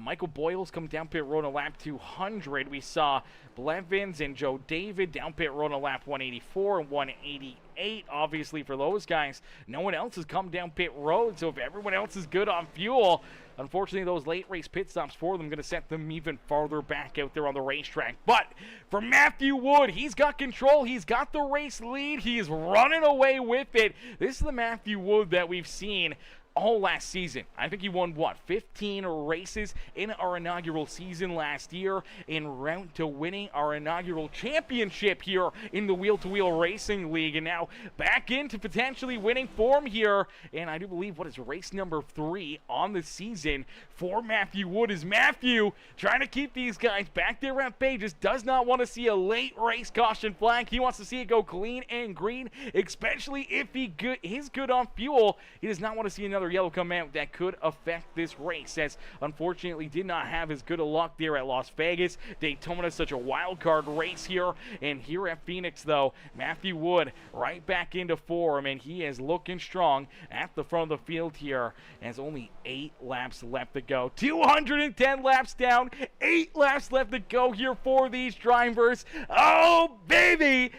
Michael Boyles come down pit road on lap 200. We saw Blevins and Joe David down pit road on lap 184 and 188. Obviously, for those guys, no one else has come down pit road. So if everyone else is good on fuel, unfortunately, those late race pit stops for them going to set them even farther back out there on the racetrack. But for Matthew Wood, he's got control. He's got the race lead. He is running away with it. This is the Matthew Wood that we've seen all last season. I think he won, 15 races in our inaugural season last year en route to winning our inaugural championship here in the Wheel-to-Wheel Racing League, and now back into potentially winning form here. And I do believe, what is race number 3 on the season for Matthew Wood, is Matthew trying to keep these guys back there at bay. Just does not want to see a late race caution flag. He wants to see it go clean and green, especially if he's good on fuel. He does not want to see another yellow come out that could affect this race, as unfortunately did not have as good a luck there at Las Vegas. Daytona is such a wild card race here, and here at Phoenix, though, Matthew Wood right back into form, and he is looking strong at the front of the field here, as only 8 laps left to go. 210 laps down, 8 laps left to go here for these drivers. Oh, baby!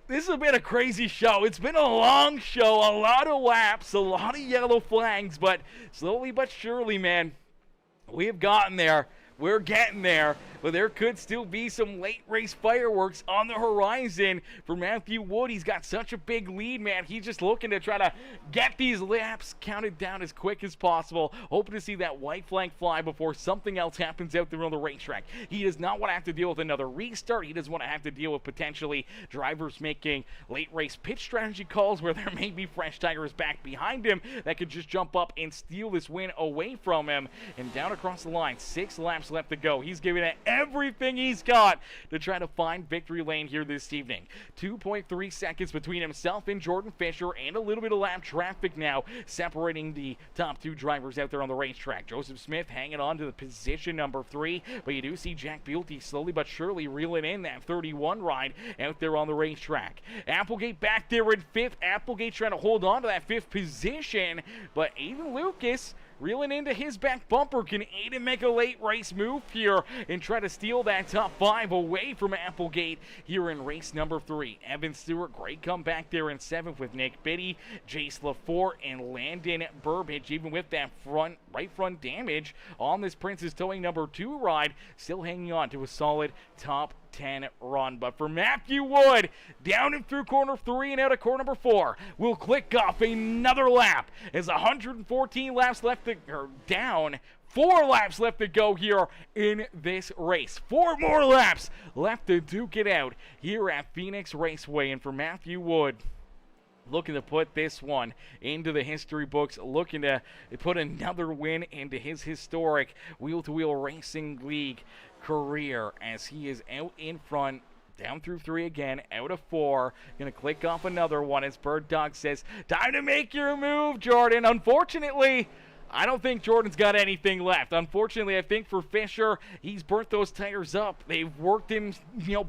This has been a crazy show. It's been a long show, a lot of laps, a lot of yellow flags, but slowly but surely, man, we have gotten there. We're getting there, but there could still be some late race fireworks on the horizon for Matthew Wood. He's got such a big lead, man. He's just looking to try to get these laps counted down as quick as possible, hoping to see that white flag fly before something else happens out there on the racetrack. He does not want to have to deal with another restart. He doesn't want to have to deal with potentially drivers making late race pit strategy calls where there may be fresh tires back behind him that could just jump up and steal this win away from him. And down across the line, 6 laps left to go. He's giving it everything he's got to try to find victory lane here this evening. 2.3 seconds between himself and Jordan Fisher, and a little bit of lap traffic now separating the top 2 drivers out there on the racetrack. Joseph Smith hanging on to the position number 3, but you do see Jack Bulte slowly but surely reeling in that 31 ride out there on the racetrack. Applegate back there in 5th. Applegate trying to hold on to that 5th position, but Aiden Lucas reeling into his back bumper. Can Aiden make a late race move here and try to steal that top 5 away from Applegate here in race number 3? Evan Stewart, great comeback there in 7th with Nick Biddy, Jace LaForte, and Landon Burbage. Even with that right front damage on this Prince's Towing number 2 ride, still hanging on to a solid top 10 run. But for Matthew Wood, down and through corner 3 and out of corner number 4, we'll click off another lap as 114 laps left to down. 4 laps left to go here in this race. 4 more laps left to duke it out here at Phoenix Raceway. And for Matthew Wood, looking to put this one into the history books, looking to put another win into his historic Wheel-to-Wheel Racing League career, as he is out in front, down through 3 again, out of 4. Gonna click off another one as Bird Dog says, time to make your move, Jordan. Unfortunately, I don't think Jordan's got anything left. Unfortunately, I think for Fisher, he's burnt those tires up. They've worked him,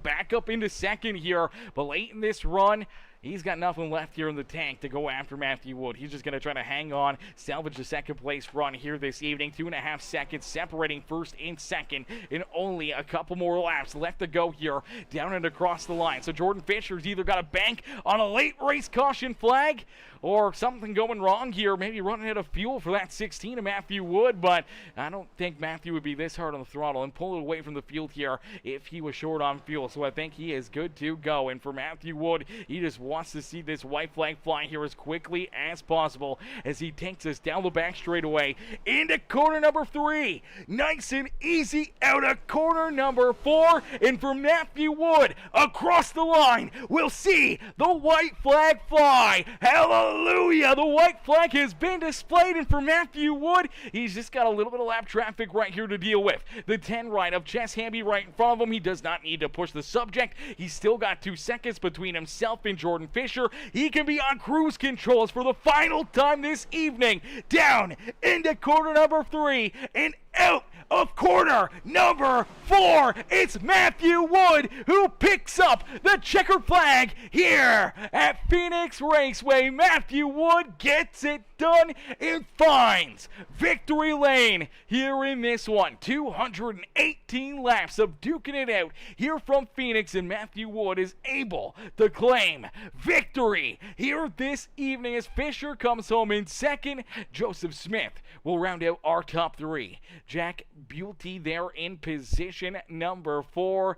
back up into 2nd here, but late in this run, He's got nothing left here in the tank to go after Matthew Wood. He's just going to try to hang on, salvage the second place run here this evening. 2.5 seconds separating first and second, and only a couple more laps left to go here down and across the line. So Jordan Fisher's either got to bank on a late race caution flag or something going wrong here, maybe running out of fuel for that 16 of Matthew Wood, but I don't think Matthew would be this hard on the throttle and pull it away from the field here if he was short on fuel. So I think he is good to go, and for Matthew Wood, he just wants to see this white flag fly here as quickly as possible as he takes us down the back straightaway into corner number 3. Nice and easy out of corner number 4, and for Matthew Wood, across the line, we'll see the white flag fly. Hallelujah! The white flag has been displayed, and for Matthew Wood, he's just got a little bit of lap traffic right here to deal with. The 10 right of Chess Hamby right in front of him. He does not need to push the subject. He's still got 2 seconds between himself and Jordan Fisher. He can be on cruise controls for the final time this evening. Down into corner number 3 and out of corner number 4. It's Matthew Wood who picks up the checkered flag here at Phoenix Raceway. Matthew Wood gets it done and finds victory lane here in this one. 218 laps of duking it out here from Phoenix, and Matthew Wood is able to claim victory here this evening as Fisher comes home in second. Joseph Smith will round out our top 3. Jack Beauty there in position number 4.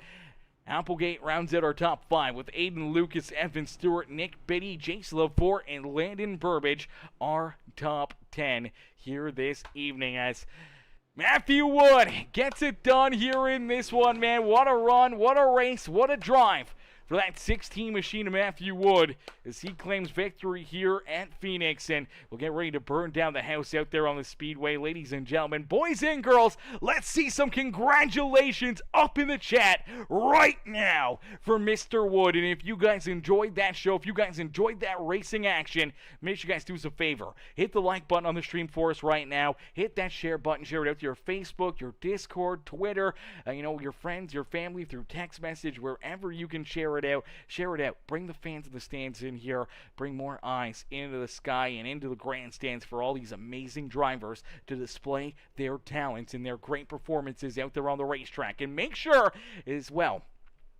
Applegate rounds out our top 5 with Aiden Lucas, Evan Stewart, Nick Biddy, Jace Lavort, and Landon Burbage, our top 10 here this evening as Matthew Wood gets it done here in this one, man. What a run, what a race, what a drive for that 16 machine of Matthew Wood as he claims victory here at Phoenix, and we'll get ready to burn down the house out there on the speedway. Ladies and gentlemen, boys and girls, let's see some congratulations up in the chat right now for Mr. Wood. And if you guys enjoyed that show, if you guys enjoyed that racing action, make sure you guys do us a favor. Hit the like button on the stream for us right now. Hit that share button, share it out to your Facebook, your Discord, Twitter, your friends, your family, through text message, wherever you can share it out. Share it out. Bring the fans of the stands in here. Bring more eyes into the sky and into the grandstands for all these amazing drivers to display their talents and their great performances out there on the racetrack. And make sure as well,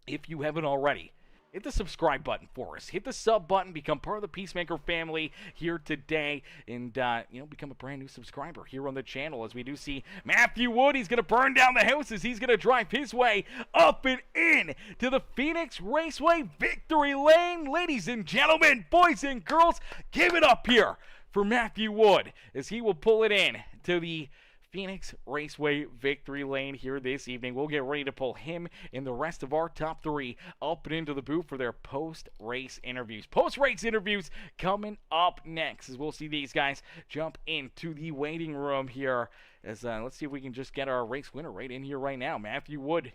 if you haven't already, hit the subscribe button for us. Hit the sub button. Become part of the Peacemaker family here today. And, become a brand new subscriber here on the channel as we do see Matthew Wood. He's going to burn down the houses. He's going to drive his way up and in to the Phoenix Raceway victory lane. Ladies and gentlemen, boys and girls, give it up here for Matthew Wood as he will pull it in to the Phoenix Raceway victory lane here this evening. We'll get ready to pull him and the rest of our top 3 up and into the booth for their post-race interviews. Post-race interviews coming up next as we'll see these guys jump into the waiting room here. As let's see if we can just get our race winner right in here right now. Matthew Wood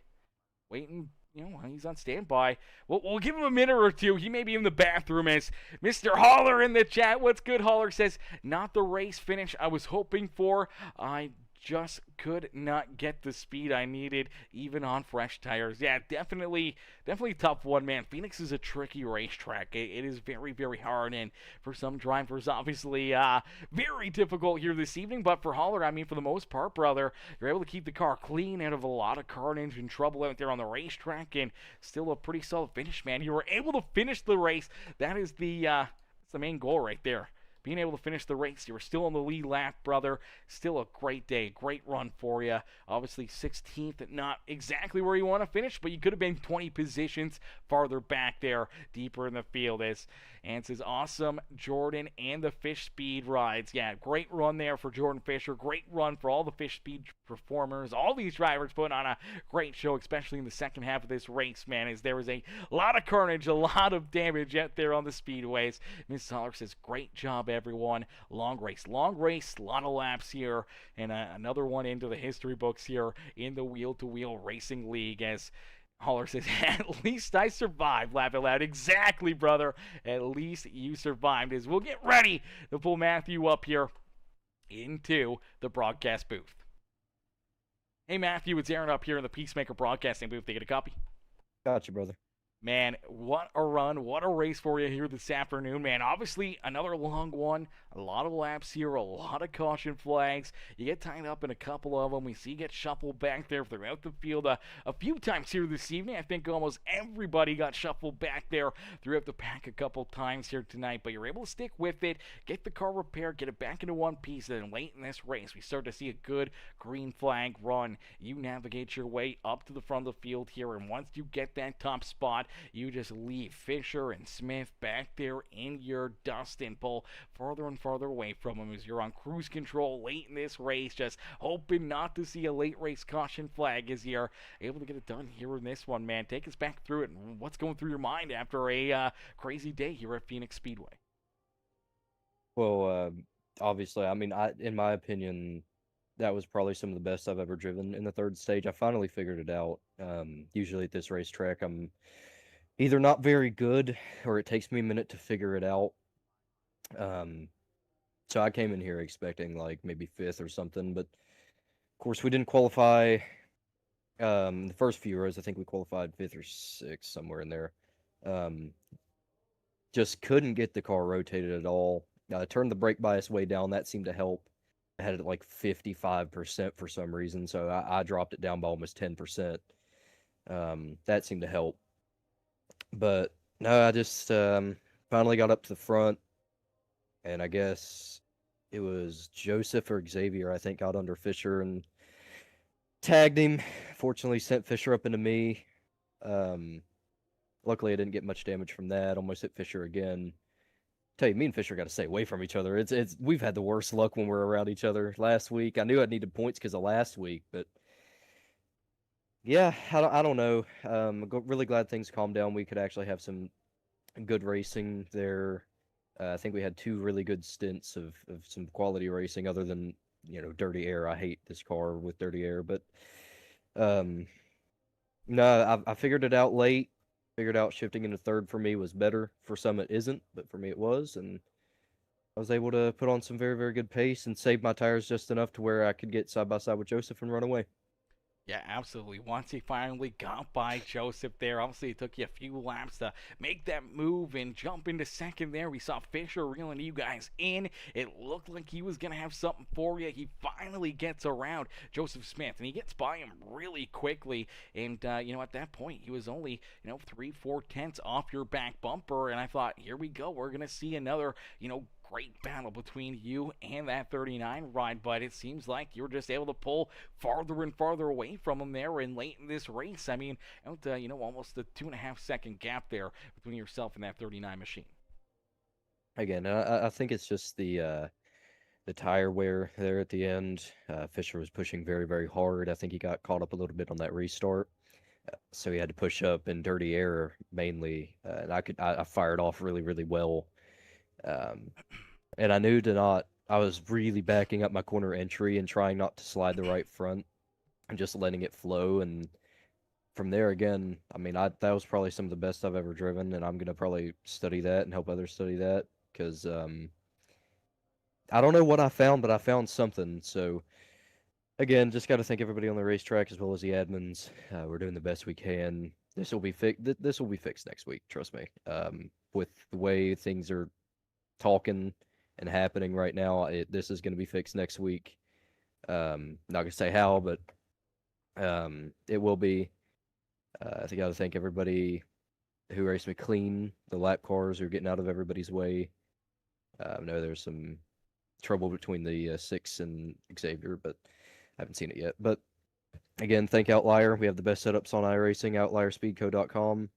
waiting. He's on standby. We'll give him a minute or two. He may be in the bathroom as Mr. Holler in the chat. What's good, Holler says, not the race finish I was hoping for. I just could not get the speed I needed, even on fresh tires. Yeah, definitely tough one, man. Phoenix is a tricky racetrack. It is very, very hard, and for some drivers, obviously, very difficult here this evening. But for Holler, for the most part, brother, you're able to keep the car clean out of a lot of carnage and trouble out there on the racetrack, and still a pretty solid finish, man. You were able to finish the race. That is that's the main goal right there. Being able to finish the race. You were still on the lead lap, brother. Still a great day. Great run for you. Obviously, 16th, not exactly where you want to finish, but you could have been 20 positions farther back there, deeper in the field. And says, awesome, Jordan and the Fish Speed rides. Yeah, great run there for Jordan Fisher. Great run for all the Fish Speed performers. All these drivers put on a great show, especially in the second half of this race, man, as there was a lot of carnage, a lot of damage out there on the speedways. Ms. Holler says, great job, everyone. Long race, a lot of laps here, and another one into the history books here in the Wheel-to-Wheel Racing League as Holler says, at least I survived. Laugh out loud. Exactly, brother. At least you survived. As we'll get ready to pull Matthew up here into the broadcast booth. Hey, Matthew, it's Aaron up here in the Peacemaker broadcasting booth. They get a copy? Gotcha, brother. Man, what a run, what a race for you here this afternoon, man. Obviously, another long one, a lot of laps here, a lot of caution flags. You get tied up in a couple of them. We see you get shuffled back there throughout the field a few times here this evening. I think almost everybody got shuffled back there throughout the pack a couple times here tonight, but you're able to stick with it, get the car repaired, get it back into one piece, and then late in this race, we start to see a good green flag run. You navigate your way up to the front of the field here, and once you get that top spot, you just leave Fisher and Smith back there in your dust and pull farther and farther away from them as you're on cruise control late in this race, just hoping not to see a late race caution flag as you're able to get it done here in this one, man. Take us back through it and what's going through your mind after a crazy day here at Phoenix Speedway. Well, obviously, I mean, in my opinion, that was probably some of the best I've ever driven in the third stage. I finally figured it out. Usually at this racetrack, I'm either not very good or it takes me a minute to figure it out. Um, so I came in here expecting like maybe fifth or something, but of course we didn't qualify. The first few rows, I think we qualified fifth or sixth, somewhere in there. Um, just couldn't get the car rotated at all. Turned the brake bias way down. That seemed to help. I had it like 55% for some reason, so I dropped it down by almost 10%. That seemed to help. But no, I just finally got up to the front, and I guess it was Joseph or Xavier, I think, got under Fisher and tagged him. Fortunately, sent Fisher up into me. Um, Luckily, I didn't get much damage from that. Almost hit Fisher again. Tell you, me and Fisher got to stay away from each other. It's we've had the worst luck when we're around each other. Last week, I knew I needed points because of last week, but yeah, I don't know. Really glad things calmed down. We could actually have some good racing there. I think we had two really good stints of some quality racing, other than dirty air. I hate this car with dirty air, but um, no, I figured it out late. Figured out shifting into third for me was better. For some, it isn't, but for me, it was, and I was able to put on some very, very good pace and save my tires just enough to where I could get side by side with Joseph and run away. Yeah, absolutely. Once he finally got by Joseph there, obviously it took you a few laps to make that move and jump into second there. We saw Fisher reeling you guys in. It looked like he was going to have something for you. He finally gets around Joseph Smith, and he gets by him really quickly. And, at that point, he was only, 3/4 off your back bumper. And I thought, here we go. We're going to see another, great battle between you and that 39 ride, but it seems like you were just able to pull farther and farther away from him there and late in this race. I mean, almost a 2.5 second gap there between yourself and that 39 machine. Again, I think it's just the tire wear there at the end. Fisher was pushing very, very hard. I think he got caught up a little bit on that restart, so he had to push up in dirty air mainly. And I fired off really, really well. Um, and I knew to not. I was really backing up my corner entry and trying not to slide the right front and just letting it flow. And from there again, I mean, that was probably some of the best I've ever driven, and I'm gonna probably study that and help others study that because I don't know what I found, but I found something. So again, just got to thank everybody on the racetrack as well as the admins. We're doing the best we can. This will be fixed. This will be fixed next week. Trust me. With the way things are talking and happening right now, this is going to be fixed next week. Not gonna say how, but it will be. I think I got to thank everybody who raced me clean. The lap cars who are getting out of everybody's way. I know there's some trouble between the six and Xavier, but I haven't seen it yet. But again, thank Outlier. We have the best setups on iRacing, outlierspeedco.com.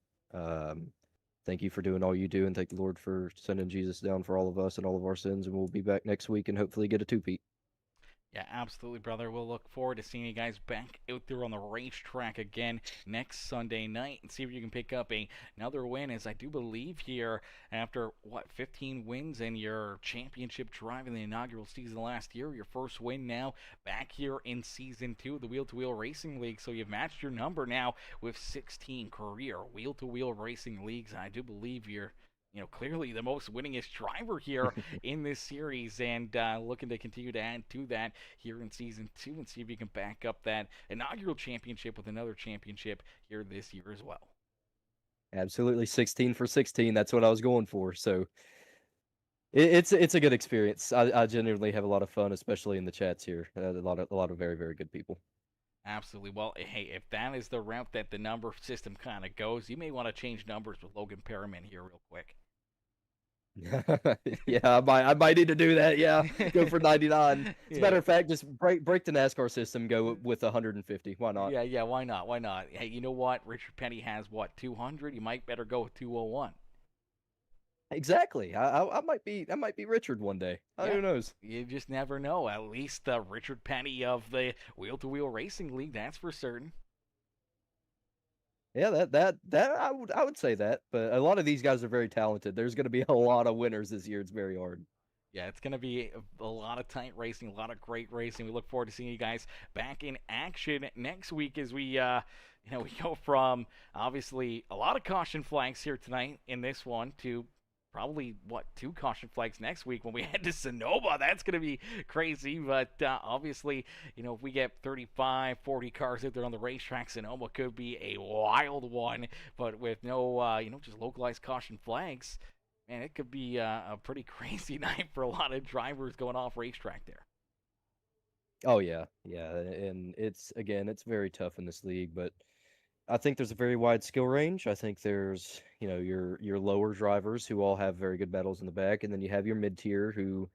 Thank you for doing all you do, and thank the Lord for sending Jesus down for all of us and all of our sins. And we'll be back next week and hopefully get a two-peat. Yeah, absolutely, brother. We'll look forward to seeing you guys back out there on the racetrack again next Sunday night and see if you can pick up another win. As I do believe here, after 15 wins in your championship drive in the inaugural season last year, your first win now back here in season 2 of the Wheel to Wheel Racing League. So you've matched your number now with 16 career Wheel to Wheel Racing Leagues. I do believe you're clearly the most winningest driver here in this series, and looking to continue to add to that here in season 2 and see if you can back up that inaugural championship with another championship here this year as well. Absolutely, 16 for 16. That's what I was going for. So it's a good experience. I genuinely have a lot of fun, especially in the chats here. A lot of very very good people. Absolutely. Well, hey, if that is the route that the number system kind of goes, you may want to change numbers with Logan Perriman here real quick. Yeah, I might need to do that. Yeah, go for 99. As a Yeah. matter of fact, just break the NASCAR system. Go with 150. Why not? Yeah, why not? Why not? Hey, you know what? Richard Petty has what, 200? You might better go with 201. Exactly. I might be Richard one day. Yeah, Who knows? you just never know. At least the Richard Petty of the Wheel to Wheel Racing League, that's for certain. Yeah, that I would say that. But a lot of these guys are very talented. There's going to be a lot of winners this year. It's very hard. Yeah, it's going to be a lot of tight racing, a lot of great racing. We look forward to seeing you guys back in action next week as we go from obviously a lot of caution flags here tonight in this one to probably what, two caution flags next week when we head to Sonoma. That's going to be crazy, but obviously, if we get 35, 40 cars out there on the racetrack, Sonoma could be a wild one. But with no, just localized caution flags, man, it could be a pretty crazy night for a lot of drivers going off racetrack there. Oh yeah, yeah, and it's very tough in this league, but I think there's a very wide skill range. I think there's, your lower drivers who all have very good medals in the back, and then you have your mid tier who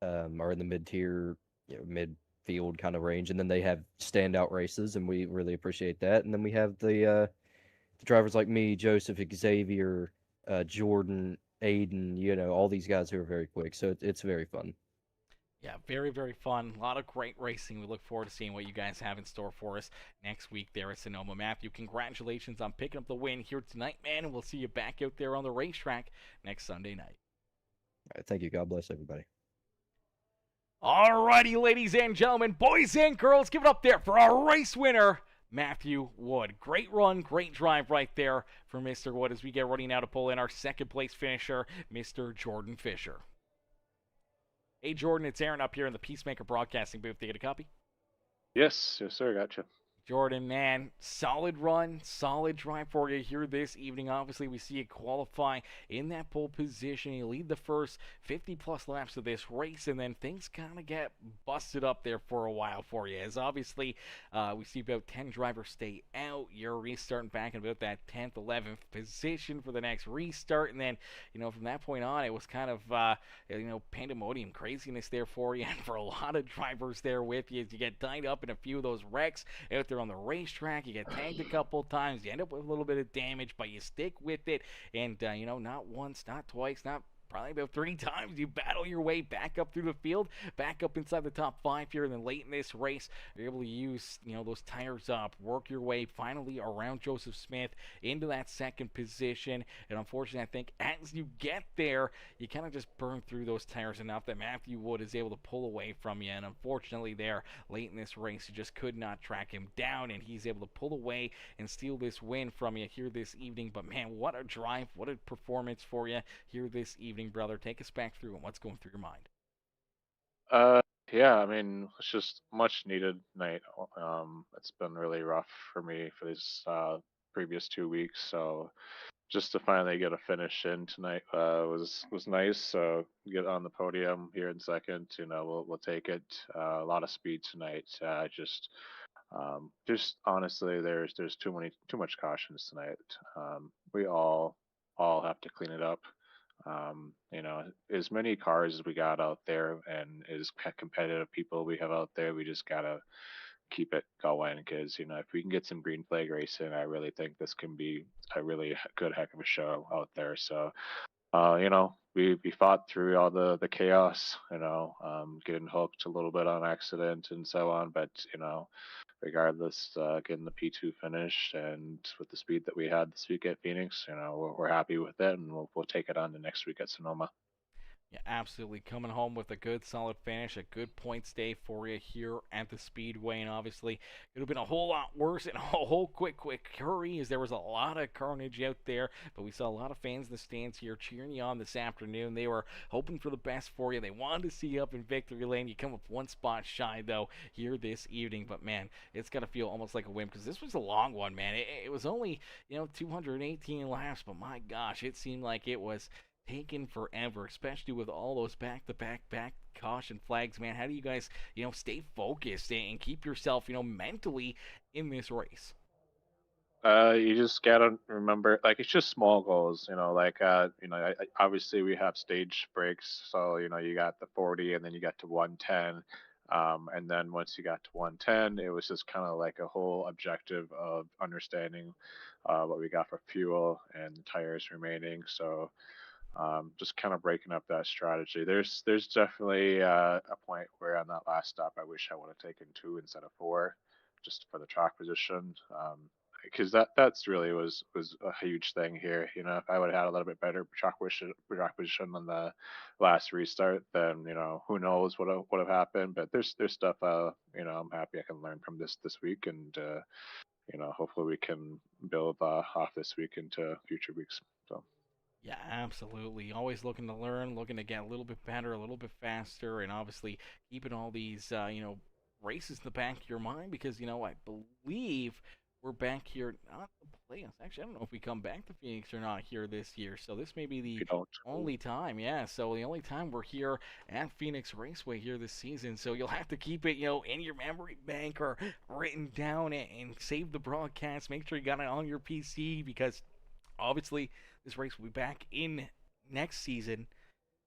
are in the mid tier, midfield kind of range, and then they have standout races, and we really appreciate that. And then we have the drivers like me, Joseph, Xavier, Jordan, Aiden, all these guys who are very quick. So it's very fun. Yeah, very, very fun. A lot of great racing. We look forward to seeing what you guys have in store for us next week there at Sonoma. Matthew, congratulations on picking up the win here tonight, man, and we'll see you back out there on the racetrack next Sunday night. All right, thank you. God bless everybody. Alrighty, ladies and gentlemen, boys and girls, give it up there for our race winner, Matthew Wood. Great run, great drive right there for Mr. Wood as we get ready now to pull in our second place finisher, Mr. Jordan Fisher. Hey, Jordan, it's Aaron up here in the Peacemaker Broadcasting booth. You get a copy? Yes, sir, gotcha. Jordan, man, solid run, solid drive for you here this evening. Obviously, we see you qualify in that pole position. You lead the first 50-plus laps of this race, and then things kind of get busted up there for a while for you. As obviously, we see about 10 drivers stay out. You're restarting back in about that 10th, 11th position for the next restart, and then, from that point on, it was kind of, pandemonium craziness there for you, and for a lot of drivers there with you as you get tied up in a few of those wrecks out there on the racetrack. You get tagged a couple times, you end up with a little bit of damage, but you stick with it, and not once, not twice, not probably about 3 times you battle your way back up through the field, back up inside the top 5 here, and then late in this race you're able to use those tires up, work your way finally around Joseph Smith into that second position. And unfortunately, I think as you get there, you kind of just burn through those tires enough that Matthew Wood is able to pull away from you, and unfortunately there late in this race you just could not track him down, and he's able to pull away and steal this win from you here this evening. But man, what a drive, what a performance for you here this evening, brother. Take us back through and what's going through your mind. Uh, yeah, I mean, it's just much needed night. It's been really rough for me for these previous 2 weeks, so just to finally get a finish in tonight was nice. So get on the podium here in second, we'll take it. A lot of speed tonight. Just honestly, there's too much cautions tonight. We all have to clean it up. As many cars as we got out there and as competitive people we have out there, we just gotta keep it going because if we can get some green flag racing, I really think this can be a really good heck of a show out there. So we fought through all the chaos, getting hooked a little bit on accident and so on, but regardless, getting the P2 finished and with the speed that we had this week at Phoenix, we're happy with it, and we'll take it on the next week at Sonoma. Yeah, absolutely. Coming home with a good solid finish, a good points day for you here at the Speedway. And obviously, it would have been a whole lot worse in a whole quick hurry, as there was a lot of carnage out there. But we saw a lot of fans in the stands here cheering you on this afternoon. They were hoping for the best for you. They wanted to see you up in victory lane. You come up one spot shy, though, here this evening. But man, it's got to feel almost like a win, because this was a long one, man. It was only, 218 laps, but my gosh, it seemed like it was taken forever, especially with all those back caution flags, man. How do you guys, stay focused and keep yourself, mentally in this race? You just gotta remember, like, it's just small goals, like, obviously we have stage breaks, so, you got the 40 and then you got to 110. And then once you got to 110, it was just kind of like a whole objective of understanding what we got for fuel and the tires remaining. So, just kind of breaking up that strategy. There's definitely a point where on that last stop, I wish I would have taken two instead of four, just for the track position. Because that's really was a huge thing here. If I would have had a little bit better track position on the last restart, then who knows what would have happened. But there's stuff I'm happy I can learn from this week, and hopefully we can build off this week into future weeks. So. Yeah, absolutely. Always looking to learn, looking to get a little bit better, a little bit faster, and obviously keeping all these, races in the back of your mind, because, I believe we're back here, not the playoffs. Actually, I don't know if we come back to Phoenix or not here this year, so this may be We the don't. only time, yeah, so the only time we're here at Phoenix Raceway here this season, so you'll have to keep it, in your memory bank or written down, and save the broadcast. Make sure you got it on your PC, because obviously this race will be back in next season,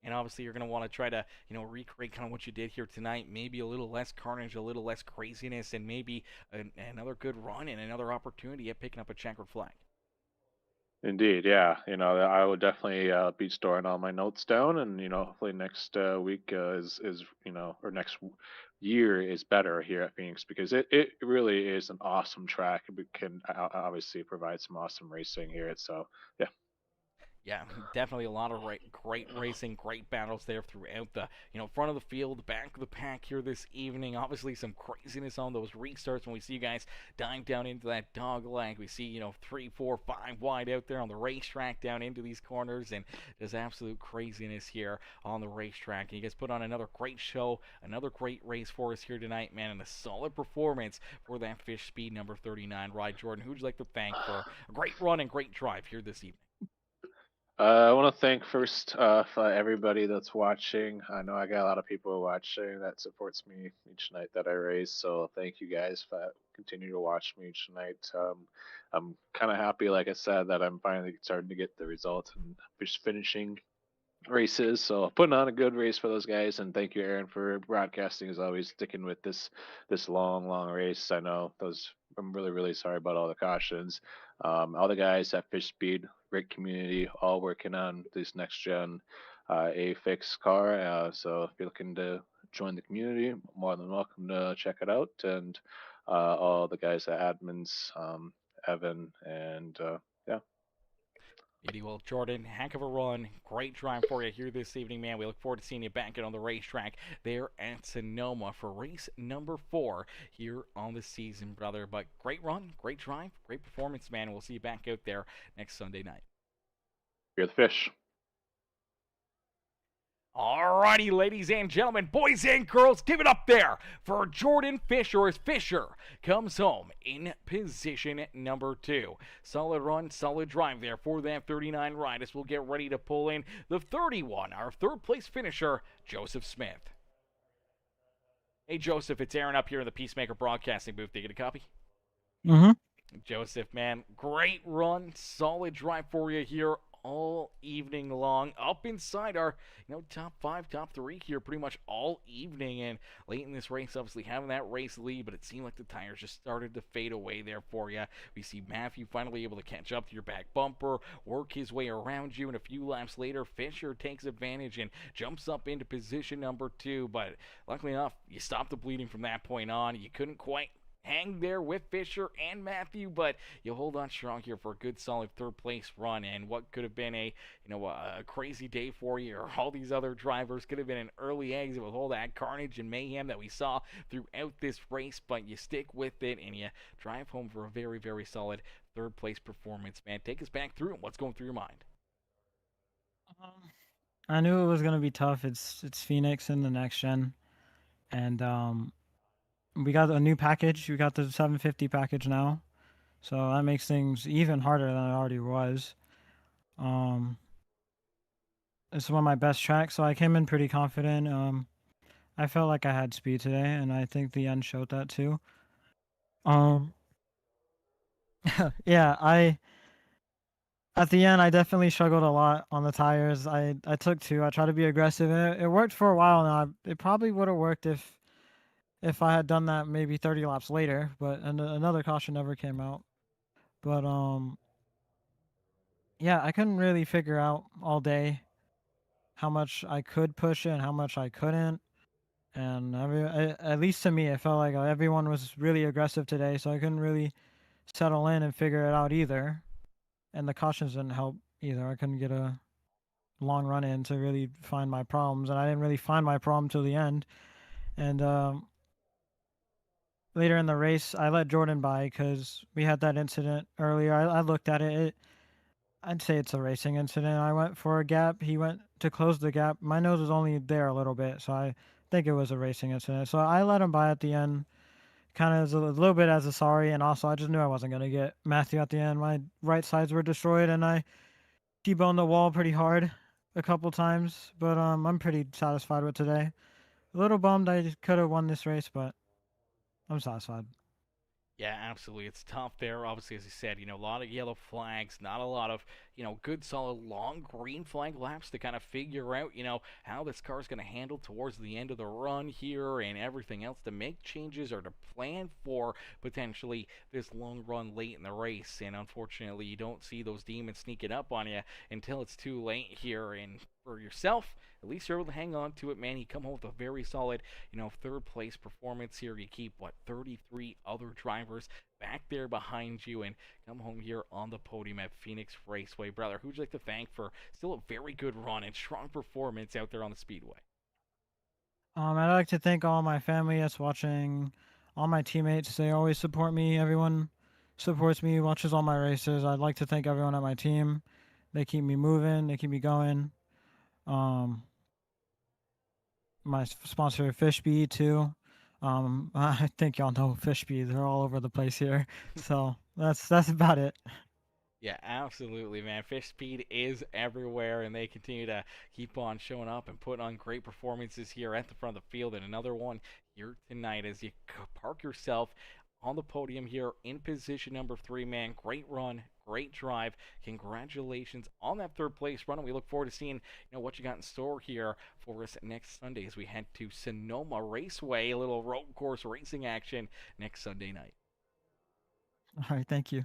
and obviously you're going to want to try to, recreate kind of what you did here tonight. Maybe a little less carnage, a little less craziness, and maybe another good run and another opportunity at picking up a checkered flag. Indeed, yeah. I would definitely be storing all my notes down, and hopefully next week is or next year is better here at Phoenix, because it really is an awesome track. We can obviously provide some awesome racing here. So yeah. Yeah, definitely a lot of great racing, great battles there throughout the, front of the field, back of the pack here this evening. Obviously some craziness on those restarts when we see you guys dive down into that dog leg. We see, 3, 4, 5 wide out there on the racetrack down into these corners, and there's absolute craziness here on the racetrack. And you guys put on another great show, another great race for us here tonight, man, and a solid performance for that Fish Speed number 39 ride. Jordan, who would you like to thank for a great run and great drive here this evening? I want to thank first for everybody that's watching. I know I got a lot of people watching that supports me each night that I race. So thank you guys for continue to watch me each night. I'm kind of happy, like I said, that I'm finally starting to get the results and just finishing races. So putting on a good race for those guys, and thank you, Aaron, for broadcasting as always, sticking with this long race. I know those. I'm really sorry about all the cautions. All the guys at Fish Speed, great community, all working on this next gen A fix car. So if you're looking to join the community, more than welcome to check it out. And all the guys at admins, Evan, and yeah. Well, Jordan, heck of a run. Great drive for you here this evening, man. We look forward to seeing you back out on the racetrack there at Sonoma for race number 4 here on the season, brother. But great run, great drive, great performance, man. We'll see you back out there next Sunday night. You're the fish. Alrighty, ladies and gentlemen, boys and girls, give it up there for Jordan Fisher as Fisher comes home in position number 2. Solid run, solid drive there for that 39 ride as we'll get ready to pull in the 31, our third place finisher, Joseph Smith. Hey, Joseph, it's Aaron up here in the Peacemaker Broadcasting booth. Do you get a copy? Mm-hmm. Joseph, man, great run, solid drive for you here all evening long, up inside our top 5, top 3 here pretty much all evening, and late in this race obviously having that race lead, but it seemed like the tires just started to fade away there for you. We see Matthew finally able to catch up to your back bumper, work his way around you, and a few laps later Fisher takes advantage and jumps up into position number 2, but luckily enough you stopped the bleeding from that point on. You couldn't quite hang there with Fisher and Matthew, but you hold on strong here for a good solid third place run. And what could have been a a crazy day for you, or all these other drivers, could have been an early exit with all that carnage and mayhem that we saw throughout this race. But you stick with it and you drive home for a very, very solid third place performance. Man, take us back through what's going through your mind. I knew it was gonna be tough. It's Phoenix in the next gen, and we got a new package. We got the 750 package now, so that makes things even harder than it already was. This is one of my best tracks, so I came in pretty confident. I felt like I had speed today, and I think the end showed that too. Yeah, at the end I definitely struggled a lot on the tires. I took two. I tried to be aggressive. It worked for a while now. It probably would have worked if I had done that maybe 30 laps later, but another caution never came out. But yeah, I couldn't really figure out all day how much I could push it and how much I couldn't. And at least to me, it felt like everyone was really aggressive today, so I couldn't really settle in and figure it out either. And the cautions didn't help either. I couldn't get a long run in to really find my problems, and I didn't really find my problem till the end. And later in the race, I let Jordan by because we had that incident earlier. I looked at it. I'd say it's a racing incident. I went for a gap. He went to close the gap. My nose was only there a little bit, so I think it was a racing incident. So I let him by at the end, kind of as a little bit as a sorry, and also I just knew I wasn't going to get Matthew at the end. My right sides were destroyed, and I T-boned the wall pretty hard a couple times, but I'm pretty satisfied with today. A little bummed I could have won this race, but I'm satisfied. Yeah, absolutely. It's tough there. Obviously, as you said, a lot of yellow flags, not a lot of, good solid long green flag laps to kind of figure out, how this car is going to handle towards the end of the run here and everything else to make changes or to plan for potentially this long run late in the race. And unfortunately, you don't see those demons sneaking up on you until it's too late here. And for yourself, at least you're able to hang on to it, man. You come home with a very solid, third place performance here. You keep, 33 other drivers back there behind you and come home here on the podium at Phoenix Raceway. Brother, who'd you like to thank for still a very good run and strong performance out there on the speedway? I'd like to thank all my family that's watching, all my teammates. They always support me. Everyone supports me, watches all my races. I'd like to thank everyone at my team. They keep me moving. They keep me going. My sponsor, Fishbee, too. I think y'all know Fishbee. They're all over the place here. So that's about it. Yeah, absolutely, man. Fish Speed is everywhere, and they continue to keep on showing up and putting on great performances here at the front of the field. And another one here tonight as you park yourself on the podium here in position number 3, man. Great run, great drive. Congratulations on that third place run, and we look forward to seeing what you got in store here for us next Sunday as we head to Sonoma Raceway, a little road course racing action next Sunday night. All right, thank you.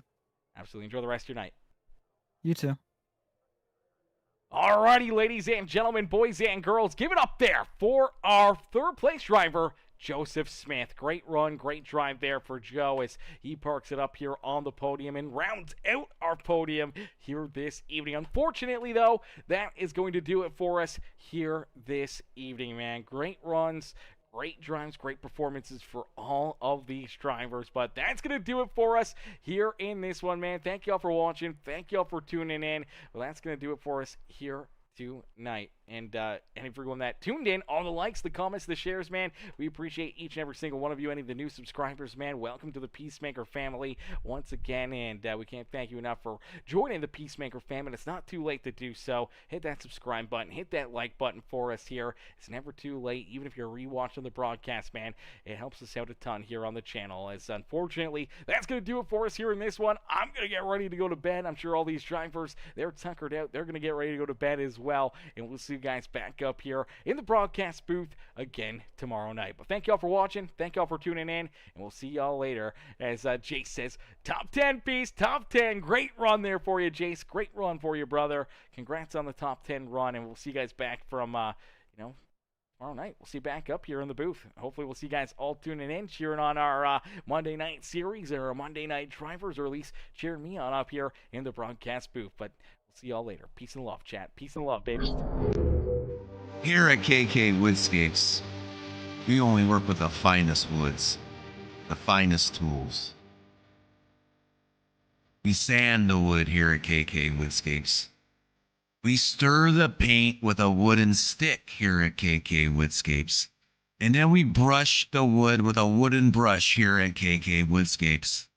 Absolutely. Enjoy the rest of your night. You too. Alrighty, ladies and gentlemen, boys and girls, give it up there for our third place driver, Joseph Smith. Great run, great drive there for Joe as he parks it up here on the podium and rounds out our podium here this evening. Unfortunately, though, that is going to do it for us here this evening, man. Great runs, great drives, great performances for all of these drivers. But that's going to do it for us here in this one, man. Thank y'all for watching. Thank y'all for tuning in. Well, that's going to do it for us here tonight. And everyone that tuned in, all the likes, the comments, the shares, man, we appreciate each and every single one of you. Any of the new subscribers, man, welcome to the Peacemaker family once again, and we can't thank you enough for joining the Peacemaker family. It's not too late to do so. Hit that subscribe button, hit that like button for us here. It's never too late, even if you're rewatching the broadcast, man. It helps us out a ton here on the channel, as unfortunately, that's going to do it for us here in this one. I'm going to get ready to go to bed. I'm sure all these drivers, they're tuckered out. They're going to get ready to go to bed as well, and we'll see you guys back up here in the broadcast booth again tomorrow night. But thank y'all for watching, thank y'all for tuning in, and we'll see y'all later. As Jace says, top 10 piece, top 10. Great run there for you, Jace. Great run for you, brother. Congrats on the top 10 run, and we'll see you guys back from All right, we'll see you back up here in the booth. Hopefully, we'll see you guys all tuning in, cheering on our Monday night series or our Monday night drivers, or at least cheering me on up here in the broadcast booth. But we'll see y'all later. Peace and love, chat. Peace and love, baby. Here at KK Woodscapes, we only work with the finest woods, the finest tools. We sand the wood here at KK Woodscapes. We stir the paint with a wooden stick here at KK Woodscapes. And then we brush the wood with a wooden brush here at KK Woodscapes.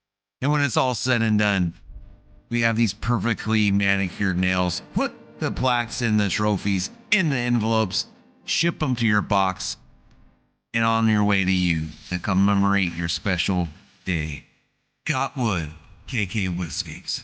And when it's all said and done, we have these perfectly manicured nails. Put the plaques in the trophies, in the envelopes, ship them to your box, and on your way to you to commemorate your special day. Got wood, KK Woodscapes.